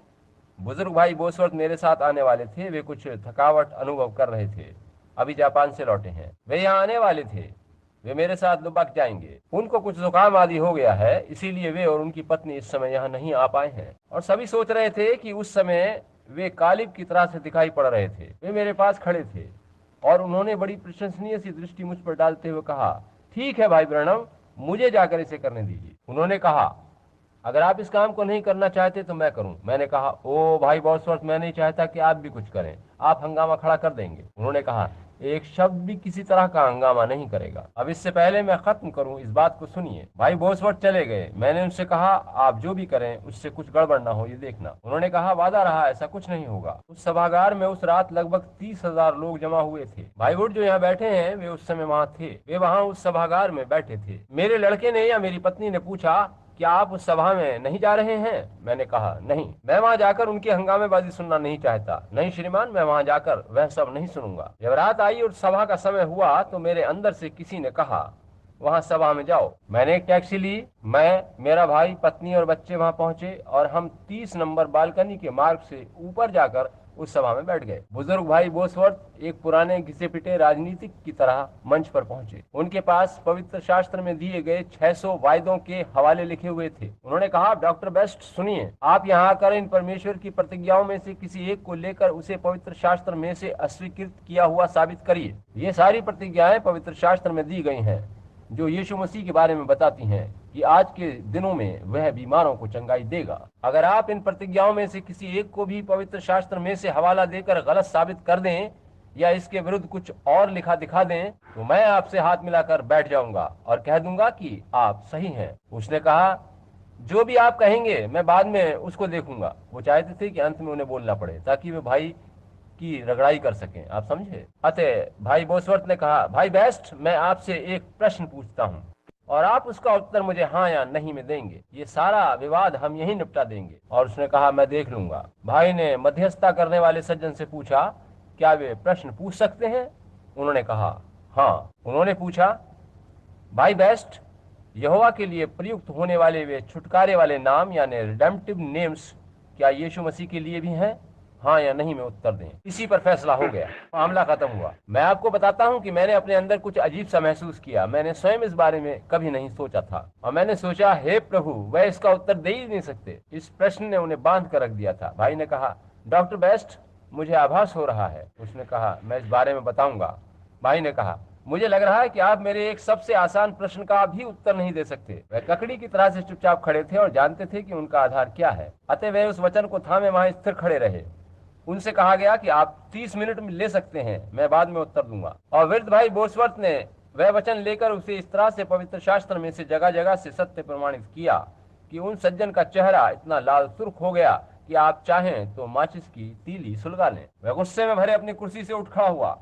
बुजुर्ग भाई बोसवर्थ मेरे साथ आने वाले थे। वे कुछ थकावट अनुभव कर रहे थे, अभी जापान से लौटे हैं। वे यहाँ आने वाले थे। वे मेरे साथ लुबक जाएंगे। उनको कुछ जुकाम आदि हो गया है, इसीलिए वे और उनकी पत्नी इस समय यहाँ नहीं आ पाए हैं। और सभी सोच रहे थे कि उस समय वे कालिब की तरह से दिखाई पड़ रहे थे। वे मेरे पास खड़े थे और उन्होंने बड़ी प्रशंसनीय सी दृष्टि मुझ पर डालते हुए कहा, ठीक है भाई ब्रनम, मुझे जाकर इसे करने दीजिए। उन्होंने कहा, अगर आप इस काम को नहीं करना चाहते तो मैं करूं। मैंने कहा, ओ भाई बोसवर्थ, मैं नहीं चाहता कि आप भी कुछ करें, आप हंगामा खड़ा कर देंगे। उन्होंने कहा, एक शब्द भी किसी तरह का हंगामा नहीं करेगा। अब इससे पहले मैं खत्म करूं, इस बात को सुनिए। भाई बोसवर्थ चले गए। मैंने उनसे कहा, आप जो भी करें उससे कुछ गड़बड़ ना हो, ये देखना। उन्होंने कहा, वादा रहा, ऐसा कुछ नहीं होगा। उस सभागार में उस रात लगभग 30,000 लोग जमा हुए थे। भाई वुड जो यहाँ बैठे हैं वे उस समय वहाँ थे। वे वहाँ उस सभागार में बैठे थे। मेरे लड़के ने या मेरी पत्नी ने पूछा, क्या आप उस सभा में नहीं जा रहे हैं? मैंने कहा, नहीं, मैं वहां जाकर उनकी हंगामेबाजी सुनना नहीं चाहता। नहीं श्रीमान, मैं वहां जाकर वह सब नहीं सुनूंगा। जब रात आई और सभा का समय हुआ तो मेरे अंदर से किसी ने कहा, वहां सभा में जाओ। मैंने एक टैक्सी ली। मैं, मेरा भाई, पत्नी और बच्चे वहां पहुंचे और हम 30 नंबर बालकनी के मार्ग से ऊपर जाकर उस सभा में बैठ गए। बुजुर्ग भाई बोसवर्थ एक पुराने घिसे पिटे राजनीतिक की तरह मंच पर पहुंचे। उनके पास पवित्र शास्त्र में दिए गए 600 वायदों के हवाले लिखे हुए थे। उन्होंने कहा, डॉक्टर बेस्ट, सुनिए, आप यहाँ आकर इन परमेश्वर की प्रतिज्ञाओं में से किसी एक को लेकर उसे पवित्र शास्त्र में से अस्वीकृत किया हुआ साबित करिए। ये सारी प्रतिज्ञाएं पवित्र शास्त्र में दी गई हैं जो यीशु मसीह के बारे में बताती हैं कि आज के दिनों में वह बीमारों को चंगाई देगा। अगर आप इन प्रतिज्ञाओं में से किसी एक को भी पवित्र शास्त्र में से हवाला देकर गलत साबित कर दें या इसके विरुद्ध कुछ और लिखा दिखा दें तो मैं आपसे हाथ मिलाकर बैठ जाऊंगा और कह दूंगा कि आप सही हैं। उसने कहा, जो भी आप कहेंगे मैं बाद में उसको देखूंगा। वो चाहते थे कि अंत में उन्हें बोलना पड़े ताकि वे भाई की रगड़ाई कर सकें, आप समझे। अतः भाई बोसवर्थ ने कहा, भाई बेस्ट, मैं आपसे एक प्रश्न पूछता हूँ और आप उसका उत्तर मुझे हाँ या नहीं में देंगे। ये सारा विवाद हम यहीं निपटा देंगे। और उसने कहा, मैं देख लूंगा। भाई ने मध्यस्थता करने वाले सज्जन से पूछा, क्या वे प्रश्न पूछ सकते हैं? उन्होंने कहा, हाँ। उन्होंने पूछा, भाई बेस्ट, यहोवा के लिए प्रयुक्त होने वाले वे छुटकारे वाले नाम यानी रिडेम्पटिव नेम्स क्या यीशु मसीह के लिए भी हैं? हाँ या नहीं में उत्तर दें। इसी पर फैसला हो गया, मामला खत्म हुआ। मैं आपको बताता हूँ कि मैंने अपने अंदर कुछ अजीब सा महसूस किया। मैंने स्वयं इस बारे में कभी नहीं सोचा था और मैंने सोचा, हे प्रभु, वह इसका उत्तर दे ही नहीं सकते। इस प्रश्न ने उन्हें बांध कर रख दिया था। भाई ने कहा, डॉक्टर बेस्ट, मुझे आभास हो रहा है। उसने कहा, मैं इस बारे में बताऊंगा। भाई ने कहा, मुझे लग रहा है कि आप मेरे एक सबसे आसान प्रश्न का भी उत्तर नहीं दे सकते। वह ककड़ी की तरह से चुपचाप खड़े थे और जानते थे कि उनका आधार क्या है। अतः वे उस वचन को थामे वहां स्थिर खड़े रहे। उनसे कहा गया कि आप 30 मिनट में ले सकते हैं, मैं बाद में उत्तर दूंगा। और वृद्ध भाई बोसवर्थ ने वह वचन लेकर उसे इस तरह से पवित्र शास्त्र में से जगह जगह से सत्य प्रमाणित किया कि उन सज्जन का चेहरा इतना लाल सुर्ख हो गया कि आप चाहें तो माचिस की तीली सुलगा लें। वह गुस्से में भरे अपनी कुर्सी से उठ खड़ा हुआ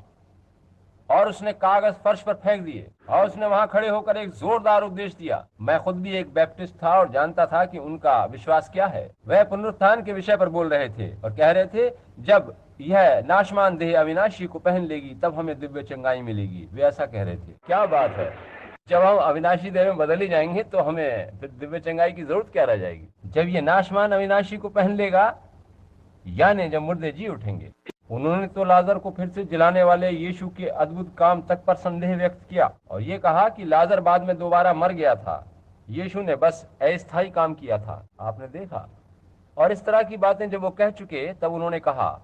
और उसने कागज फर्श पर फेंक दिए और उसने वहां खड़े होकर एक जोरदार उपदेश दिया। मैं खुद भी एक बैप्टिस्ट था और जानता था कि उनका विश्वास क्या है। वह पुनरुत्थान के विषय पर बोल रहे थे और कह रहे थे, जब यह नाशमान देह अविनाशी को पहन लेगी तब हमें दिव्य चंगाई मिलेगी। वे ऐसा कह रहे थे। क्या बात है, जब हम अविनाशी देह में बदल ही जाएंगे तो हमें फिर दिव्य चंगाई की जरूरत क्या रह जाएगी। जब ये नाशमान अविनाशी को पहन लेगा, यानी जब मुर्दे जी उठेंगे। उन्होंने तो लाजर को फिर से जिलाने वाले यीशु के अद्भुत काम तक पर संदेह व्यक्त किया और ये कहा कि लाजर बाद में दोबारा मर गया था, यीशु ने बस अस्थायी काम किया था। आपने देखा। और इस तरह की बातें जब वो कह चुके तब उन्होंने कहा,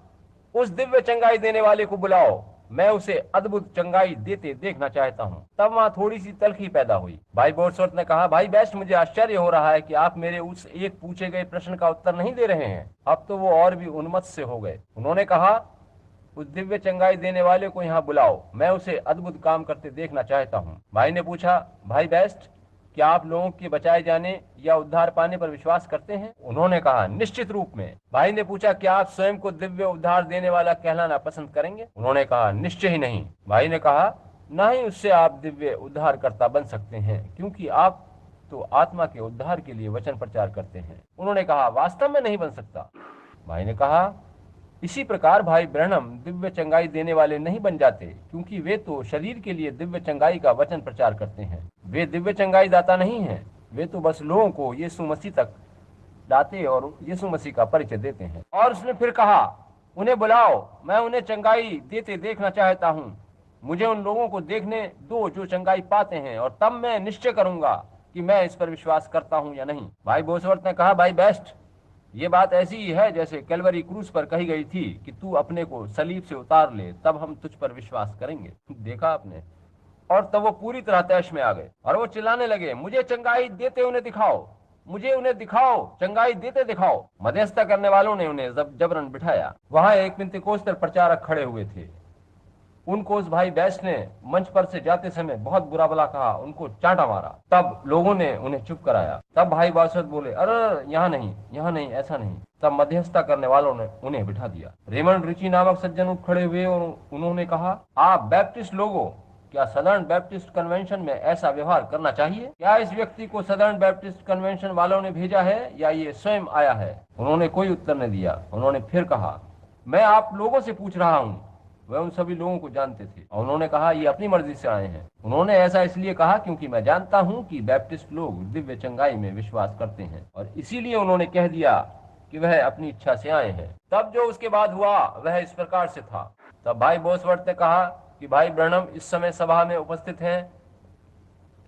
उस दिव्य चंगाई देने वाले को बुलाओ, मैं उसे अद्भुत चंगाई देते देखना चाहता हूँ। तब वहां थोड़ी सी तलखी पैदा हुई। भाई बोसवर्थ ने कहा, भाई बेस्ट, मुझे आश्चर्य हो रहा है कि आप मेरे उस एक पूछे गए प्रश्न का उत्तर नहीं दे रहे हैं। अब तो वो और भी उन्मत्त से हो गए। उन्होंने कहा, उस दिव्य चंगाई देने वाले को यहाँ बुलाओ, मैं उसे अद्भुत काम करते देखना चाहता हूँ। भाई ने पूछा, भाई बेस्ट, क्या आप लोगों के बचाए जाने या उद्धार पाने पर विश्वास करते हैं? उन्होंने कहा, निश्चित रूप में। भाई ने पूछा, क्या आप स्वयं को दिव्य उद्धार देने वाला कहलाना पसंद करेंगे? उन्होंने कहा, निश्चय ही नहीं। भाई ने कहा, ना ही उससे आप दिव्य उद्धारकर्ता बन सकते हैं, क्योंकि आप तो आत्मा के उद्धार के लिए वचन प्रचार करते हैं। उन्होंने कहा, वास्तव में नहीं बन सकता। भाई ने कहा, इसी प्रकार भाई ब्रैनम दिव्य चंगाई देने वाले नहीं बन जाते, क्योंकि वे तो शरीर के लिए दिव्य चंगाई का वचन प्रचार करते हैं। वे दिव्य चंगाई दाता नहीं हैं। वे तो बस लोगों को यीशु मसीह तक लाते और यीशु मसीह का परिचय देते हैं। और उसने फिर कहा, उन्हें बुलाओ, मैं उन्हें चंगाई देते देखना चाहता हूँ। मुझे उन लोगों को देखने दो जो चंगाई पाते हैं, और तब मैं निश्चय करूंगा कि मैं इस पर विश्वास करता हूँ या नहीं। भाई बोसवर्थ ने कहा, भाई बेस्ट, ये बात ऐसी ही है जैसे कैलवरी क्रूस पर कही गई थी कि तू अपने को सलीब से उतार ले, तब हम तुझ पर विश्वास करेंगे। देखा आपने। और तब वो पूरी तरह तैश में आ गए और वो चिल्लाने लगे, मुझे चंगाई देते उन्हें दिखाओ, मुझे उन्हें दिखाओ, चंगाई देते दिखाओ। मध्यस्थता करने वालों ने उन्हें जबरन बिठाया। वहां एक पेंतीकोस्तर प्रचारक खड़े हुए थे। उनको उस भाई बेस्ट ने मंच पर से जाते समय बहुत बुरा भला कहा, उनको चांटा मारा। तब लोगों ने उन्हें चुप कराया। तब भाई बासवर्थ बोले, अरे यहाँ नहीं, यहाँ नहीं, ऐसा नहीं। तब मध्यस्थता करने वालों ने उन्हें बिठा दिया। रेमंड रिची नामक सज्जन उठ खड़े हुए और उन्होंने कहा, आप बैप्टिस्ट लोगों, क्या सदर्न बैप्टिस्ट कन्वेंशन में ऐसा व्यवहार करना चाहिए? क्या इस व्यक्ति को सदर्न बैप्टिस्ट कन्वेंशन वालों ने भेजा है या ये स्वयं आया है? उन्होंने कोई उत्तर नहीं दिया। उन्होंने फिर कहा, मैं आप लोगों से पूछ रहा हूँ। वह उन सभी लोगों को जानते थे और उन्होंने कहा, ये अपनी मर्जी से आए हैं। उन्होंने ऐसा इसलिए कहा क्योंकि मैं जानता हूं कि बैप्टिस्ट लोग दिव्य चंगाई में विश्वास करते हैं, और इसीलिए उन्होंने कह दिया कि वह अपनी इच्छा से आए हैं। तब जो उसके बाद हुआ वह इस प्रकार से था। तब भाई बोसवर्थ ने कहा कि भाई ब्रैनम इस समय सभा में उपस्थित हैं,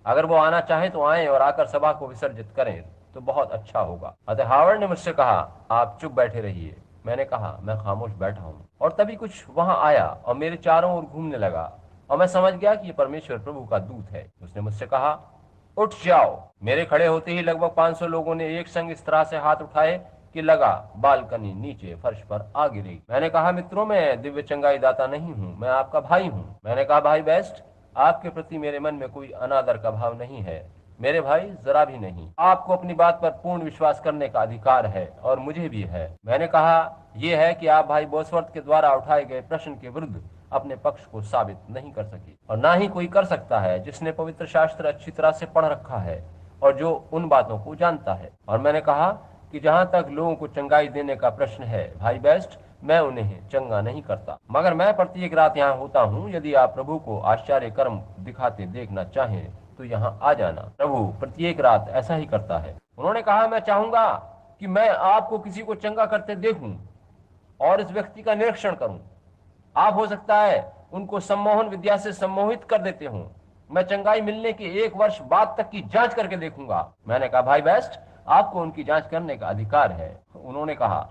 अगर वो आना चाहे तो आए और आकर सभा को विसर्जित करें तो बहुत अच्छा होगा। अतः हावर्ड ने मुझसे कहा, आप चुप बैठे रहिए। मैंने कहा, मैं खामोश बैठा हूँ। और तभी कुछ वहां आया और मेरे चारों ओर घूमने लगा और मैं समझ गया कि ये परमेश्वर प्रभु का दूत है। उसने मुझसे कहा, उठ जाओ। मेरे खड़े होते ही लगभग 500 लोगों ने एक संग इस तरह से हाथ उठाए कि लगा बालकनी नीचे फर्श पर आ गिरी। मैंने कहा, मित्रों, मैं दिव्य चंगाई दाता नहीं हूँ, मैं आपका भाई हूँ। मैंने कहा, भाई बेस्ट, आपके प्रति मेरे मन में कोई अनादर का भाव नहीं है, मेरे भाई, जरा भी नहीं। आपको अपनी बात पर पूर्ण विश्वास करने का अधिकार है और मुझे भी है। मैंने कहा, यह है कि आप भाई बोसवर्थ के द्वारा उठाए गए प्रश्न के विरुद्ध अपने पक्ष को साबित नहीं कर सके, और ना ही कोई कर सकता है जिसने पवित्र शास्त्र अच्छी तरह से पढ़ रखा है और जो उन बातों को जानता है। और मैंने कहा कि जहां तक लोगों को चंगाई देने का प्रश्न है, भाई बेस्ट, मैं उन्हें चंगा नहीं करता, मगर मैं प्रत्येक रात यहाँ होता हूँ। यदि आप प्रभु को आश्चर्य कर्म दिखाते देखना चाहें तो यहाँ आ जाना। प्रभु प्रत्येक रात ऐसा ही करता है। उन्होंने कहा, मैं चाहूंगा कि मैं आपको किसी को चंगा करते देखूं और इस व्यक्ति का निरीक्षण करूं। आप हो सकता है उनको सम्मोहन विद्या से सम्मोहित कर देते हो। मैं चंगाई मिलने के 1 वर्ष बाद तक की जांच करके देखूंगा। मैंने कहा, भाई बेस्ट, आपको उनकी जांच करने का अधिकार है। उन्होंने कहा,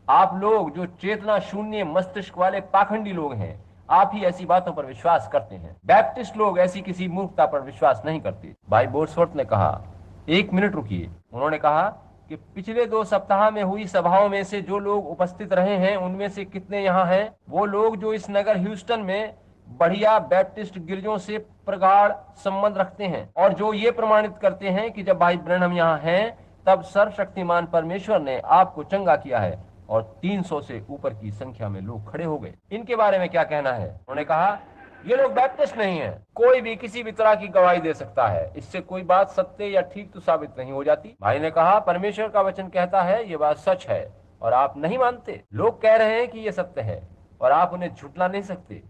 आप लोग जो चेतना शून्य मस्तिष्क वाले पाखंडी लोग हैं, आप ही ऐसी बातों पर विश्वास करते हैं। बैप्टिस्ट लोग ऐसी किसी मूर्खता पर विश्वास नहीं करते। भाई बोसवर्थ ने कहा, 1 मिनट रुकिए। उन्होंने कहा कि पिछले 2 सप्ताह में हुई सभाओं में से जो लोग उपस्थित रहे हैं, उनमें से कितने यहाँ हैं? वो लोग जो इस नगर ह्यूस्टन में बढ़िया बैप्टिस्ट गिरजों से प्रगाढ़ संबंध रखते हैं और जो ये प्रमाणित करते हैं कि जब भाई ब्रैनम यहाँ हैं, तब सर्वशक्तिमान परमेश्वर ने आपको चंगा किया है, और 300 से ऊपर की संख्या में लोग खड़े हो गए। इनके बारे में क्या कहना है? उन्होंने कहा, ये लोग बैप्टिस्ट नहीं है। कोई भी किसी भी तरह की गवाही दे सकता है, इससे कोई बात सत्य या ठीक तो साबित नहीं हो जाती। भाई ने कहा, परमेश्वर का वचन कहता है ये बात सच है और आप नहीं मानते। लोग कह रहे हैं कि ये सत्य है और आप उन्हें झुठला नहीं सकते।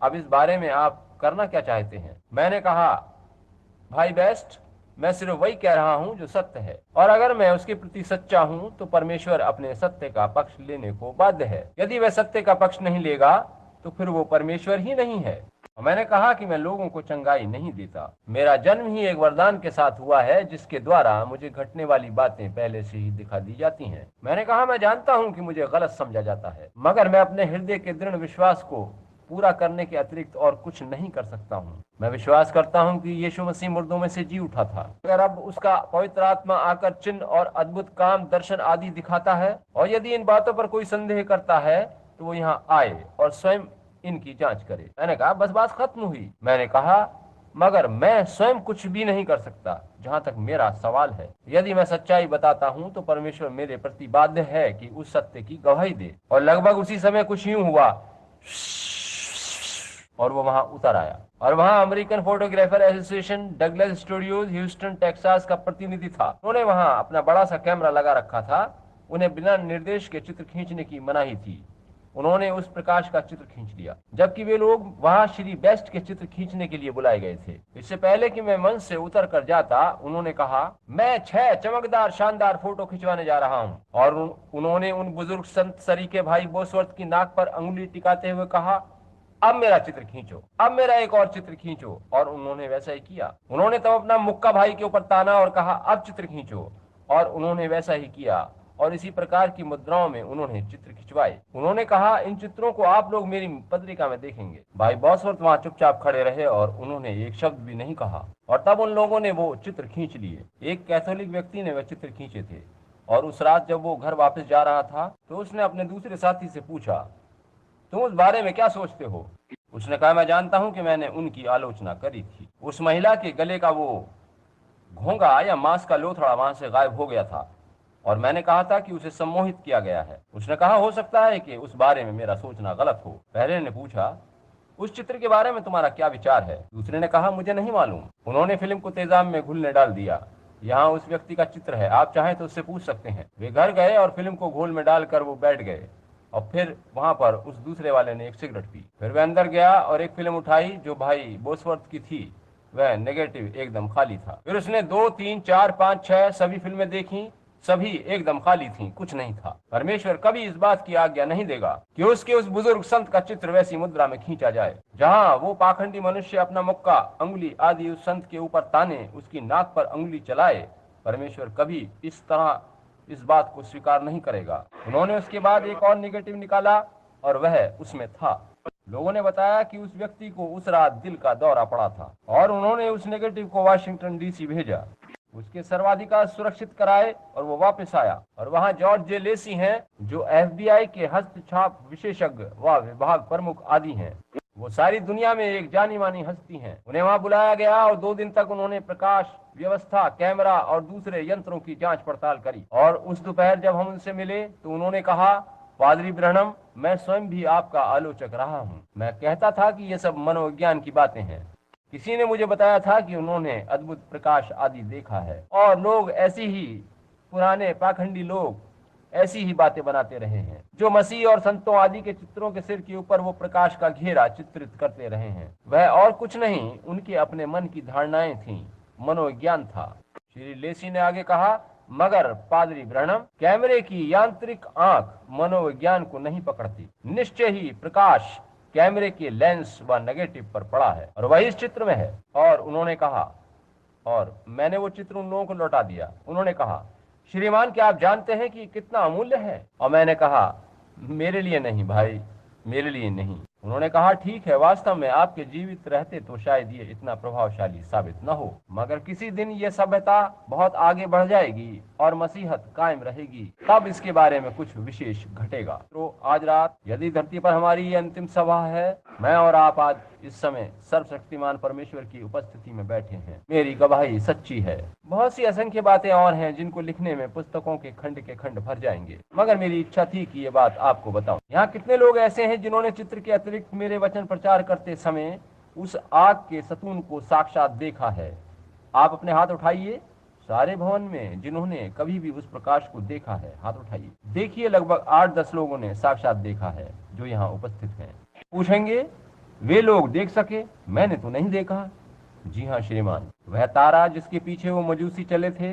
अब इस बारे में आप करना क्या चाहते हैं? मैंने कहा, भाई बेस्ट, मैं सिर्फ वही कह रहा हूं जो सत्य है, और अगर मैं उसके प्रति सच्चा हूं तो परमेश्वर अपने सत्य का पक्ष लेने को बाध्य है। यदि वह सत्य का पक्ष नहीं लेगा तो फिर वो परमेश्वर ही नहीं है। मैंने कहा कि मैं लोगों को चंगाई नहीं देता। मेरा जन्म ही एक वरदान के साथ हुआ है जिसके द्वारा मुझे घटने वाली बातें पहले से ही दिखा दी जाती हैं। मैंने कहा, मैं जानता हूं कि मुझे गलत समझा जाता है, मगर मैं अपने हृदय के दृढ़ विश्वास को पूरा करने के अतिरिक्त और कुछ नहीं कर सकता हूँ। मैं विश्वास करता हूँ कि यीशु मसीह मुर्दों में से जी उठा था। अगर अब उसका पवित्र आत्मा आकर चिन्ह और अद्भुत काम, दर्शन आदि दिखाता है, और यदि इन बातों पर कोई संदेह करता है तो वो यहाँ आए और स्वयं इनकी जांच करे। मैंने कहा, बस बात खत्म हुई। मैंने कहा, मगर मैं स्वयं कुछ भी नहीं कर सकता। जहाँ तक मेरा सवाल है, यदि मैं सच्चाई बताता हूँ तो परमेश्वर मेरे प्रति बाध्य है कि उस सत्य की गवाही दे। और लगभग उसी समय कुछ यूं हुआ और वो वहां उतर आया, और वहां American photographer association Douglas studios Houston Texas का प्रतिनिधि था। उन्होंने वहां अपना बड़ा सा कैमरा लगा रखा था। उन्हें बिना निर्देश के चित्र खींचने की मनाही थी। उन्होंने उस प्रकाश का चित्र खींच लिया, जबकि वे लोग वहां श्री बेस्ट के चित्र खींचने के लिए बुलाए गए थे। इससे पहले कि मैं मंच से उतर कर जाता, उन्होंने कहा, मैं 6 चमकदार शानदार फोटो खिंचवाने जा रहा हूं। और उन्होंने उन बुजुर्ग संत सरीखे भाई बोसवर्थ की नाक पर अंगुली टिकाते हुए कहा, अब मेरा चित्र खींचो, अब मेरा एक और चित्र खींचो। और उन्होंने वैसा ही किया। उन्होंने तब अपना मुक्का भाई के ऊपर ताना और कहा, अब चित्र खींचो। और उन्होंने वैसा ही किया, और इसी प्रकार की मुद्राओं में उन्होंने चित्र खिंचवाए। उन्होंने कहा, इन चित्रों को आप लोग मेरी पत्रिका में देखेंगे। भाई बोसवर्थ वहां चुपचाप खड़े रहे और उन्होंने एक शब्द भी नहीं कहा। और तब उन लोगों ने वो चित्र खींच लिए। एक कैथोलिक व्यक्ति ने वह चित्र खींचे थे, और उस रात जब वो घर वापस जा रहा था तो उसने अपने दूसरे साथी से पूछा, तुम उस बारे में क्या सोचते हो? उसने कहा, मैं जानता हूं कि मैंने उनकी आलोचना करी थी। उस महिला के गले का वो घोंगा या मांस का लोथड़ा वहां से गायब हो गया था, और मैंने कहा था कि उसे सम्मोहित किया गया है। उसने कहा, हो सकता है कि उस बारे में मेरा सोचना गलत हो। पहले ने पूछा, उस चित्र के बारे में तुम्हारा क्या विचार है? दूसरे ने कहा, मुझे नहीं मालूम। उन्होंने फिल्म को तेजाब में घुलने डाल दिया। यहाँ उस व्यक्ति का चित्र है, आप चाहें तो उससे पूछ सकते हैं। वे घर गए और फिल्म को घोल में डालकर वो बैठ गए, और फिर वहां पर उस दूसरे वाले ने एक सिगरेट पी। फिर वह अंदर गया और एक फिल्म उठाई जो भाई बोसवर्थ की थी। वह नेगेटिव एकदम खाली था। फिर उसने 2, 3, 4, 5, 6 सभी फिल्में देखी। सभी एकदम खाली थीं, कुछ नहीं था। परमेश्वर कभी इस बात की आज्ञा नहीं देगा कि उसके उस बुजुर्ग संत का चित्र वैसी मुद्रा में खींचा जाए जहां वो पाखंडी मनुष्य अपना मुक्का, अंगुली आदि उस संत के ऊपर ताने, उसकी नाक पर अंगुली चलाए। परमेश्वर कभी इस तरह इस बात को स्वीकार नहीं करेगा। उन्होंने उसके बाद एक और नेगेटिव निकाला और वह उसमें था। लोगों ने बताया कि उस व्यक्ति को उस रात दिल का दौरा पड़ा था, और उन्होंने उस नेगेटिव को वाशिंगटन डीसी भेजा। उसके सर्वाधिकार सुरक्षित कराए और वो वापस आया। और वहां जॉर्ज जे लेसी हैं जो FBI के हस्तछाप विशेषज्ञ व विभाग प्रमुख आदि हैं। वो सारी दुनिया में एक जानी मानी हस्ती हैं। उन्हें वहां बुलाया गया और 2 दिन तक उन्होंने प्रकाश व्यवस्था, कैमरा और दूसरे यंत्रों की जांच पड़ताल करी। और उस दोपहर जब हम उनसे मिले तो उन्होंने कहा, पादरी ब्रहणम, मैं स्वयं भी आपका आलोचक रहा हूँ। मैं कहता था कि ये सब मनोविज्ञान की बातें हैं। किसी ने मुझे बताया था कि उन्होंने अद्भुत प्रकाश आदि देखा है, और लोग ऐसी ही, पुराने पाखंडी लोग ऐसी ही बातें बनाते रहे हैं, जो मसीह और संतों आदि के चित्रों के सिर के ऊपर वो प्रकाश का घेरा चित्रित करते रहे हैं। वह और कुछ नहीं, उनके अपने मन की धारणाएं थीं, मनोविज्ञान था। श्री लेसी ने आगे कहा, मगर पादरी ब्रहणम, कैमरे की यांत्रिक आंख मनोविज्ञान को नहीं पकड़ती। निश्चय ही प्रकाश कैमरे के लेंस व नेगेटिव पर पड़ा है और वही इस चित्र में है। और उन्होंने कहा, और मैंने वो चित्र उन लोगों को लौटा दिया। उन्होंने कहा, श्रीमान, क्या आप जानते हैं कि कितना अमूल्य है? और मैंने कहा, मेरे लिए नहीं भाई, मेरे लिए नहीं। उन्होंने कहा, ठीक है, वास्तव में आपके जीवित रहते तो शायद ये इतना प्रभावशाली साबित न हो, मगर किसी दिन ये सभ्यता बहुत आगे बढ़ जाएगी और मसीहत कायम रहेगी, तब इसके बारे में कुछ विशेष घटेगा। तो आज रात यदि धरती पर हमारी ये अंतिम सभा है, मैं और आप आज इस समय सर्वशक्तिमान परमेश्वर की उपस्थिति में बैठे हैं। मेरी गवाही सच्ची है। बहुत सी असंख्य बातें और हैं जिनको लिखने में पुस्तकों के खंड भर जाएंगे, मगर मेरी इच्छा थी कि ये बात आपको बताऊं। यहाँ कितने लोग ऐसे हैं जिन्होंने चित्र के अतिरिक्त मेरे वचन प्रचार करते समय उस आग के सतून को साक्षात देखा है? आप अपने हाथ उठाइए। सारे भवन में जिन्होंने कभी भी उस प्रकाश को देखा है, हाथ उठाइए। देखिए, लगभग 8-10 लोगों ने साक्षात देखा है जो यहाँ उपस्थित हैं। पूछेंगे, वे लोग देख सके? मैंने तो नहीं देखा। जी हाँ श्रीमान, वह तारा जिसके पीछे वो मजूसी चले थे,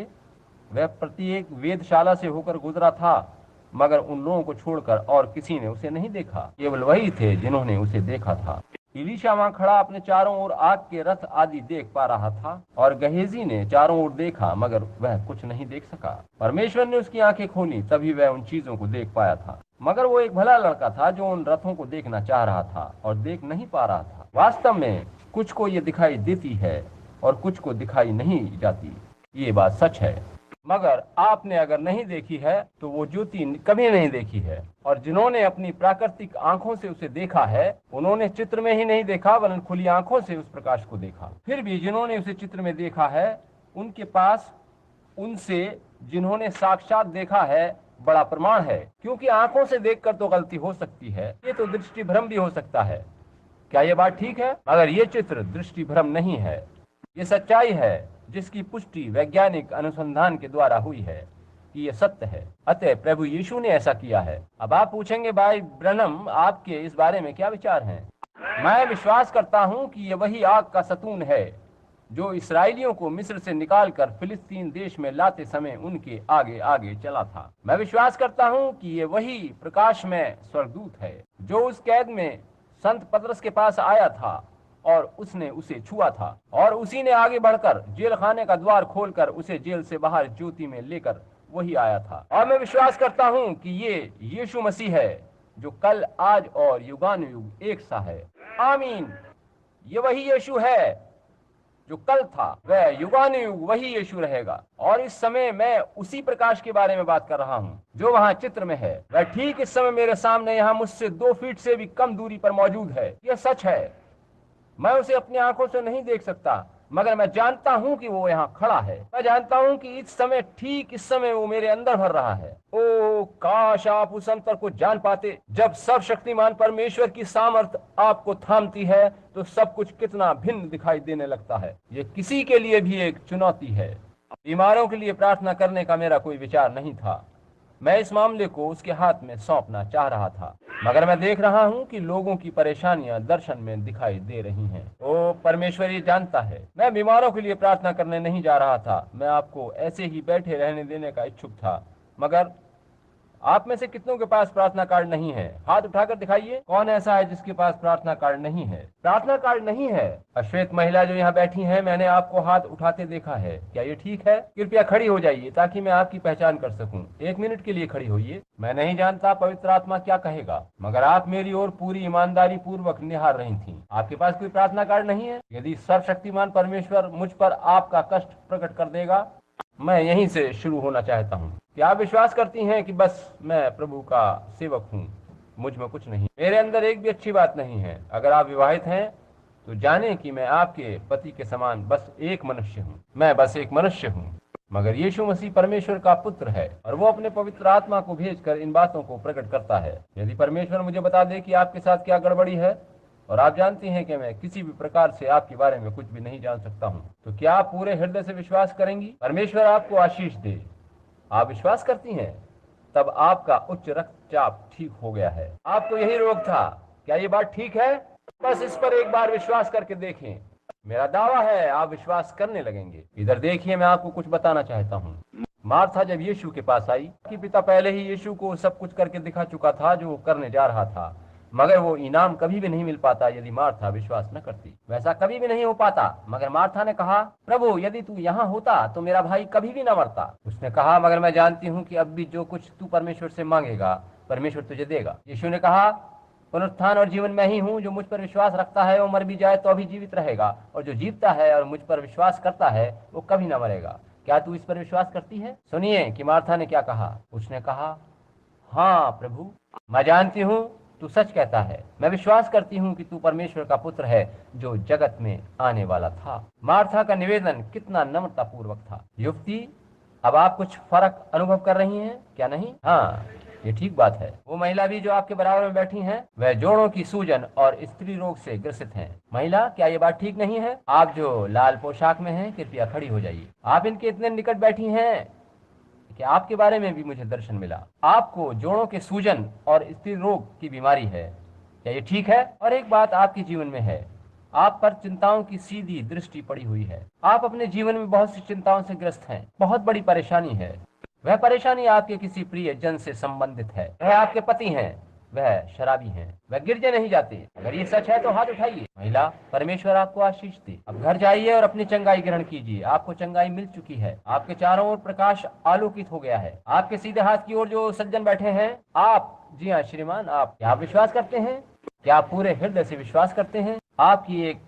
वह प्रत्येक वेदशाला से होकर गुजरा था, मगर उन लोगों को छोड़कर और किसी ने उसे नहीं देखा। केवल वही थे जिन्होंने उसे देखा था। इलीशा वहां खड़ा अपने चारों ओर आग के रथ आदि देख पा रहा था, और गहेजी ने चारों ओर देखा, मगर वह कुछ नहीं देख सका। परमेश्वर ने उसकी आंखें खोली, तभी वह उन चीजों को देख पाया था। मगर वो एक भला लड़का था जो उन रथों को देखना चाह रहा था और देख नहीं पा रहा था। वास्तव में कुछ को ये दिखाई देती है और कुछ को दिखाई नहीं जाती, ये बात सच है। मगर आपने अगर नहीं देखी है तो वो ज्योति कभी नहीं देखी है, और जिन्होंने अपनी प्राकृतिक आंखों से उसे देखा है, उन्होंने चित्र में ही नहीं देखा वरन खुली आंखों से उस प्रकाश को देखा। फिर भी जिन्होंने उसे चित्र में देखा है, उनके पास उनसे जिन्होंने साक्षात देखा है बड़ा प्रमाण है, क्योंकि आंखों से देखकर तो गलती हो सकती है, ये तो दृष्टि भ्रम भी हो सकता है। क्या ये बात ठीक है? मगर ये चित्र दृष्टि भ्रम नहीं है, ये सच्चाई है जिसकी पुष्टि वैज्ञानिक अनुसंधान के द्वारा हुई है कि ये सत्य है। अतः प्रभु यीशु ने ऐसा किया है। अब आप पूछेंगे, भाई ब्रनम, आपके इस बारे में क्या विचार हैं? मैं विश्वास करता हूं कि ये वही आग का सतून है जो इसराइलियों को मिस्र से निकालकर फिलिस्तीन देश में लाते समय उनके आगे आगे चला था। मैं विश्वास करता हूं कि ये वही प्रकाशमय स्वर्गदूत है जो उस कैद में संत पतरस के पास आया था और उसने उसे छुआ था, और उसी ने आगे बढ़कर जेल खाने का द्वार खोलकर उसे जेल से बाहर ज्योति में लेकर वही आया था। और मैं विश्वास करता हूं कि ये यीशु मसीह है जो कल, आज और युगानुयुग एक सा है। आमीन। ये वही यीशु है जो कल था, वह युगानुयुग वही यीशु रहेगा। और इस समय मैं उसी प्रकाश के बारे में बात कर रहा हूँ जो वहाँ चित्र में है। वह ठीक इस समय मेरे सामने यहाँ मुझसे 2 फीट से भी कम दूरी पर मौजूद है। यह सच है। मैं उसे अपनी आंखों से नहीं देख सकता, मगर मैं जानता हूं कि वो यहाँ खड़ा है। मैं जानता हूं कि इस समय, ठीक इस समय वो मेरे अंदर भर रहा है। ओ काश आप उस अंतर को जान पाते। जब सर्वशक्तिमान परमेश्वर की सामर्थ आपको थामती है तो सब कुछ कितना भिन्न दिखाई देने लगता है। ये किसी के लिए भी एक चुनौती है। बीमारों के लिए प्रार्थना करने का मेरा कोई विचार नहीं था। मैं इस मामले को उसके हाथ में सौंपना चाह रहा था, मगर मैं देख रहा हूं कि लोगों की परेशानियां दर्शन में दिखाई दे रही हैं। ओ परमेश्वर ये जानता है। मैं बीमारों के लिए प्रार्थना करने नहीं जा रहा था। मैं आपको ऐसे ही बैठे रहने देने का इच्छुक था। मगर आप में से कितनों के पास प्रार्थना कार्ड नहीं है? हाथ उठाकर दिखाइए। कौन ऐसा है जिसके पास प्रार्थना कार्ड नहीं है? प्रार्थना कार्ड नहीं है? अश्वेत महिला जो यहाँ बैठी हैं, मैंने आपको हाथ उठाते देखा है। क्या ये ठीक है? कृपया खड़ी हो जाइए ताकि मैं आपकी पहचान कर सकूं। 1 मिनट के लिए खड़ी होइए। मैं नहीं जानता पवित्र आत्मा क्या कहेगा, मगर आप मेरी ओर पूरी ईमानदारी पूर्वक निहार रही थी। आपके पास कोई प्रार्थना कार्ड नहीं है? यदि सर्वशक्तिमान परमेश्वर मुझ पर आपका कष्ट प्रकट कर देगा, मैं यहीं से शुरू होना चाहता हूँ। क्या आप विश्वास करती हैं कि बस मैं प्रभु का सेवक हूँ? मुझ में कुछ नहीं, मेरे अंदर एक भी अच्छी बात नहीं है। अगर आप विवाहित हैं तो जाने कि मैं आपके पति के समान बस एक मनुष्य हूँ, मैं बस एक मनुष्य हूँ। मगर यीशु मसीह परमेश्वर का पुत्र है और वो अपने पवित्र आत्मा को भेजकर इन बातों को प्रकट करता है। यदि परमेश्वर मुझे बता दे कि आपके साथ क्या गड़बड़ी है, और आप जानती हैं कि मैं किसी भी प्रकार से आपके बारे में कुछ भी नहीं जान सकता हूँ, तो क्या आप पूरे हृदय से विश्वास करेंगी? परमेश्वर आपको आशीष दे। आप विश्वास करती हैं? तब आपका उच्च रक्तचाप ठीक हो गया है। आपको यही रोग था, क्या ये बात ठीक है? बस इस पर एक बार विश्वास करके देखें। मेरा दावा है आप विश्वास करने लगेंगे। इधर देखिए, मैं आपको कुछ बताना चाहता हूँ। मार्था जब यीशु के पास आई, कि पिता पहले ही यीशु को सब कुछ करके दिखा चुका था जो वो करने जा रहा था, मगर वो इनाम कभी भी नहीं मिल पाता यदि मार्था विश्वास न करती। वैसा कभी भी नहीं हो पाता। मगर मार्था ने कहा, प्रभु यदि तू यहाँ होता तो मेरा भाई कभी भी न मरता। उसने कहा, मगर मैं जानती हूँ कि अब भी जो कुछ तू परमेश्वर से मांगेगा परमेश्वर तुझे देगा। यीशु ने कहा, पुनरुत्थान और जीवन मैं ही हूँ। जो मुझ पर विश्वास रखता है वो मर भी जाए तो अभी जीवित रहेगा, और जो जीवता है और मुझ पर विश्वास करता है वो कभी न मरेगा। क्या तू इस पर विश्वास करती है? सुनिए कि मार्था ने क्या कहा। उसने कहा, हाँ प्रभु, मैं जानती हूँ तू सच कहता है। मैं विश्वास करती हूँ कि तू परमेश्वर का पुत्र है जो जगत में आने वाला था। मार्था का निवेदन कितना नम्रता पूर्वक था। युवती, अब आप कुछ फर्क अनुभव कर रही हैं क्या? नहीं? हाँ, ये ठीक बात है। वो महिला भी जो आपके बराबर में बैठी हैं, वह जोड़ों की सूजन और स्त्री रोग से ग्रसित हैं। महिला, क्या ये बात ठीक नहीं है? आप जो लाल पोशाक में हैं, कृपया खड़ी हो जाइए। आप इनके इतने निकट बैठी हैं कि आपके बारे में भी मुझे दर्शन मिला। आपको जोड़ों के सूजन और स्त्री रोग की बीमारी है, क्या ये ठीक है? और एक बात आपके जीवन में है, आप पर चिंताओं की सीधी दृष्टि पड़ी हुई है। आप अपने जीवन में बहुत सी चिंताओं से ग्रस्त हैं। बहुत बड़ी परेशानी है। वह परेशानी आपके किसी प्रिय जन से संबंधित है। वह आपके पति हैं, वह शराबी हैं, वह गिरजे नहीं जाते। अगर ये सच है तो हाथ उठाइए। महिला, परमेश्वर आपको आशीष दे। अब घर जाइए और अपनी चंगाई ग्रहण कीजिए। आपको चंगाई मिल चुकी है। आपके चारों ओर प्रकाश आलोकित हो गया है। आपके सीधे हाथ की ओर जो सज्जन बैठे हैं, आप, जी हाँ श्रीमान, आप क्या विश्वास करते हैं? क्या आप पूरे हृदय से विश्वास करते हैं? आपकी एक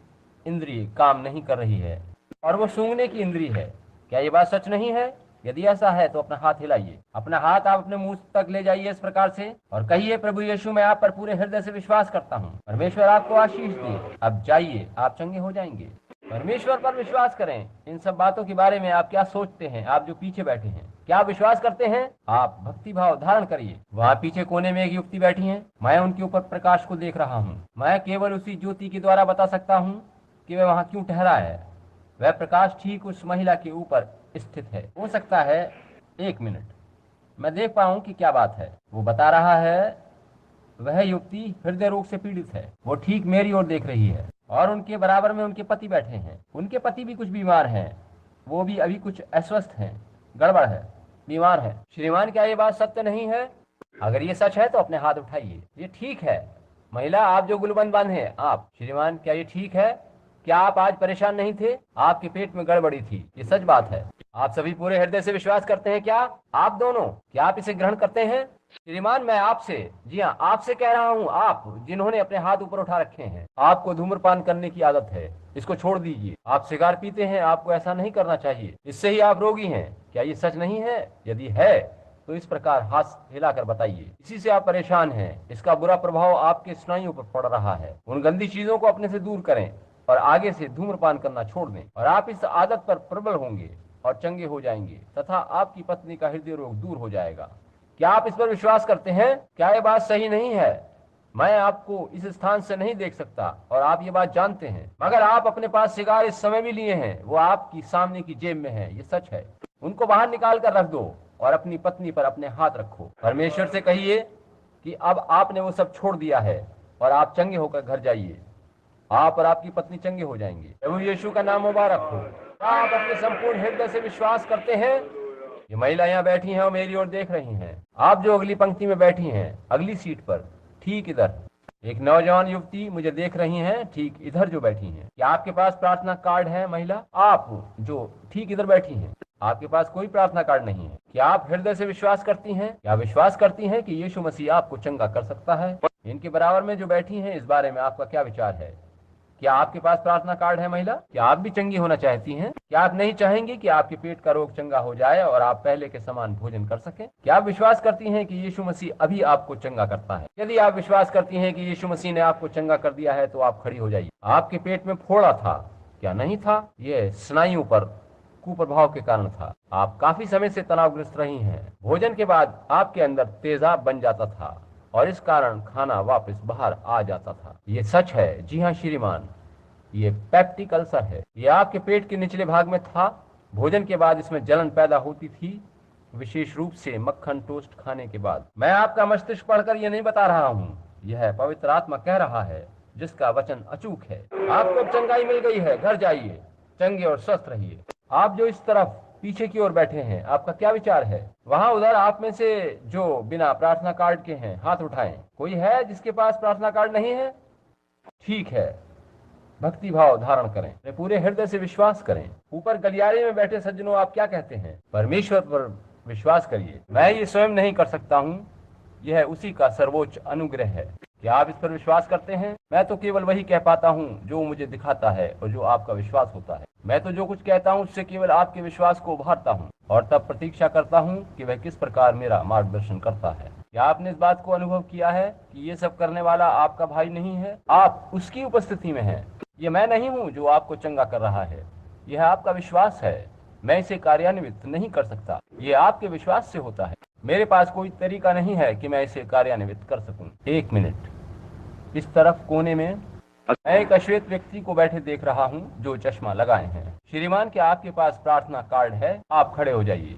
इंद्रिय काम नहीं कर रही है और वो सूंघने की इंद्रिय है। क्या ये बात सच नहीं है? यदि ऐसा है तो अपना हाथ हिलाइए। अपना हाथ आप अपने मुंह तक ले जाइए इस प्रकार से और कहिए, प्रभु यीशु, मैं आप पर पूरे हृदय से विश्वास करता हूँ। परमेश्वर आपको आशीष दे। अब जाइए, आप चंगे हो जाएंगे। परमेश्वर पर विश्वास करें। इन सब बातों के बारे में आप क्या सोचते हैं? आप जो पीछे बैठे हैं, क्या आप विश्वास करते हैं? आप भक्ति भाव धारण करिए। वहाँ पीछे कोने में एक युवती बैठी है। मैं उनके ऊपर प्रकाश को देख रहा हूँ। मैं केवल उसी ज्योति के द्वारा बता सकता हूँ कि वह वहाँ क्यों ठहरा है। वह प्रकाश ठीक उस महिला के ऊपर स्थित है। हो सकता है 1 मिनट मैं देख पाऊं कि क्या बात है। वो बता रहा है, वह युवती हृदय रोग से पीड़ित है। वो ठीक मेरी ओर देख रही है और उनके बराबर में उनके पति बैठे हैं। उनके पति भी कुछ बीमार हैं। वो भी अभी कुछ अस्वस्थ हैं, गड़बड़ है, बीमार है। श्रीमान, क्या ये बात सत्य नहीं है? अगर ये सच है तो अपने हाथ उठाइए। ये ठीक है। महिला, आप जो गुलबंद बांधे, आप। श्रीमान, क्या ये ठीक है? क्या आप आज परेशान नहीं थे? आपके पेट में गड़बड़ी थी। ये सच बात है। आप सभी पूरे हृदय से विश्वास करते हैं क्या? आप दोनों, क्या आप इसे ग्रहण करते हैं? श्रीमान, मैं आपसे, जी हाँ, आपसे कह रहा हूँ, आप जिन्होंने अपने हाथ ऊपर उठा रखे हैं। आपको धूम्रपान करने की आदत है, इसको छोड़ दीजिए। आप सिगार पीते हैं, आपको ऐसा नहीं करना चाहिए। इससे ही आप रोगी हैं। क्या ये सच नहीं है? यदि है तो इस प्रकार हाथ हिलाकर बताइए। इसी से आप परेशान हैं। इसका बुरा प्रभाव आपके स्नायुओं पर पड़ रहा है। उन गंदी चीजों को अपने से दूर करें और आगे से धूम्रपान करना छोड़ दें और आप इस आदत पर प्रबल होंगे और चंगे हो जाएंगे तथा आपकी पत्नी का हृदय रोग दूर हो जाएगा। क्या आप इस पर विश्वास करते हैं? क्या ये बात सही नहीं है? मैं आपको इस स्थान से नहीं देख सकता और आप ये बात जानते हैं, मगर आप अपने पास सिगार इस समय भी लिए हैं। वो आपकी सामने की जेब में है। ये सच है। उनको बाहर निकाल कर रख दो और अपनी पत्नी पर अपने हाथ रखो। परमेश्वर से कहिए कि अब आपने वो सब छोड़ दिया है और आप चंगे होकर घर जाइए। आप और आपकी पत्नी चंगे हो जाएंगे। प्रभु यीशु का नाम मुबारक हो। आप अपने संपूर्ण हृदय से विश्वास करते हैं? ये महिला यहाँ बैठी हैं और मेरी ओर देख रही हैं। आप जो अगली पंक्ति में बैठी हैं, अगली सीट पर, ठीक इधर, एक नौजवान युवती मुझे देख रही हैं, ठीक इधर जो बैठी हैं। क्या आपके पास प्रार्थना कार्ड है? महिला, आप जो ठीक इधर बैठी हैं, आपके पास कोई प्रार्थना कार्ड नहीं है। क्या आप हृदय से विश्वास करती हैं? क्या विश्वास करती हैं कि यीशु मसीह आपको चंगा कर सकता है? इनके बराबर में जो बैठी हैं, इस बारे में आपका क्या विचार है? क्या आपके पास प्रार्थना कार्ड है महिला? क्या आप भी चंगी होना चाहती हैं? क्या आप नहीं चाहेंगे कि आपके पेट का रोग चंगा हो जाए और आप पहले के समान भोजन कर सकें? क्या आप विश्वास करती हैं कि यीशु मसीह अभी आपको चंगा करता है? यदि आप विश्वास करती हैं कि यीशु मसीह ने आपको चंगा कर दिया है तो आप खड़ी हो जाइए। आपके पेट में फोड़ा था, क्या नहीं था? यह स्नायुओं पर कुप्रभाव के कारण था। आप काफी समय से तनावग्रस्त रही हैं। भोजन के बाद आपके अंदर तेजाब बन जाता था और इस कारण खाना वापस बाहर आ जाता था। ये सच है। जी हाँ श्रीमान, ये पेप्टिक अल्सर है। ये आपके पेट के निचले भाग में था। भोजन के बाद इसमें जलन पैदा होती थी, विशेष रूप से मक्खन टोस्ट खाने के बाद। मैं आपका मस्तिष्क पढ़कर यह नहीं बता रहा हूँ, यह पवित्र आत्मा कह रहा है, जिसका वचन अचूक है। आपको अब चंगाई मिल गई है। घर जाइए, चंगे और स्वस्थ रहिए। आप जो इस तरफ पीछे की ओर बैठे हैं, आपका क्या विचार है? वहाँ उधर आप में से जो बिना प्रार्थना कार्ड के हैं, हाथ उठाएं। कोई है जिसके पास प्रार्थना कार्ड नहीं है? ठीक है, भक्ति भाव धारण करें, पूरे हृदय से विश्वास करें। ऊपर गलियारे में बैठे सज्जनों, आप क्या कहते हैं? परमेश्वर पर विश्वास करिए। मैं ये स्वयं नहीं कर सकता हूँ, यह उसी का सर्वोच्च अनुग्रह है। क्या आप इस पर विश्वास करते हैं? मैं तो केवल वही कह पाता हूँ जो मुझे दिखाता है और जो आपका विश्वास होता है। मैं तो जो कुछ कहता हूँ उससे केवल आपके विश्वास को उभारता हूँ और तब प्रतीक्षा करता हूँ कि वह किस प्रकार मेरा मार्गदर्शन करता है। क्या आपने इस बात को अनुभव किया है कि ये सब करने वाला आपका भाई नहीं है, आप उसकी उपस्थिति में हैं? ये मैं नहीं हूँ जो आपको चंगा कर रहा है, यह आपका विश्वास है। मैं इसे कार्यान्वित नहीं कर सकता, ये आपके विश्वास से होता है। मेरे पास कोई तरीका नहीं है कि मैं इसे कार्यान्वित कर सकूं। एक मिनट, इस तरफ कोने में मैं एक अश्वेत व्यक्ति को बैठे देख रहा हूं जो चश्मा लगाए हैं। श्रीमान, क्या आपके पास प्रार्थना कार्ड है? आप खड़े हो जाइए।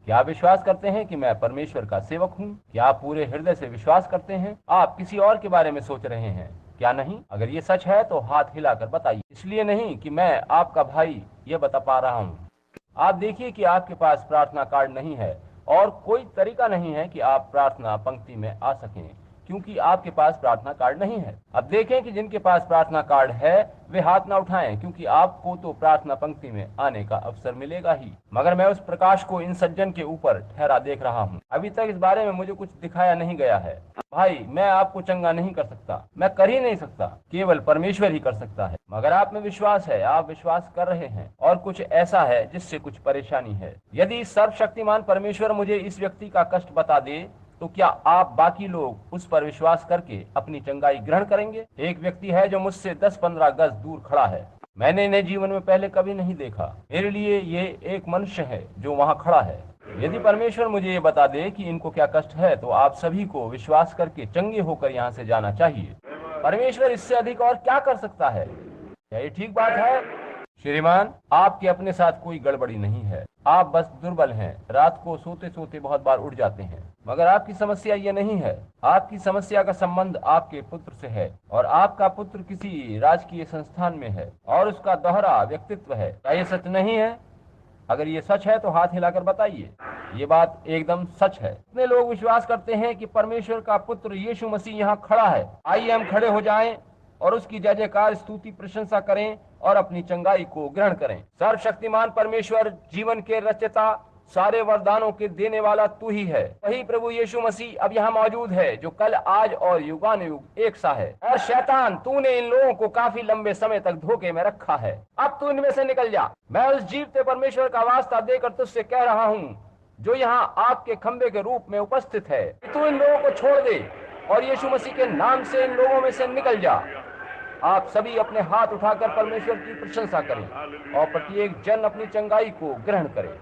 क्या आप विश्वास करते हैं कि मैं परमेश्वर का सेवक हूं? क्या आप पूरे हृदय से विश्वास करते हैं? आप किसी और के बारे में सोच रहे हैं क्या? नहीं? अगर ये सच है तो हाथ हिलाकर बताइए। इसलिए नहीं कि मैं आपका भाई ये बता पा रहा हूँ। आप देखिए कि आपके पास प्रार्थना कार्ड नहीं है और कोई तरीका नहीं है कि आप प्रार्थना पंक्ति में आ सकें क्योंकि आपके पास प्रार्थना कार्ड नहीं है। अब देखें कि जिनके पास प्रार्थना कार्ड है वे हाथ ना उठाएं, क्योंकि आपको तो प्रार्थना पंक्ति में आने का अवसर मिलेगा ही। मगर मैं उस प्रकाश को इन सज्जन के ऊपर ठहरा देख रहा हूँ। अभी तक इस बारे में मुझे कुछ दिखाया नहीं गया है। भाई, मैं आपको चंगा नहीं कर सकता, मैं कर ही नहीं सकता, केवल परमेश्वर ही कर सकता है। मगर आप में विश्वास है, आप विश्वास कर रहे हैं और कुछ ऐसा है जिससे कुछ परेशानी है। यदि सर्वशक्तिमान परमेश्वर मुझे इस व्यक्ति का कष्ट बता दे तो क्या आप बाकी लोग उस पर विश्वास करके अपनी चंगाई ग्रहण करेंगे? एक व्यक्ति है जो मुझसे 10-15 गज दूर खड़ा है। मैंने इन्हें जीवन में पहले कभी नहीं देखा। मेरे लिए ये एक मनुष्य है जो वहाँ खड़ा है। यदि परमेश्वर मुझे ये बता दे कि इनको क्या कष्ट है तो आप सभी को विश्वास करके चंगे होकर यहाँ से जाना चाहिए। परमेश्वर इससे अधिक और क्या कर सकता है? क्या ये ठीक बात है? श्रीमान, आपके अपने साथ कोई गड़बड़ी नहीं है, आप बस दुर्बल हैं। रात को सोते सोते बहुत बार उठ जाते हैं। मगर आपकी समस्या ये नहीं है। आपकी समस्या का संबंध आपके पुत्र से है और आपका पुत्र किसी राजकीय संस्थान में है और उसका दोहरा व्यक्तित्व है। क्या ये सच नहीं है? अगर ये सच है तो हाथ हिलाकर बताइए। ये बात एकदम सच है। कितने लोग विश्वास करते हैं कि परमेश्वर का पुत्र यीशु मसीह यहाँ खड़ा है? आइए हम खड़े हो जाएं और उसकी जय जयकार, स्तुति, प्रशंसा करें और अपनी चंगाई को ग्रहण करें। सर्वशक्तिमान परमेश्वर, जीवन के रचयिता, सारे वरदानों के देने वाला तू ही है। वही प्रभु यीशु मसीह अब यहाँ मौजूद है जो कल, आज और युगानुयुग एक सा है। और शैतान, तूने इन लोगों को काफी लंबे समय तक धोखे में रखा है। अब तू इनमें से निकल जा। मैं उस जीवते परमेश्वर का वास्ता देकर तुझसे कह रहा हूँ जो यहाँ आपके खंबे के रूप में उपस्थित है, तू इन लोगों को छोड़ दे और यीशु मसीह के नाम से इन लोगों में से निकल जा। आप सभी अपने हाथ उठाकर परमेश्वर की प्रशंसा करें और प्रत्येक जन अपनी चंगाई को ग्रहण करे।